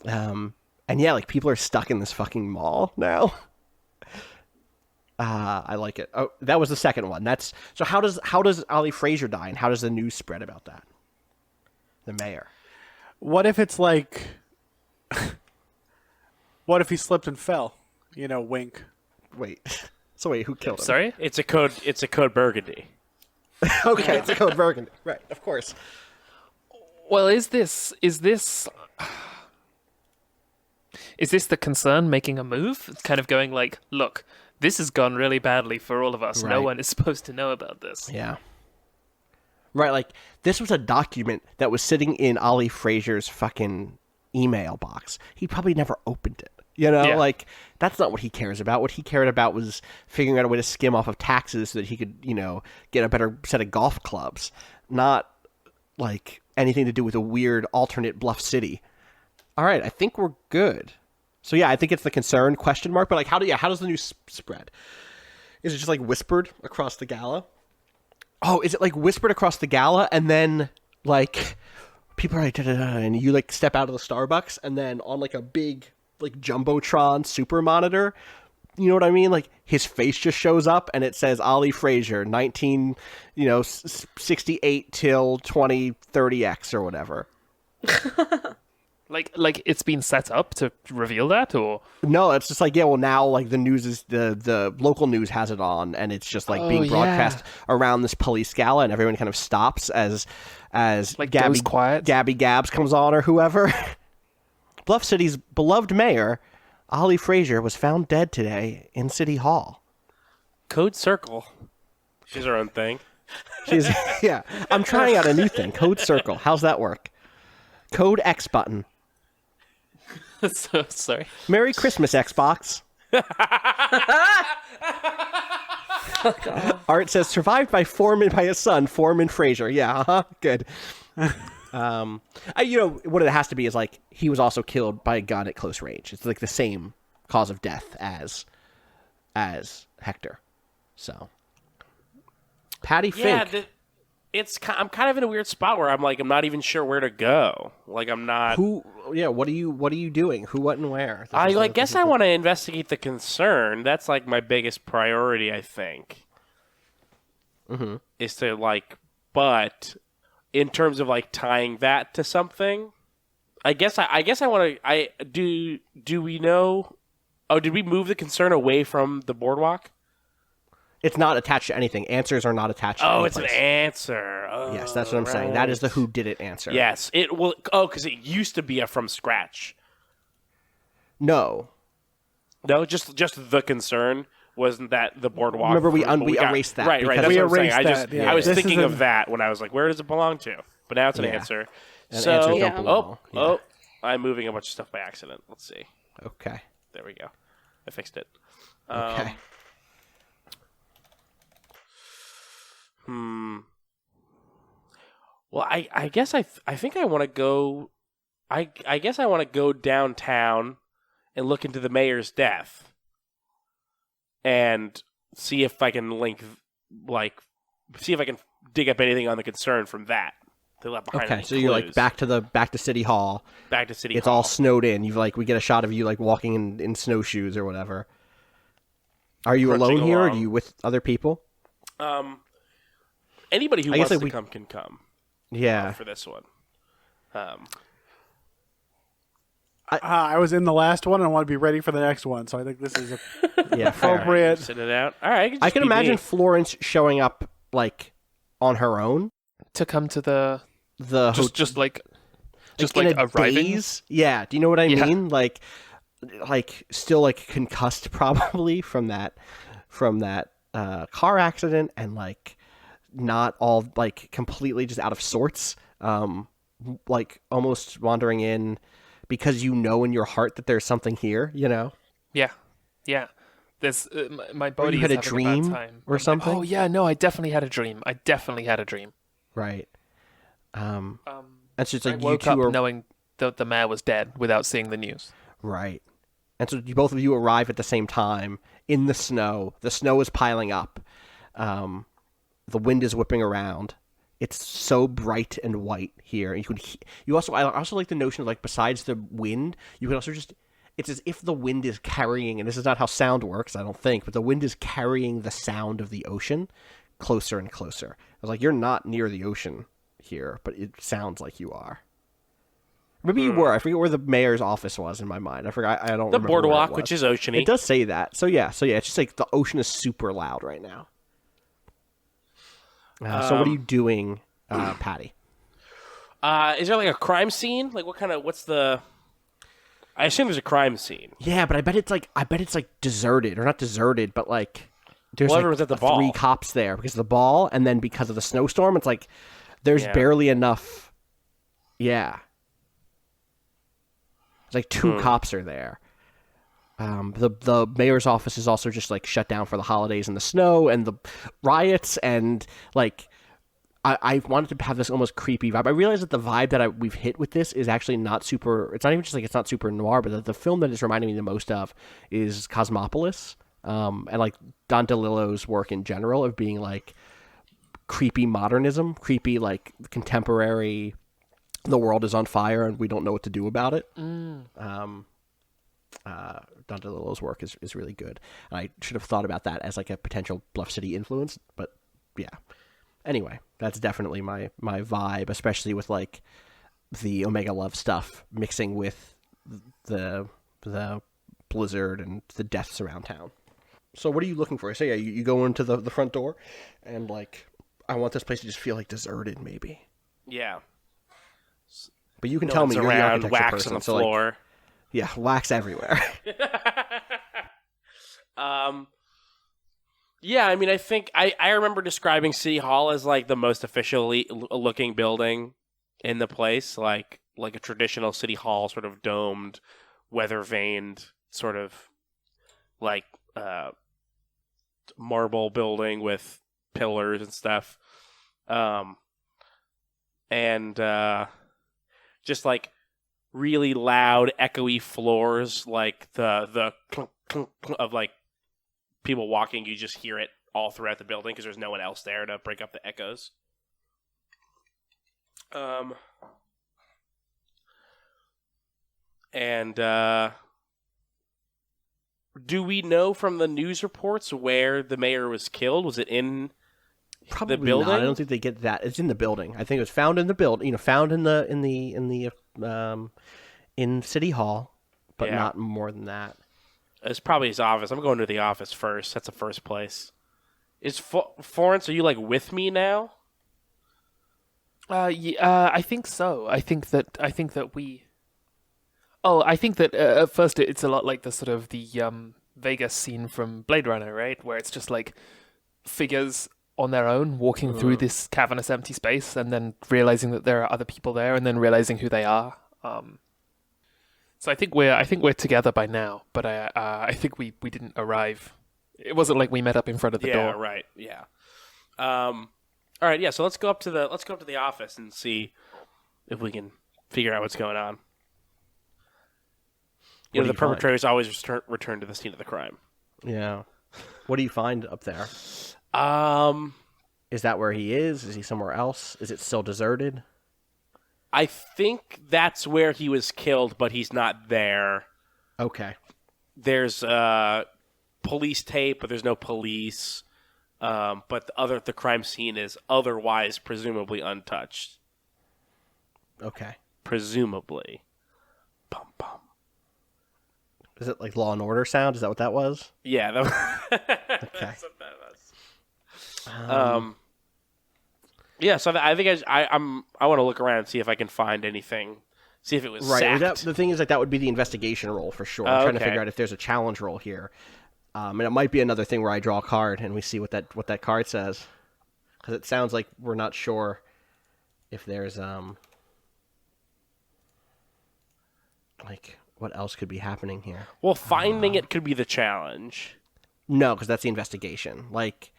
And yeah, like, people are stuck in this fucking mall now. I like it. Oh, that was the second one. That's so. How does Ollie Fraser die, and how does the news spread about that? The mayor. What if it's like? What if he slipped and fell? Wink. Wait. So wait, who killed him? Sorry? It's a code Burgundy. Okay, it's a code Burgundy. Right, of course. Well, is this the concern making a move? It's kind of going like, look, this has gone really badly for all of us. No Right. one is supposed to know about this. Yeah. Right, like, this was a document that was sitting in Ollie Fraser's fucking email box. He probably never opened it. Yeah. Like, that's not what he cares about. What he cared about was figuring out a way to skim off of taxes so that he could, get a better set of golf clubs. Not, like, anything to do with a weird alternate Bluff City. All right, I think we're good. So, yeah, I think it's the concern, question mark. But, like, how does the news spread? Is it just, like, whispered across the gala? Oh, is it, like, whispered across the gala and then, like, people are like, da-da-da, and you, like, step out of the Starbucks and then on, like, a big, like, Jumbotron super monitor, you know what I mean? Like, his face just shows up and it says Ollie Fraser, 68 till 2030X or whatever. Like it's been set up to reveal that, or No, it's just like, yeah, well, now, like, the news is, the local news has it on, and it's just, like, being broadcast around this police gala, and everyone kind of stops as like Gabby, goes quiet. Gabby Gabs comes on or whoever. Bluff City's beloved mayor, Ollie Fraser, was found dead today in City Hall. Code Circle. She's her own thing. She's yeah. I'm trying out a new thing. Code Circle. How's that work? Code X button. So sorry. Merry Christmas, Xbox. Art says survived by his son, Foreman Fraser. Yeah, good. What it has to be is, like, he was also killed by a gun at close range. It's like the same cause of death as Hector. So, Patty Fink. Yeah, I'm kind of in a weird spot where I'm not even sure where to go. Like, I'm not. Who? Yeah. What are you doing? Who? What? And where? I guess I want to investigate the concern. That's, like, my biggest priority, I think. Mm-hmm. Is to, like, but in terms of, like, tying that to something, I guess I want to. Do we know? Oh, did we move the concern away from the boardwalk? It's not attached to anything. Answers are not attached to anything. Oh, it's an answer. Oh, Yes, that's what I'm saying. That is the who did it answer. Yes, it will. Oh, because it used to be a from scratch. No. No, just the concern wasn't that the boardwalk. Remember, we got- erased that. Right. because- That's We what I'm saying. erased that, yeah. I was This thinking is of that when I was like, where does it belong to? But now it's an Yeah. answer. And So, answers don't belong. Yeah. I'm moving a bunch of stuff by accident. Let's see. Okay. There we go. I fixed it. Okay. Well, I guess I think I want to go. I guess I want to go downtown and look into the mayor's death and see if I can see if I can dig up anything on the concern from that. They left behind. Okay. any So you're like clues. back to City Hall. Back to City It's Hall. all snowed in. We get a shot of you, like, walking in snowshoes or whatever. Are you Crunching alone here, or are along. you with other people? Anybody who I guess, wants like, to come can come Yeah. for this one. I was in the last one and I want to be ready for the next one, so I think this is Yeah. Fair. appropriate. Sitting it out. All right. I can imagine Me. Florence showing up, like, on her own. To come to the Just like in a arriving. daze. Yeah. Do you know what I Yeah. mean? Like still, like, concussed probably from that car accident, and, like, not all, like, completely just out of sorts. Like, almost wandering in because you know in your heart that there's something here. You know. Yeah. There's my body. you had is a having bad dream time. or something? Oh yeah, no, I definitely had a dream. Right. That's just I like you woke two up are knowing that the mayor was dead without seeing the news. right. And so both of you arrive at the same time in the snow. The snow is piling up. The wind is whipping around. It's so bright and white here. I also like the notion of, like, besides the wind, you can also just it's as if the wind is carrying, and this is not how sound works, I don't think, but the wind is carrying the sound of the ocean closer and closer. I was like, you're not near the ocean here, but it sounds like you are. Maybe you were. I forget where the mayor's office was in my mind. I forgot. I don't The remember where it boardwalk, was. which is oceany. It does say that. So yeah, it's just like the ocean is super loud right now. So what are you doing, Patty? Is there like a crime scene? Like what's the... I assume there's a crime scene. Yeah, but I bet it's like deserted, or not deserted, but like there's Well, like everyone's at the ball. 3 cops there because of the ball, and then because of the snowstorm, it's like there's barely enough. Yeah, it's like 2 cops are there. The mayor's office is also just like shut down for the holidays and the snow and the riots, and like I wanted to have this almost creepy vibe. I realized that the vibe that we've hit with this is actually not super. It's not even just like it's not super noir, but the film that it's reminding me the most of is Cosmopolis, and like Don DeLillo's work in general of being like creepy modernism, creepy like contemporary. The world is on fire and we don't know what to do about it. Don DeLillo's work is really good. And I should have thought about that as like a potential Bluff City influence, but yeah. Anyway, that's definitely my vibe, especially with like the Omega Love stuff mixing with the blizzard and the deaths around town. So what are you looking for? So yeah, you go into the front door, and like I want this place to just feel like deserted, maybe. Yeah. But you can No tell me one's you're the around, architecture wax person, on the so floor. like, yeah, wax everywhere. Yeah, I mean, I think I remember describing City Hall as like the most officially looking building in the place, like a traditional City Hall, sort of domed, weather vaned, sort of like marble building with pillars and stuff, and just like really loud, echoey floors, like the clunk, clunk, clunk of like people walking. You just hear it all throughout the building because there's no one else there to break up the echoes. And do we know from the news reports where the mayor was killed? Was it in Probably the building? not. I don't think they get that. It's in the building. I think it was found in the building. You know, found in City Hall, but Yeah. not more than that. It's probably his office. I'm going to the office first. That's the first place. Is Florence? Are you like with me now? I think so. I think that we. Oh, I think that at first it's a lot like the sort of the Vegas scene from Blade Runner, right? Where it's just like figures on their own walking through this cavernous empty space, and then realizing that there are other people there, and then realizing who they are. So I think we're together by now, but I think we didn't arrive. It wasn't like we met up in front of the door. Yeah, right. Yeah. All right. Yeah. So let's go up to the office and see if we can figure out what's going on. You know, the perpetrators always return to the scene of the crime. Yeah. What do you find up there? Is that where he is? Is he somewhere else? Is it still deserted? I think that's where he was killed, but he's not there. Okay. There's police tape, but there's no police. But the crime scene is otherwise presumably untouched. Okay. Presumably. Bum, bum. Is it like Law and Order sound? Is that what that was? Yeah. Okay. That's what that was. Yeah, so I think I want to look around and see if I can find anything. See if it was right. sacked. The thing is, like, that would be the investigation role for sure. I'm trying to figure out if there's a challenge role here, and it might be another thing where I draw a card and we see what that card says, because it sounds like we're not sure if there's like what else could be happening here. Well, finding it could be the challenge. No, because that's the investigation. Like,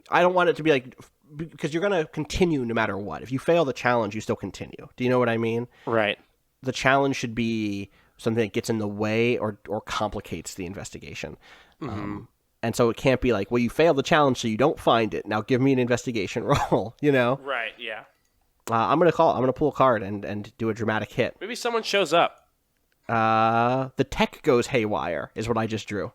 I don't want it to be like, because you're going to continue no matter what. If you fail the challenge, you still continue. Do you know what I mean? Right. The challenge should be something that gets in the way or complicates the investigation. Mm-hmm. And so it can't be like, well, you failed the challenge, so you don't find it. Now give me an investigation roll, you know? Right, yeah. I'm going to pull a card and do a dramatic hit. Maybe someone shows up. the tech goes haywire is what I just drew.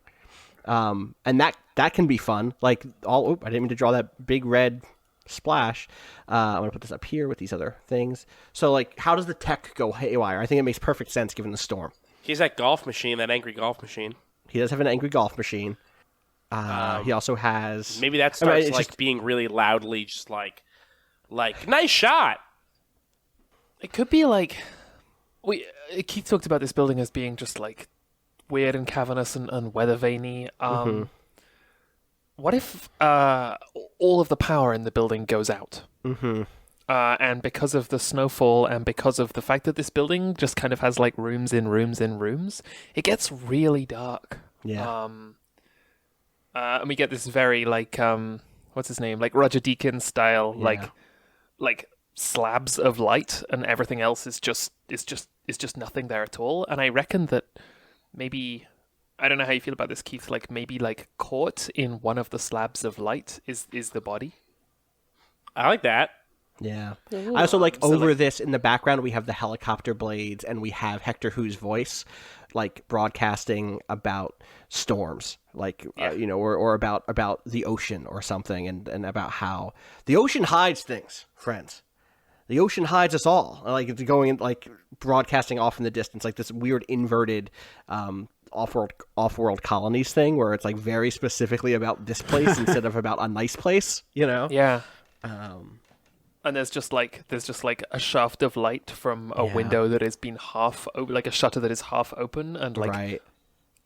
And that can be fun. Like I didn't mean to draw that big red splash. I'm gonna put this up here with these other things. So like, how does the tech go haywire? I think it makes perfect sense given the storm. He's that golf machine, that angry golf machine. He does have an angry golf machine. He also has maybe that starts being really loudly, just like nice shot. It could be like Keith talked about this building as being just like weird and cavernous and weather veiny. What if all of the power in the building goes out? Mm-hmm. And because of the snowfall and because of the fact that this building just kind of has like rooms in rooms in rooms, it gets really dark. Yeah. And we get this very like what's his name? Like Roger Deakins style, Yeah. like slabs of light, and everything else is just nothing there at all. And I reckon that maybe, I don't know how you feel about this, Keith, like maybe like caught in one of the slabs of light is the body. I like that. Yeah. Ooh. I also like So, over this in the background, we have the helicopter blades and we have Hector Who's voice, like broadcasting about storms, like, or about the ocean or something, and about how the ocean hides things, friends. The ocean hides us all. Like, it's going, like, broadcasting off in the distance, like this weird inverted off-world colonies thing where it's like very specifically about this place instead of about a nice place, you know? Yeah. And there's just like a shaft of light from a window that has been like a shutter that is half open, and like Right.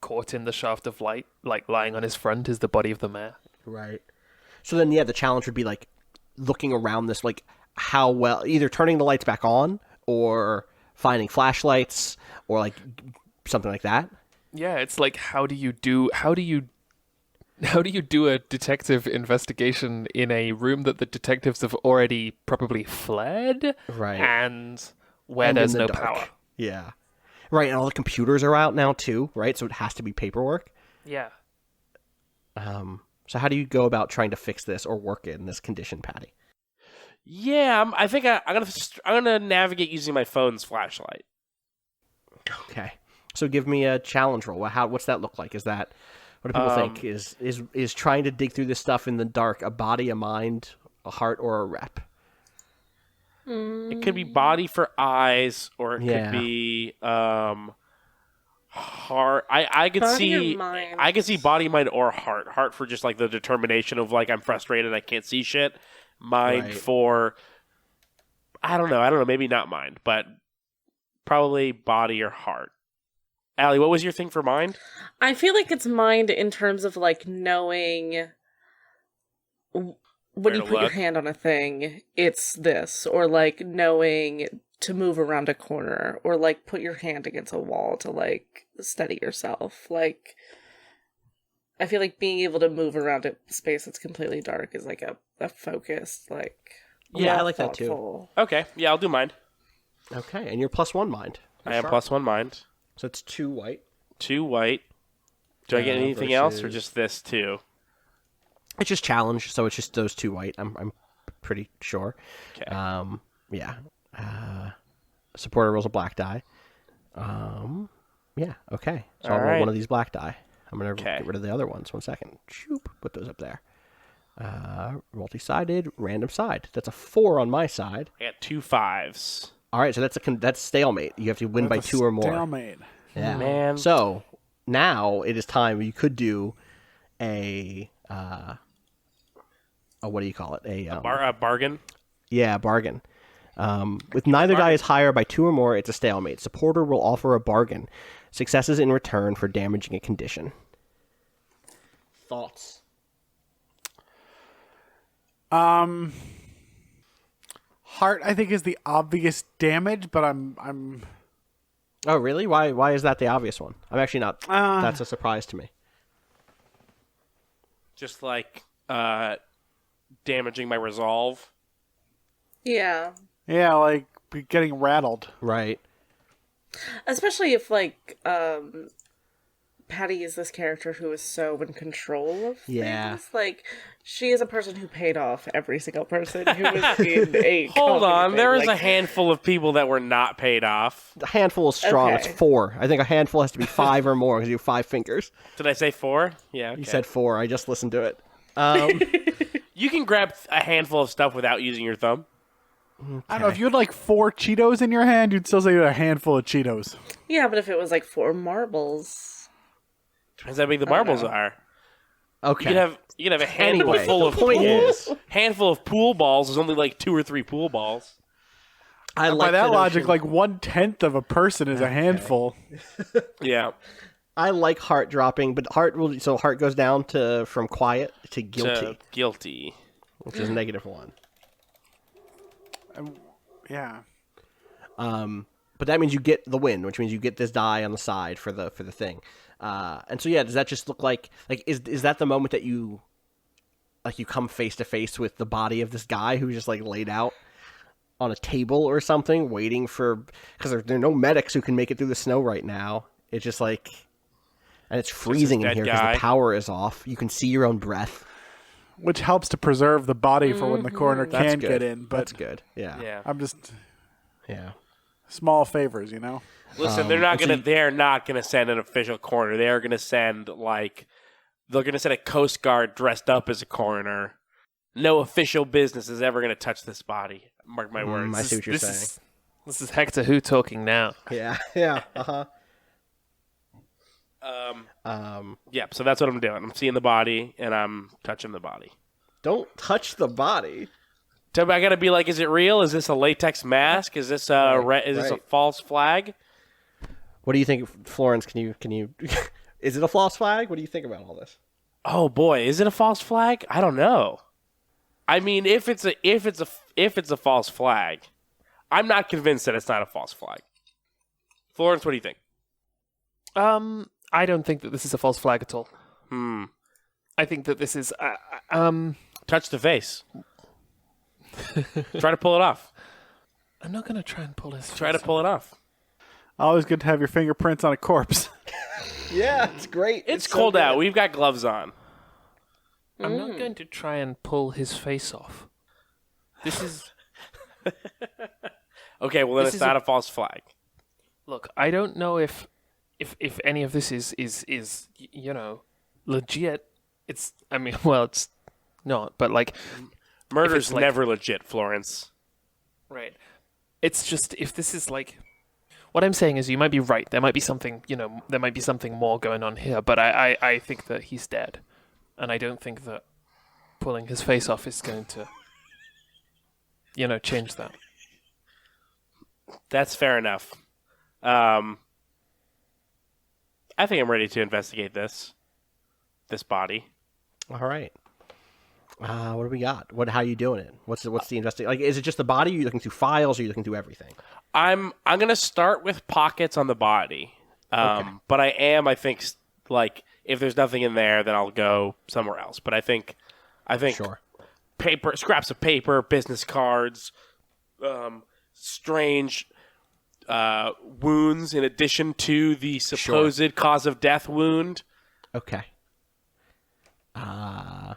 caught in the shaft of light, like lying on his front, is the body of the mayor. Right. So then, the challenge would be like looking around this, like how well, either turning the lights back on or finding flashlights or like something like that. Yeah, it's like how do you do a detective investigation in a room that the detectives have already probably fled, Right. and where And there's in the no dark. power. Yeah. Right. And all the computers are out now too, right? So it has to be paperwork. Yeah. So how do you go about trying to fix this or work it in this condition, Patty? Yeah, I think I'm gonna navigate using my phone's flashlight. Okay. So give me a challenge roll. What's that look like? Is that, what do people think? Is trying to dig through this stuff in the dark a body, a mind, a heart, or a rep? It could be body for eyes, or it Yeah. could be heart. I could Body or see mind? I could see body, mind, or heart. Heart for just like the determination of like I'm frustrated, I can't see shit. Mind Right. for I don't know, maybe not mind, but probably body or heart. Allie, what was your thing for mind? I feel like it's mind in terms of like knowing when Where you to put your look? hand on a thing, it's this, or like knowing to move around a corner, or like put your hand against a wall to like steady yourself. Like, I feel like being able to move around a space that's completely dark is like a focused, like, Yeah, I like that too. thoughtful. Okay, yeah, I'll do mind. Okay. And you're +1 mind. I am +1 mind. So it's 2 white. 2 white. Do I get anything else, or versus- just this too? It's just challenge, so it's just those 2 white. I'm pretty sure. Okay. Yeah. Supporter rolls a black die. Yeah. Okay. So I'll roll Alright. one of these black die. I'm gonna Okay. get rid of the other ones. 1 second. Shoop. Put those up there. Multi-sided, random side. That's a 4 on my side. I got 2 5s. All right. So that's stalemate. You have to win by That's a 2 or more. Stalemate. Yeah. Man. So now it is time. You could do a what do you call it? A Bargain. Yeah, bargain. With neither die is higher by 2 or more, it's a stalemate. Supporter will offer a bargain. Successes in return for damaging a condition. Thoughts? Heart, I think, is the obvious damage, but I'm Oh, really? Why is that the obvious one? I'm actually not. That's a surprise to me. Just like damaging my resolve. Yeah. like getting rattled. Right. Especially if, like, Patty is this character who is so in control of Yeah. things. Like, she is a person who paid off every single person who was in a Hold company on, thing. there was Like, a handful of people that were not paid off. A handful is strong. Okay. It's 4. I think a handful has to be 5 or more because you have 5 fingers. Did I say 4? Yeah, okay. You said 4. I just listened to it. You can grab a handful of stuff without using your thumb. I don't know, if you had like 4 Cheetos in your hand, you'd still say you had a handful of Cheetos. yeah, but if it was like 4 marbles. Depends how big the marbles are. Okay. You can have a handful Anyway, full the of point is, handful of pool balls is only like 2 or 3 pool balls. I By like that the logic, notion- like 1/10 of a person is a handful. Yeah. I like heart dropping, but heart goes down from quiet to guilty, Guilty. which is -1. Yeah. But that means you get the win, which means you get this die on the side for the thing. And so does that just look like is that the moment that you come face to face with the body of this guy who's just like laid out on a table or something, waiting for, because there are no medics who can make it through the snow right now. It's just like, and it's freezing in dead here because guy. the power is off. You can see your own breath. Which helps to preserve the body for when the coroner That's can good. get in. But That's good. Yeah. Yeah. I'm just Yeah. small favors, you know? Listen, they're not gonna send an official coroner. They're gonna send a Coast Guard dressed up as a coroner. No official business is ever gonna touch this body. Mark my words. I see what you're saying. This is Hector Who talking now. Yeah. Yeah. Uh-huh. Yeah, so that's what I'm doing. I'm seeing the body and I'm touching the body. Don't touch the body. So I gotta be like, is it real? Is this a latex mask? Is this this a right. false flag? What do you think, Florence? Can you? Is it a false flag? What do you think about all this? Oh boy, is it a false flag? I don't know. I mean, if it's a false flag, I'm not convinced that it's not a false flag. Florence, what do you think? I don't think that this is a false flag at all. I think that this is Touch the face. Try to pull it off. I'm not going to try and pull this. Try to pull it off. Always good to have your fingerprints on a corpse. Yeah, it's great. It's cold out. We've got gloves on. I'm not going to try and pull his face off. This is Okay, well then This it's is not a false flag. Look, I don't know if any of this is legit. It's it's not, but like Murder's like- never legit, Florence. right. It's just if this is like what I'm saying is you might be right. There might be something, there might be something more going on here, but I think that he's dead. And I don't think that pulling his face off is going to change that. That's fair enough. I think I'm ready to investigate this body. All right. What do we got? How are you doing it? What's the investigation? Like, is it just the body? Are you looking through files? Or are you looking through everything? I'm gonna start with pockets on the body, but I think like if there's nothing in there, then I'll go somewhere else. But I think Sure. paper, scraps of paper, business cards, strange wounds in addition to the supposed cause of death wound. Okay. All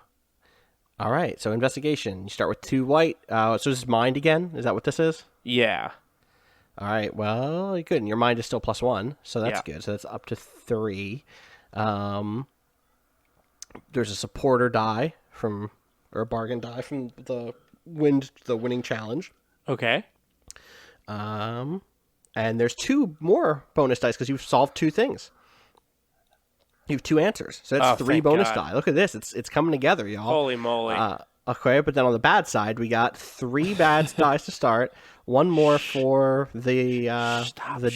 right. So investigation. You start with 2 white. So this is mind again. Is that what this is? Yeah. All right. Well, good. And your mind is still +1, so that's Yeah. good. So that's up to 3. There's a supporter die or a bargain die from the winning challenge. Okay. And there's 2 more bonus dice because you've solved 2 things. You have 2 answers, so that's 3 thank bonus God. die. Look at this; it's coming together, y'all. Holy moly. Okay, but then on the bad side, we got 3 bad dice to start. 1 more for the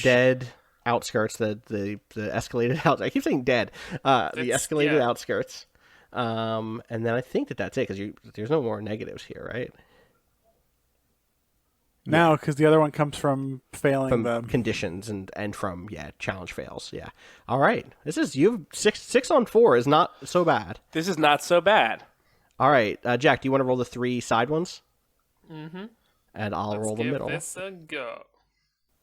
dead outskirts, the escalated out. I keep saying dead. The escalated outskirts. And then I think that's it because there's no more negatives here, right? No, because the other one comes from failing From the... conditions and from challenge fails. Yeah. All right. You have 6 on 4 is not so bad. This is not so bad. All right, Jack, do you want to roll the 3 side ones? Mm-hmm. And I'll roll the middle. Let's give this a go.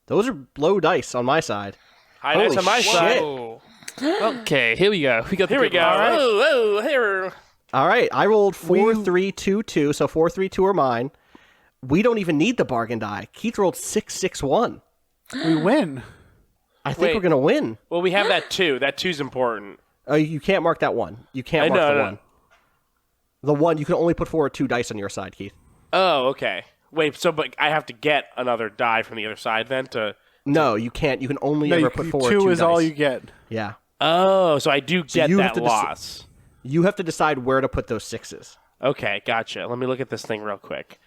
Those are low dice on my side. High dice Holy on my shit. side. Whoa. Okay, here we go. Here we go. right. Oh, here. All right, I rolled 4, 3, 2, 2, so 4, 3, 2 are mine. We don't even need the bargain die. Keith rolled 6, 6, 1. We win. I think Wait. we're going to win. Well, we have that 2. That 2's important. You can't mark that 1. You can't mark the 1. The 1, you can only put forward 2 dice on your side, Keith. Oh, okay. Wait, but I have to get another die from the other side then to... No, you can't. You can only ever put forward 2 2 dice. is all you get. Yeah. Oh, so I do get you that have to loss. You have to decide where to put those 6s. Okay, gotcha. Let me look at this thing real quick.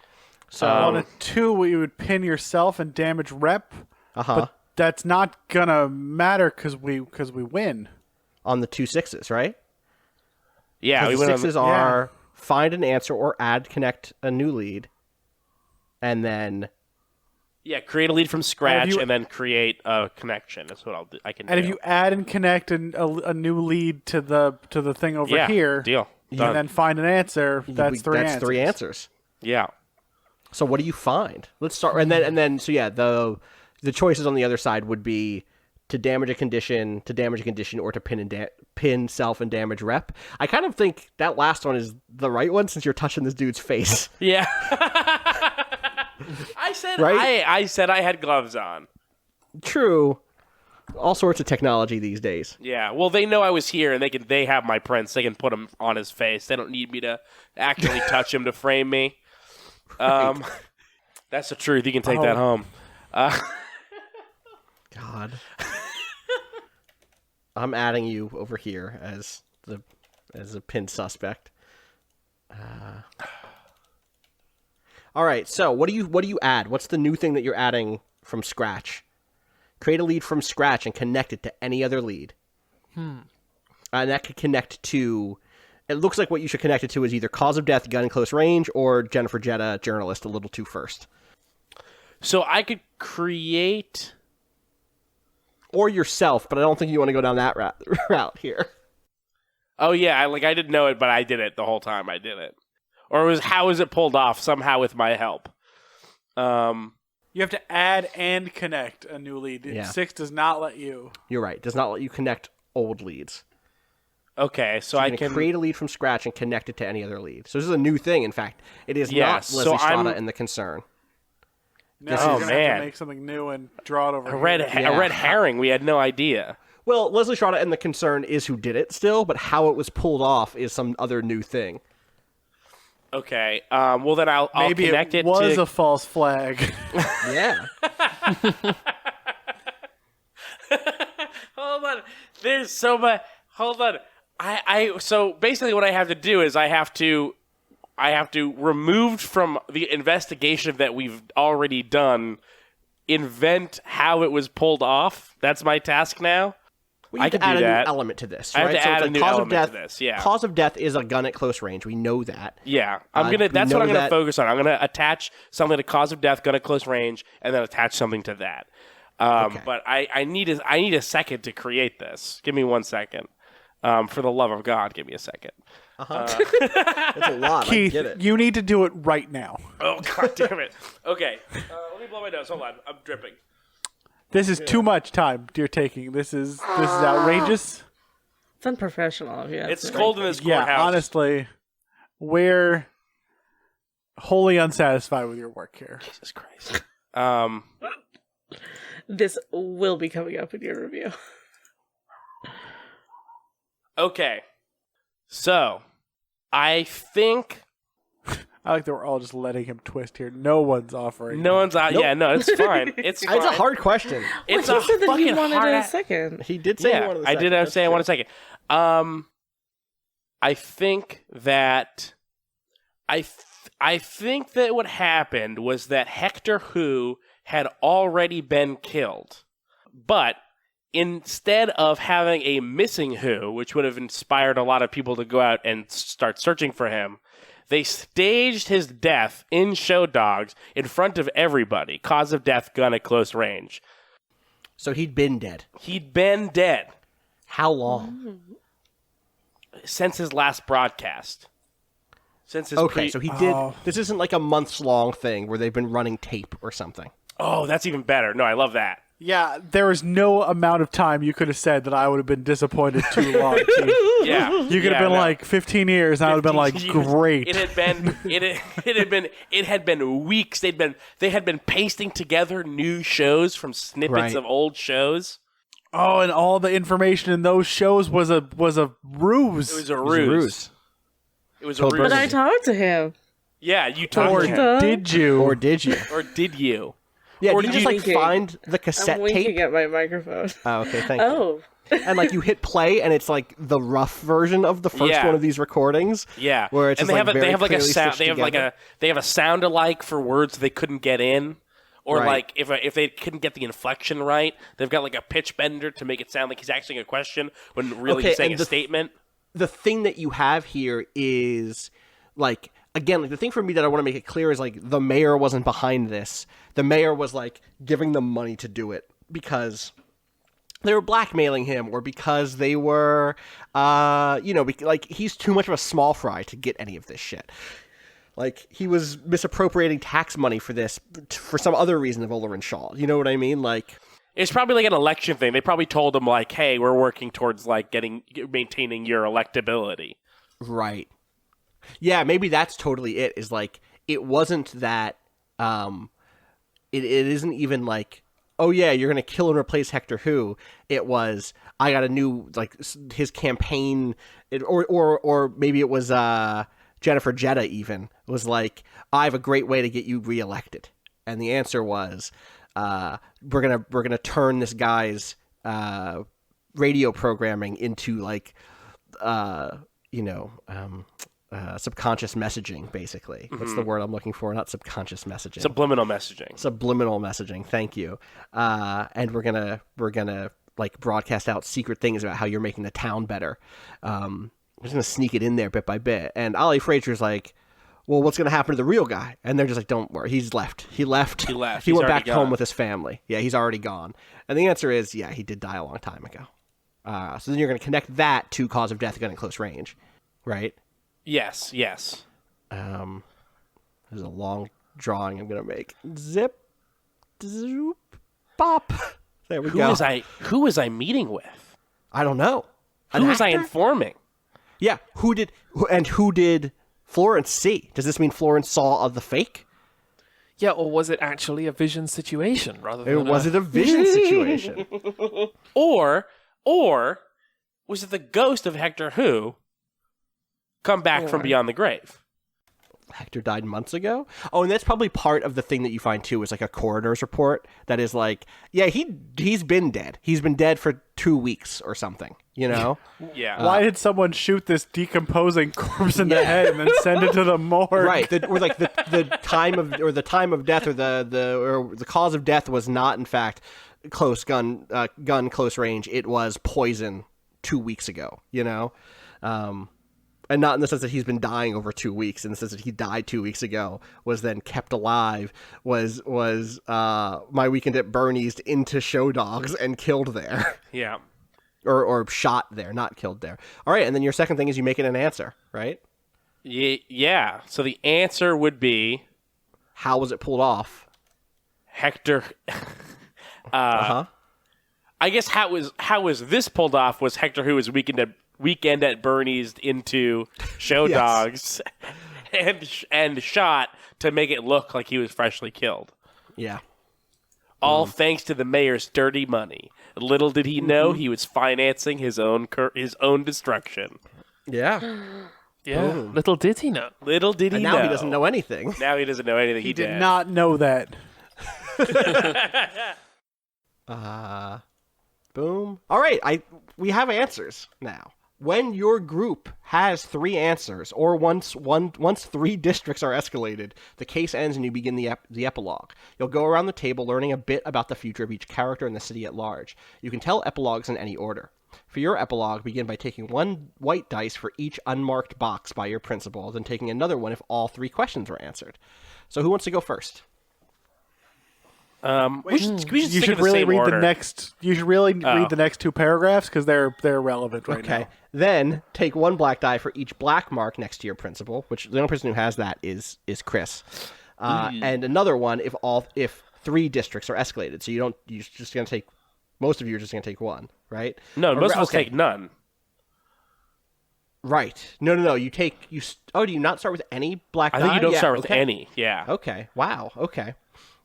So, On a 2, you would pin yourself and damage rep. uh-huh. But that's not gonna matter because we win. On the 2 6s, right? Yeah, we The went on 6s are find an answer or add connect a new lead. And then... Yeah, create a lead from scratch you- and then create a connection. That's what I'll do. I can And do. if you add and connect a new lead to the thing over Yeah, here, deal. Done. and then find an answer, that's three answers. That's 3 answers. Yeah. So what do you find? Let's start, and then so yeah, the choices on the other side would be to damage a condition, or to pin self and damage rep. I kind of think that last one is the right one since you're touching this dude's face. Yeah. I said Right? I said I had gloves on. True. All sorts of technology these days. Yeah. Well, they know I was here, and they have my prints. They can put them on his face. They don't need me to actually touch him to frame me. That's the truth. You can take that home. God. I'm adding you over here as a pinned suspect. All right. So what do you add? What's the new thing that you're adding from scratch? Create a lead from scratch and connect it to any other lead. And that could connect to... It looks like what you should connect it to is either cause of death, gun in close range, or Jennifer Jetta, journalist, a little too first. So I could create... Or yourself, but I don't think you want to go down that route here. Oh, yeah. I didn't know it, but I did it the whole time I did it. Or how was it pulled off? Somehow with my help. You have to add and connect a new lead. Yeah. 6 does not let you. You're right. Does not let you connect old leads. Okay, so I I can can... create a lead from scratch and connect it to any other lead. So this is a new thing, in fact. It is Yeah, not so Leslie Strada I'm- and the Concern. No, Oh, you're gonna have man. to make something new and draw it over. A red here. herring. We had no idea. Well, Leslie Strada and the Concern is who did it still, but how it was pulled off is some other new thing. Okay. Well, then I'll Maybe connect it it was to... a false flag. Yeah. Hold on. There's so much. Hold on. So basically, what I have to do is I have to remove from the investigation that we've already done, invent how it was pulled off. That's my task now. Well, I you can can add do a that. new element to this, I have right? to So add it's a like new cause of element death, to this, yeah. Cause of death is a gun at close range. We know that. Yeah, we that's what I'm know gonna focus on. I'm gonna that- attach something to cause of death, gun at close range, and then attach something to that. Okay. But I need a second to create this. Give me 1 second. For the love of God, give me a second. It's a lot. I Keith, get it. you need to do it right now. Oh, God damn it. Okay. Let me blow my nose. Hold on. I'm dripping. This is too much time you're taking. This is outrageous. It's unprofessional of you. It's cold in this Yeah, courthouse. honestly, we're wholly unsatisfied with your work here. Jesus Christ. This will be coming up in your review. Okay. So, I think I like that we're all just letting him twist here. No one's offering. no one's out. Nope. Yeah, no, it's fine. It's fine. It's a hard question. It's Well, a he said that fucking he wanted hard. a second. He did say he Yeah, wanted a I second. did That's say I true. want a second. I think that I think that what happened was that Hector Who had already been killed, but instead of having a missing Who, which would have inspired a lot of people to go out and start searching for him, they staged his death in Show Dogs in front of everybody. Cause of death, gun at close range. So he'd been dead. He'd been dead How long? since his last broadcast. Since his Okay, so he did. Oh. This isn't like a months long thing where they've been running tape or something. Oh, that's even better. No, I love that. Yeah, there was no amount of time you could have said that I would have been disappointed too long. Chief. Yeah, You could have been like 15 years, and I would have been like, 15 years. great. It had been weeks. They had been pasting together new shows from snippets Right. of old shows. Oh, and all the information in those shows was a ruse. It was a Ruse. ruse. It was a Told ruse. But I talked to him. Yeah, you Or talked to him. did you? Or did you? Or did you? Yeah, Or did you did just like you- find the I'm cassette winking tape? at my microphone. Oh, okay, thank you. Oh. And like you hit play, and it's like the rough version of the first Yeah. one of these recordings. Yeah, Where it's and just, they like, have very they have like a clearly sound. stitched They have like together. they have a sound alike for words they couldn't get in, or Right. like if they couldn't get the inflection right, they've got like a pitch bender to make it sound like he's asking a question when really Okay, he's saying and a the- statement. The thing that you have here is like again, like the thing for me that I want to make it clear is like the mayor wasn't behind this. The mayor was like giving them money to do it because they were blackmailing him or because they were like he's too much of a small fry to get any of this shit. Like he was misappropriating tax money for this for some other reason of Olerin Shaw. You know what I mean? Like It's probably like an election thing. They probably told him like, "Hey, we're working towards like maintaining your electability." right. Yeah, maybe that's totally it. Is like it wasn't that it isn't even like, oh yeah, you're gonna kill and replace Hector Who. It was I got a new like his campaign, or maybe it was Jennifer Jetta even was like, I have a great way to get you reelected, and the answer was we're gonna turn this guy's radio programming into like subconscious messaging, basically. That's the word I'm looking for, not subconscious messaging. Subliminal messaging. Subliminal messaging. Thank you. And we're gonna like broadcast out secret things about how you're making the town better. We're just gonna sneak it in there bit by bit. And Ollie Fraser's like, well, what's gonna happen to the real guy? And they're just like, don't worry, he's left. He left. He left. He He's went back already home gone. with his family. Yeah, he's already gone. And the answer is, yeah, he did die a long time ago. So then you're gonna connect that to cause of death gun at close range, right? Yes. There's a long drawing I'm gonna make. Zip, zoop, pop. There we go. Who was I meeting with? I don't know. Who was I actor? informing? Yeah. Who did Florence see? Does this mean Florence saw the fake? Yeah, or was it actually a vision situation rather Or than was it a vision situation? Or was it the ghost of Hector Who come back from beyond the grave? Hector died months ago. Oh, and that's probably part of the thing that you find too is like a coroner's report that is like, yeah, he's been dead. He's been dead for 2 weeks or something. You know? Yeah. Why did someone shoot this decomposing corpse in the head and then send it to the morgue? Right, or like the time of death, or the cause of death was not in fact gun close range. It was poison 2 weeks ago. You know, and not in the sense that he's been dying over 2 weeks. In the sense that he died 2 weeks ago, was then kept alive, was My Weekend at Bernie's into Show Dogs and killed there. Yeah. Or shot there, not killed there. All right, and then your second thing is you make it an answer, right? Yeah. So the answer would be How was it pulled off? Hector. Uh-huh. I guess how was this pulled off was Hector Who was weekend at Bernie's into Show Yes. Dogs and shot to make it look like he was freshly killed. Yeah. All thanks to the mayor's dirty money. Little did he know he was financing his own destruction. Yeah. Yeah, Boom. little did he know. Little did he And know. now he doesn't know anything. Now he doesn't know anything. He did not know that. Boom. All right, we have answers now. When your group has 3 answers, or once 3 districts are escalated, the case ends and you begin the epilogue. You'll go around the table learning a bit about the future of each character and the city at large. You can tell epilogues in any order. For your epilogue, begin by taking 1 white dice for each unmarked box by your principal, then taking another one if all 3 questions were answered. So who wants to go first? We should You stick should in the really same read order. the next. You should really read the next 2 paragraphs because they're relevant right Okay. now. Then take 1 black die for each black mark next to your principal, which the only person who has that is Chris. And another one if 3 districts are escalated, so you're just going to take, most of you are just going to take 1, right? No, most of us okay. take none. Right. No. Do you not start with any black die? I think you don't Yeah, start with okay. any. Yeah. Okay. Wow. Okay.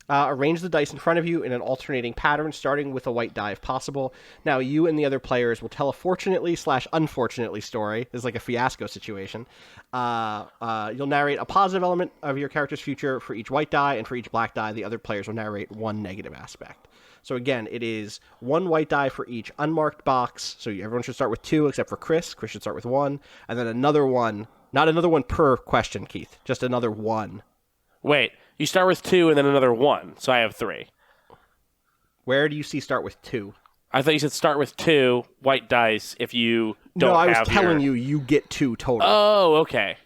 Arrange the dice in front of you in an alternating pattern, starting with a white die if possible. Now, you and the other players will tell a fortunately/unfortunately story. This is like a fiasco situation. You'll narrate a positive element of your character's future for each white die, and for each black die, the other players will narrate one negative aspect. So again, it is 1 white die for each unmarked box. So everyone should start with 2, except for Chris. Chris should start with 1, and then another one. Not another one per question, Keith. Just another 1. Wait, you start with 2 and then another 1, so I have 3. Where do you see start with 2? I thought you said start with 2 white dice if you don't have No, I was telling you get 2 total. Oh, okay.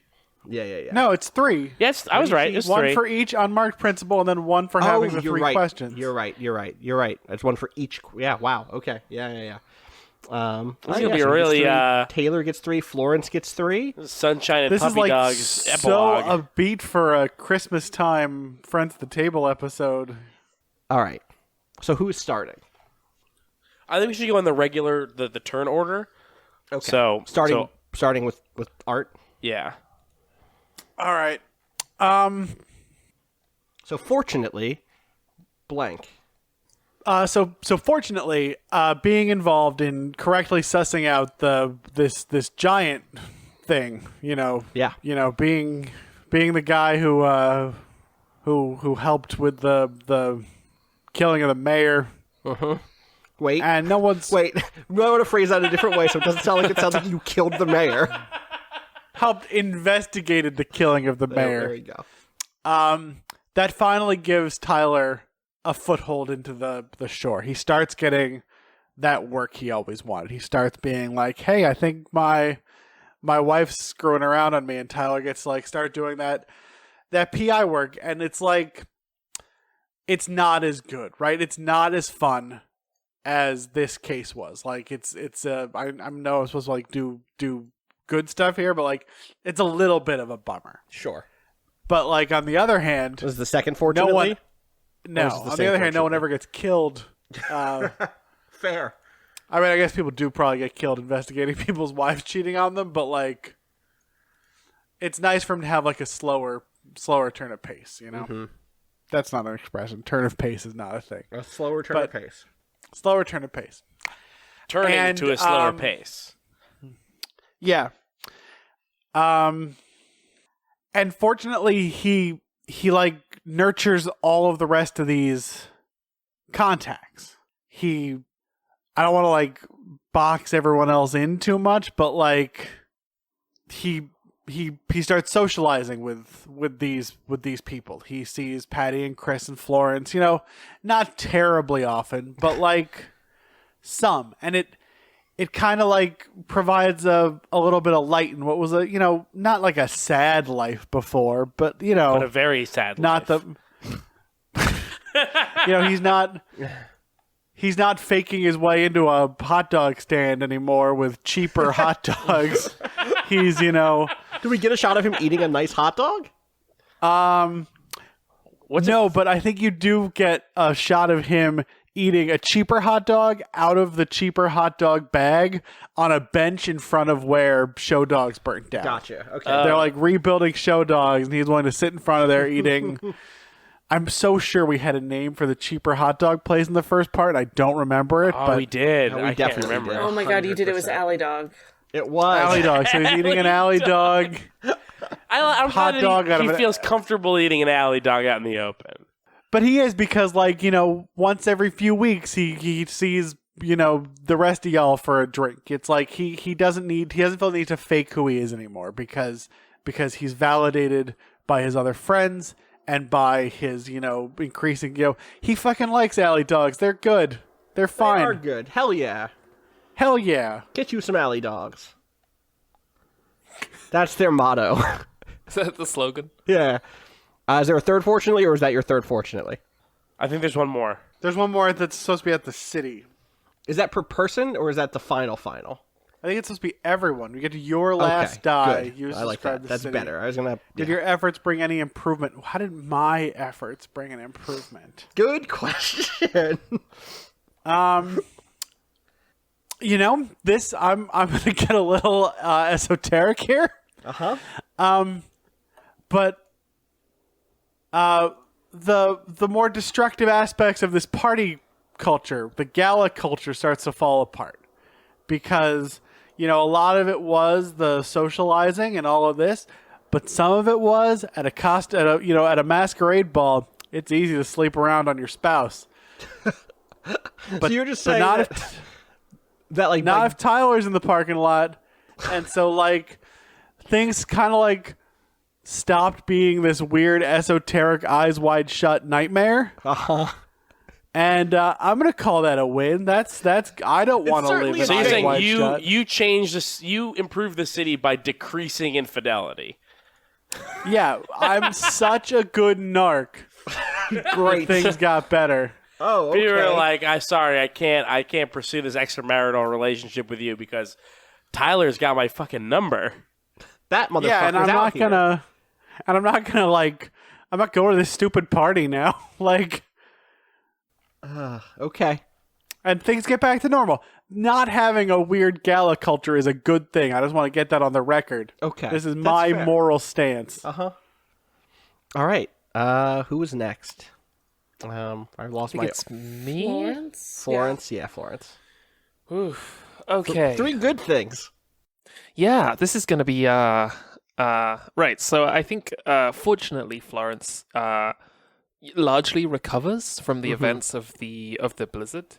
Yeah. No, it's 3. Yes, I was right. It's 3. 1 for each unmarked principal, and then 1 for having the 3 right. questions. You're right. It's 1 for each. Yeah, wow. Okay. Yeah. This is going to be really... Taylor gets 3. Florence gets 3. Sunshine and This Puppy is like Dogs so epilogue. upbeat for a Christmas time Friends at the Table episode. All right. So who is starting? I think we should go in the regular, the turn order. Okay. So starting with Art. Yeah. All right. So fortunately, blank. So fortunately, being involved in correctly sussing out this giant thing, Yeah. Being the guy who helped with the killing of the mayor. Wait. And no one's Wait. I want to phrase that a different way so it doesn't sound like you killed the mayor. helped investigated the killing of the mayor. There we go. That finally gives Tyler a foothold into the shore. He starts getting that work he always wanted. He starts being like, hey, I think my wife's screwing around on me, and Tyler gets like start doing that PI work, and it's like it's not as good, right? It's not as fun as this case was. Like I know I'm supposed to like do good stuff here, but like it's a little bit of a bummer. Sure. But like on the other hand, Was the second fortunately? No, Or is it the on same the other hand, no one fortunately? ever gets killed. Fair. I mean, I guess people do probably get killed investigating people's wives cheating on them, but like, it's nice for him to have like a slower turn of pace. That's not an expression. Turn of pace is not a thing. A slower turn of pace. Slower turn of pace. Turning to a slower pace. Yeah. And fortunately, he like nurtures all of the rest of these contacts. I don't want to like box everyone else in too much, but like he starts socializing with these people. He sees Patty and Chris and Florence, not terribly often, but like some, and it kind of like provides a little bit of light in what was not like a sad life before, but But a very sad not life. he's not faking his way into a hot dog stand anymore with cheaper hot dogs. He's Do we get a shot of him eating a nice hot dog? but I think you do get a shot of him eating a cheaper hot dog out of the cheaper hot dog bag on a bench in front of where Show Dogs burnt down. Gotcha. Okay. They're like rebuilding Show Dogs, and he's willing to sit in front of there eating. I'm so sure we had a name for the cheaper hot dog place in the first part. I don't remember it, Oh, but we did. No, we I can't definitely remember. did. Oh my god, you did it was 100%. Alley Dog. It was. alley dog. So he's eating an alley dog. I'm Hot glad dog that out of he an- feels comfortable eating an alley dog out in the open. But he is because, like, once every few weeks he sees, the rest of y'all for a drink. It's like he doesn't feel the need to fake who he is anymore because he's validated by his other friends and by his, increasing, he fucking likes alley dogs. They're good. They're They fine. are good. Hell yeah. Hell yeah. Get you some alley dogs. That's their motto. Is that the slogan? Yeah. Is there a third fortunately, or is that your third fortunately? I think there's one more. There's one more that's supposed to be at the city. Is that per person, or is that the final? I think it's supposed to be everyone. We get to your last die. Good. You I like describe that. the That's city. better. I was gonna. Did your efforts bring any improvement? How did my efforts bring an improvement? Good question. You know, this I'm gonna get a little esoteric here. Uh-huh. But the more destructive aspects of this party culture, the gala culture, starts to fall apart because a lot of it was the socializing and all of this, but some of it was at a masquerade ball. It's easy to sleep around on your spouse. So you're just saying not if if Tyler's in the parking lot, and so like things kind of like stopped being this weird esoteric eyes wide shut nightmare. And I'm gonna call that a win. That's I don't want to live in So you're eyes wide saying shut. you changed this, you improved the city by decreasing infidelity. Yeah, I'm such a good narc. great. Things got better. Oh, okay. People were like, "I'm sorry, I can't pursue this extramarital relationship with you because Tyler's got my fucking number." That motherfucker's Yeah, and I'm out not gonna like. I'm not going to this stupid party now. Like, okay. and things get back to normal. Not having a weird gala culture is a good thing. I just want to get that on the record. Okay. This is That's my fair. moral stance. All right. Who was next? I lost I my think it's me. Florence. Yeah, Florence. Oof. Okay. 3 good things. Yeah, this is going to be right. So I think fortunately Florence largely recovers from the events of the blizzard,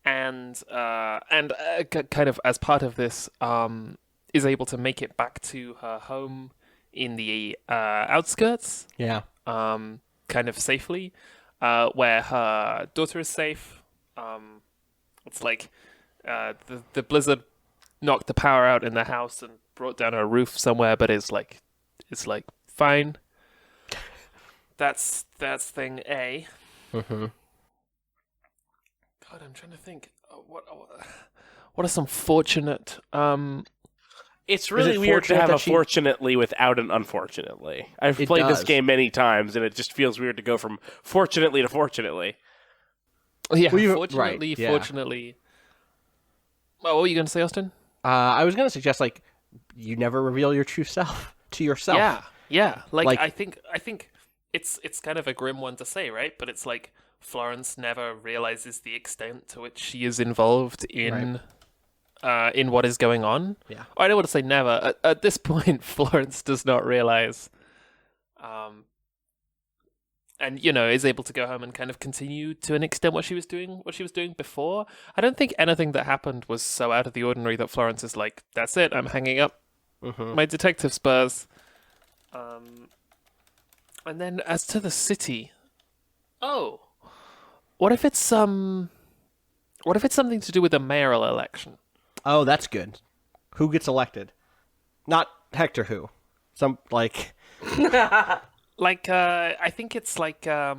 and kind of as part of this is able to make it back to her home in the outskirts, Yeah. kind of safely, where her daughter is safe. It's like the blizzard knocked the power out in the house and brought down her roof somewhere, but it's like fine. That's thing A. Mm-hmm. God, I'm trying to think. What are some fortunate? It's really it weird to fortunate have that a she- fortunately without an unfortunately. I've It played this does. game many times, and it just feels weird to go from fortunately to fortunately. Yeah, Well, you- fortunately, right, yeah. fortunately. Well, what were you going to say, Austin? I was gonna suggest like you never reveal your true self to yourself. Yeah. Like- I think it's kind of a grim one to say, right? But it's like Florence never realizes the extent to which she is involved in what is going on. Yeah. I don't want to say never. At this point, Florence does not realize, and is able to go home and kind of continue to an extent what she was doing before. I don't think anything that happened was so out of the ordinary that Florence is like, that's it, I'm hanging up my detective spurs. And then as to the city, what if it's something to do with the mayoral election? Oh, that's good. Who gets elected? Not Hector. Who? Some like. Like, I think it's like, I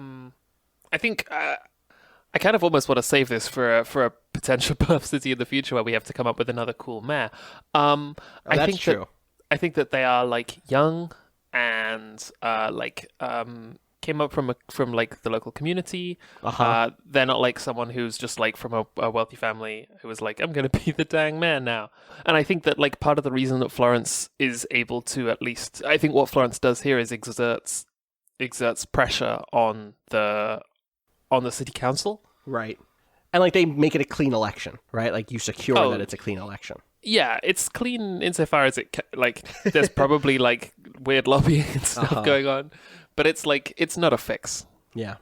kind of almost want to save this for a potential Bluff city in the future where we have to come up with another cool mayor. I that's think true. I think that they are like young and came up from like the local community. They're not like someone who's just like from a wealthy family who was like, I'm going to be the dang man now. And I think that like part of the reason that Florence is able to I think what Florence does here is exerts pressure on the city council. Right. And like they make it a clean election, right? Like you secure Oh. that it's a clean election. Yeah, it's clean insofar as there's probably like weird lobbying and stuff going on, but it's like it's not a fix. Yeah.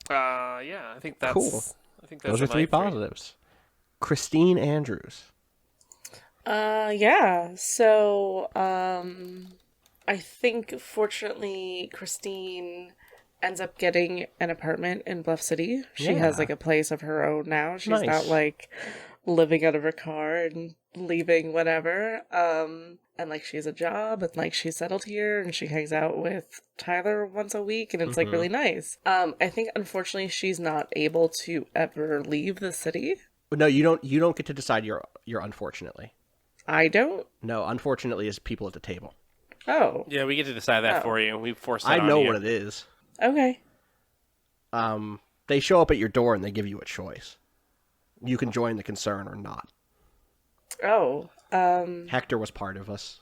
Yeah, I think that's Cool. I think Those those are 3 positives. Christine Andrews. Yeah. So, I think fortunately Christine ends up getting an apartment in Bluff City. She has Yeah. like a place of her own now. She's Nice. not like living out of her car and leaving whenever. And like she has a job and like she's settled here and she hangs out with Tyler once a week and it's like really nice. I think unfortunately she's not able to ever leave the city. But no, you don't get to decide your unfortunately. I don't? No, unfortunately, it's people at the table. Oh. Yeah, we get to decide that Oh. for you. We force that I on know you. what it is. Okay. They show up at your door and they give you a choice. You can join the concern or not. Oh. Hector was part of us.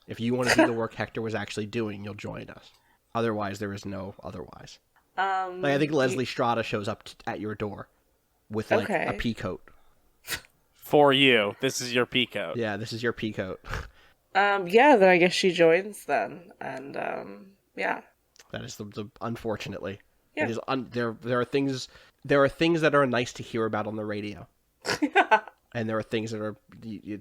If you want to do the work Hector was actually doing, you'll join us. Otherwise, there is no otherwise. I think Leslie Strada shows up at your door with like a pea coat. For you. This is your peacoat. Yeah, this is your pea coat. Yeah, then I guess she joins then. And, yeah. That is the unfortunately. Yeah. It is there are things that are nice to hear about on the radio. And there are things that are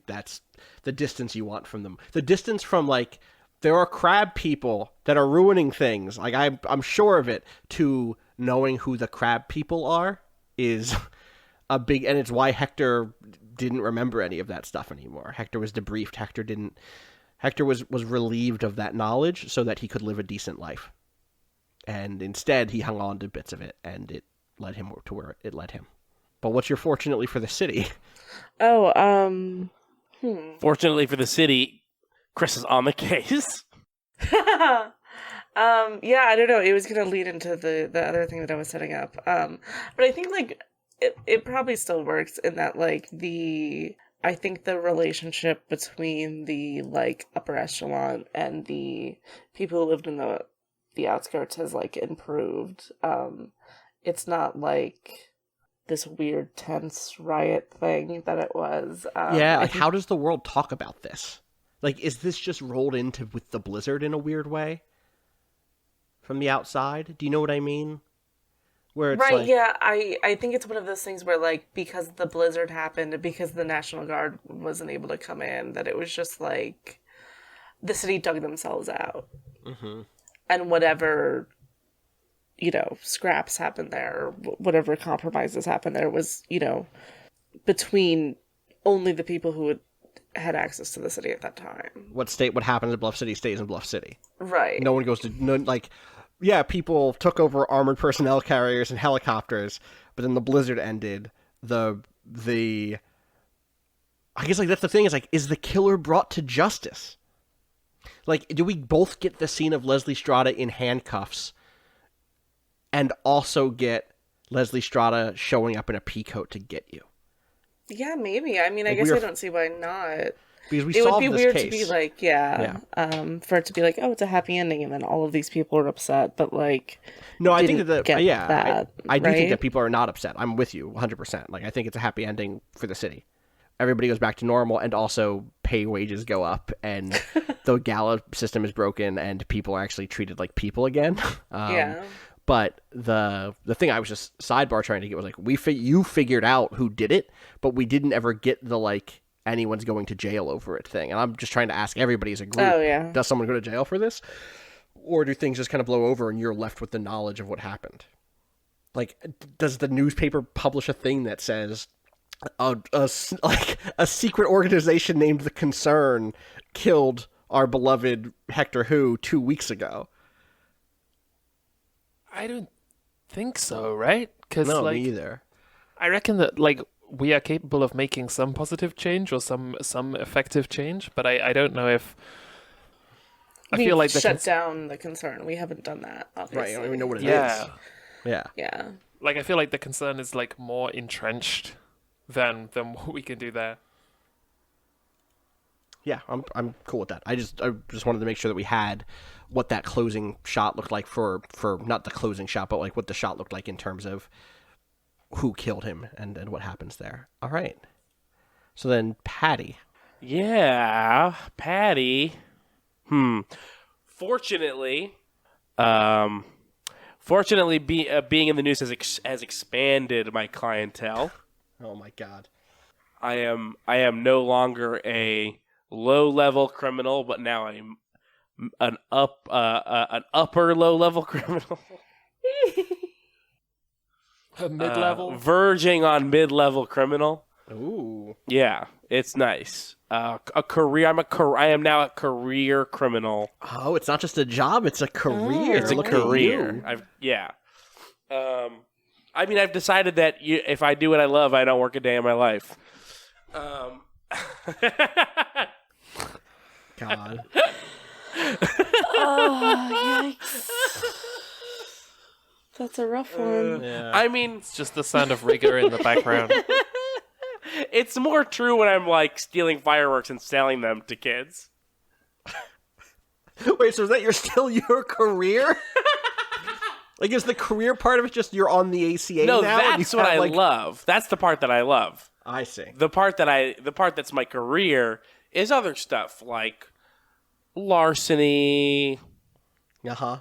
that's the distance you want from them. The distance from like there are crab people that are ruining things. Like I'm sure of it. To knowing who the crab people are is a big, and it's why Hector didn't remember any of that stuff anymore. Hector was debriefed. Hector was relieved of that knowledge so that he could live a decent life. And instead, he hung on to bits of it, and it led him to where it led him. But what's your fortunately for the city? Oh, Fortunately for the city, Chris is on the case. yeah, I don't know. It was going to lead into the other thing that I was setting up. But I think, like, it probably still works in that, like, I think the relationship between the, like, upper echelon and the people who lived in the outskirts has, like, improved. It's not, like, this weird tense riot thing that it was. Yeah, like, how does the world talk about this? Like, is this just rolled into with the blizzard in a weird way? From the outside? Do you know what I mean? Where it's right, like... yeah, I think it's one of those things where, like, because the blizzard happened, because the National Guard wasn't able to come in, that it was just, like, the city dug themselves out. Mm-hmm. And whatever, you know, scraps happened there, or whatever compromises happened there was, you know, between only the people who had access to the city at that time. What happens in Bluff City stays in Bluff City. Right. No one goes to... like, yeah, people took over armored personnel carriers and helicopters, but then the blizzard ended. I guess, like, that's the thing, is, like, is the killer brought to justice? Like, do we both get the scene of Leslie Strada in handcuffs and also get Leslie Strada showing up in a pea coat to get you? Yeah, maybe. I mean, I Like, guess I don't see why not. Because we It would solved be this weird case. to be like, for it to be like, oh, it's a happy ending, and then all of these people are upset, but, like, No, I think didn't that get that, I do think right? that people are not upset. I'm with you 100%. Like, I think it's a happy ending for the city. Everybody goes back to normal, and also pay wages go up, and the gala system is broken, and people are actually treated like people again. Yeah. But the thing I was just sidebar trying to get was like, you figured out who did it, but we didn't ever get the, like, anyone's going to jail over it thing. And I'm just trying to ask everybody as a group, Oh, yeah. does someone go to jail for this? Or do things just kind of blow over and you're left with the knowledge of what happened? Like, does the newspaper publish a thing that says a secret organization named The Concern killed our beloved Hector Who 2 weeks ago? I don't think so, right? Because No, like, me either. I reckon that like we are capable of making some positive change or some effective change, but I don't know if I feel like the shut down the concern. We haven't done that, obviously. Right, I don't even know what it is. yeah, Yeah. like I feel like the concern is like more entrenched than what we can do there. Yeah, I'm cool with that. I just wanted to make sure that we had what that closing shot looked like for not the closing shot, but like what the shot looked like in terms of who killed him and what happens there. All right. So then Patty. Yeah, Patty. Fortunately, being in the news has expanded my clientele. Oh my God. I am no longer a low-level criminal, but now I'm an upper low-level criminal. A mid-level. Verging on mid-level criminal. Ooh. Yeah, it's nice. I am now a career criminal. Oh, it's not just a job; it's a career. It's a Look at career. you. I mean, I've decided that if I do what I love, I don't work a day in my life. God. Oh, yikes. That's a rough one. Yeah. I mean, It's just the sound of rigor in the background. it's more true when I'm like stealing fireworks and selling them to kids. Wait, so is that still your career? Like, is the career part of it just you're on the ACA No, now? and that's you what have, I love. That's the part that I love. I see. The part that's my career is other stuff like larceny. Uh-huh.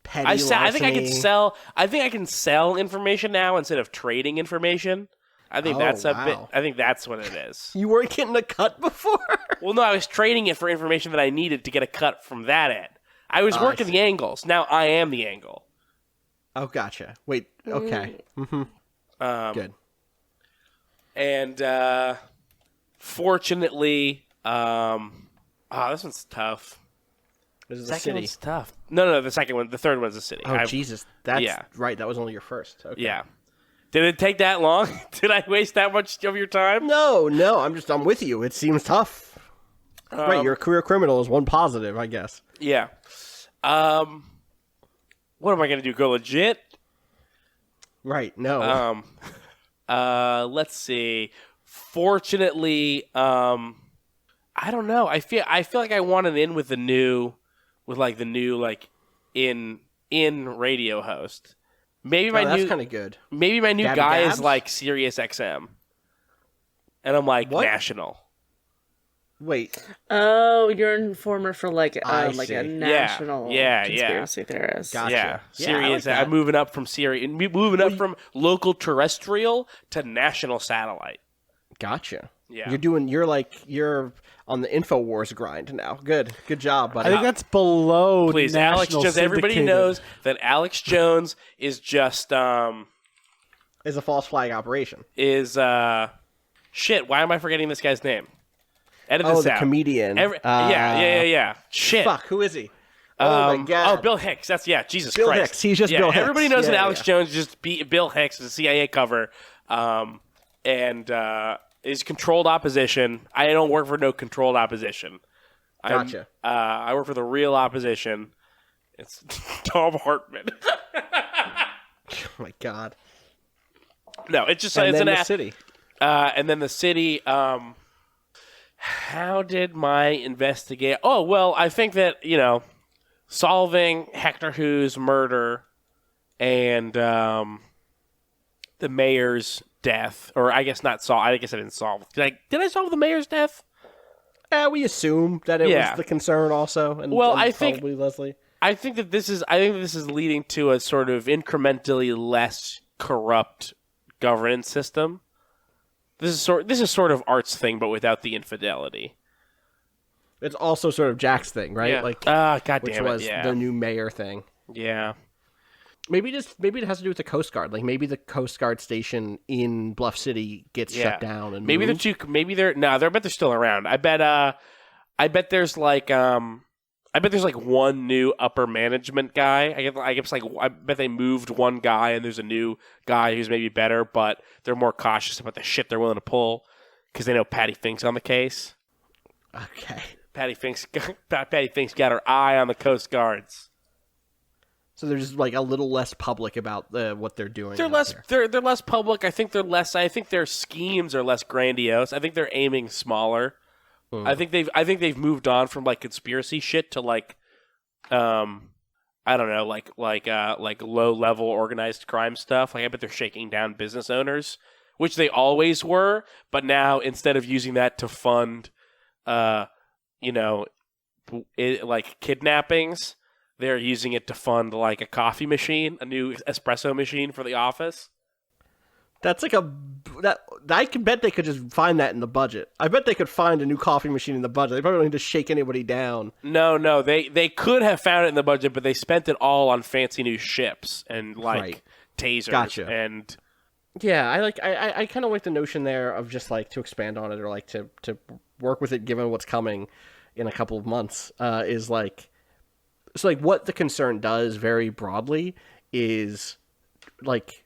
Petty I think I can larceny. sell. I think I can sell information now instead of trading information. I think Oh, that's a bit. wow. I think that's what it is. You weren't getting a cut before? Well, no, I was trading it for information that I needed to get a cut from that end. I was Oh, I working see. the angles. Now I am the angle. Oh, gotcha. Wait, okay. Mm-hmm. Good. And fortunately, this one's tough. This is The a second city. one's tough. No, the second one. The third one's a city. Oh, Jesus. That's yeah. right. That was only your first. Okay. Yeah. Did it take that long? Did I waste that much of your time? No, I'm with you. It seems tough. Right, you're a career criminal is one positive, I guess. Yeah. What am I gonna do? Go legit? Right, no. Let's see. Fortunately, I don't know. I feel like I want an in with the new in radio host. Maybe my that's new kind of good. maybe my new Gabby guy Gabs? is like Sirius XM, and I'm like What? national. Wait, Oh, you're an informer for like I like see. a national Yeah, conspiracy theorist. Gotcha. Yeah, Yeah, I Sirius. like that. I'm moving up from Sirius, moving up from local terrestrial to national satellite. gotcha. Yeah. You're on the InfoWars grind now. Good job, I buddy. think that's below Please, Alex national Jones. Everybody syndicated. knows that Alex Jones is just It's a false flag operation. shit. Why am I forgetting this guy's name? Edit Oh, this the out. comedian. Yeah. Shit. Fuck, who is he? Oh my god. Oh, Bill Hicks. That's Jesus Bill Christ. Hicks. He's just yeah, Bill Hicks. Everybody knows Yeah, that Alex yeah. Jones is just Bill Hicks is a CIA cover, and is controlled opposition. I don't work for no controlled opposition. Gotcha. I work for the real opposition. It's Tom Hartman. Oh my god. No, it's just And it's then an the city. And then the city. How did my investigate? Oh well, I think that solving Hector Who's murder and the mayor's death, or I guess not solve. I guess I didn't solve. Did I solve the mayor's death? We assume that it Yeah. was the concern also. And, Well, and I think- probably Leslie. I think that this is leading to a sort of incrementally less corrupt governance system. This is sort of Art's thing, but without the infidelity. It's also sort of Jack's thing, right? Yeah. Like, God which damn it. was Yeah. the new mayor thing. Yeah. Maybe it has to do with the Coast Guard. Like maybe the Coast Guard station in Bluff City gets Yeah. shut down and Maybe moved. I bet they're still around. I bet there's like one new upper management guy. I bet they moved one guy and there's a new guy who's maybe better, but they're more cautious about the shit they're willing to pull because they know Patty Fink's on the case. Okay. Patty Fink's got her eye on the Coast Guards. So they're just like a little less public about what they're doing. They're out less there. they're less public. I think their schemes are less grandiose. I think they're aiming smaller. I think they've moved on from like conspiracy shit to like I don't know, like low level organized crime stuff. Like I bet they're shaking down business owners, which they always were, but now instead of using that to fund like kidnappings, they're using it to fund like a coffee machine, a new espresso machine for the office. That's like I can bet they could just find that in the budget. I bet they could find a new coffee machine in the budget. They probably don't need to shake anybody down. No, they could have found it in the budget, but they spent it all on fancy new ships and like Right. tasers. Gotcha. And Yeah, I kind of like the notion there of just like to expand on it or like to work with it given what's coming in a couple of months is like so like what the concern does very broadly is like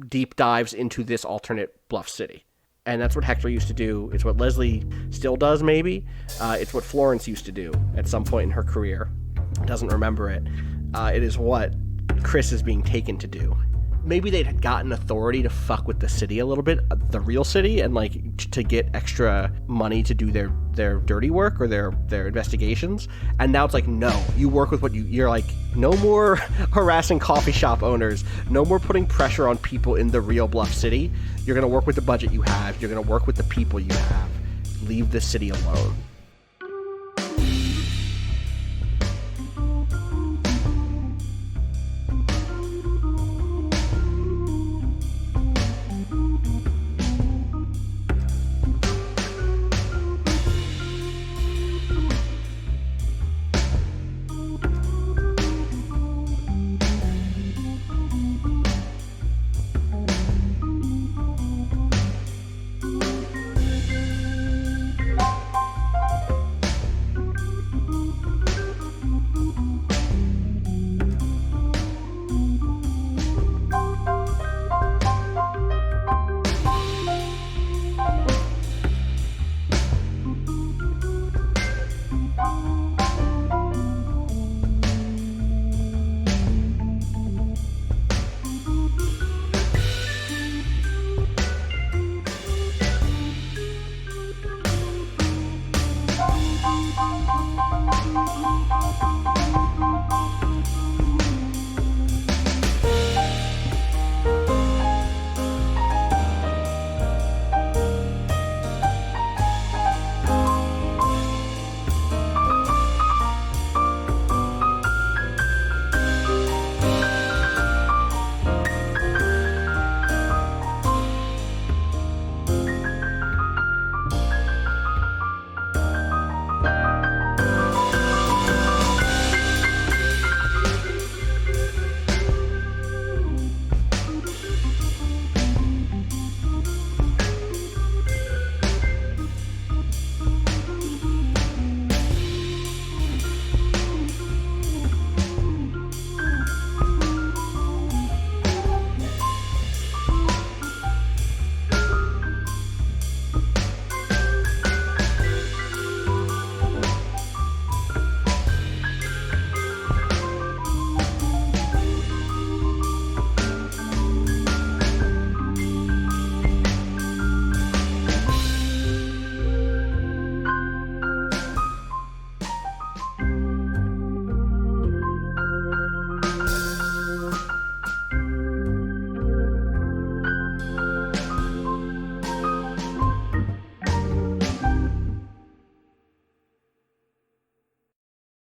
deep dives into this alternate Bluff City. And that's what Hector used to do. It's what Leslie still does, maybe. It's what Florence used to do at some point in her career. Doesn't remember it. It is what Chris is being taken to do. Maybe they'd had gotten authority to fuck with the city a little bit, the real city, and like to get extra money to do their dirty work or their investigations. And now it's like, no, you work with what you're like, no more harassing coffee shop owners, no more putting pressure on people in the real Bluff City. You're going to work with the budget you have. You're going to work with the people you have. Leave the city alone.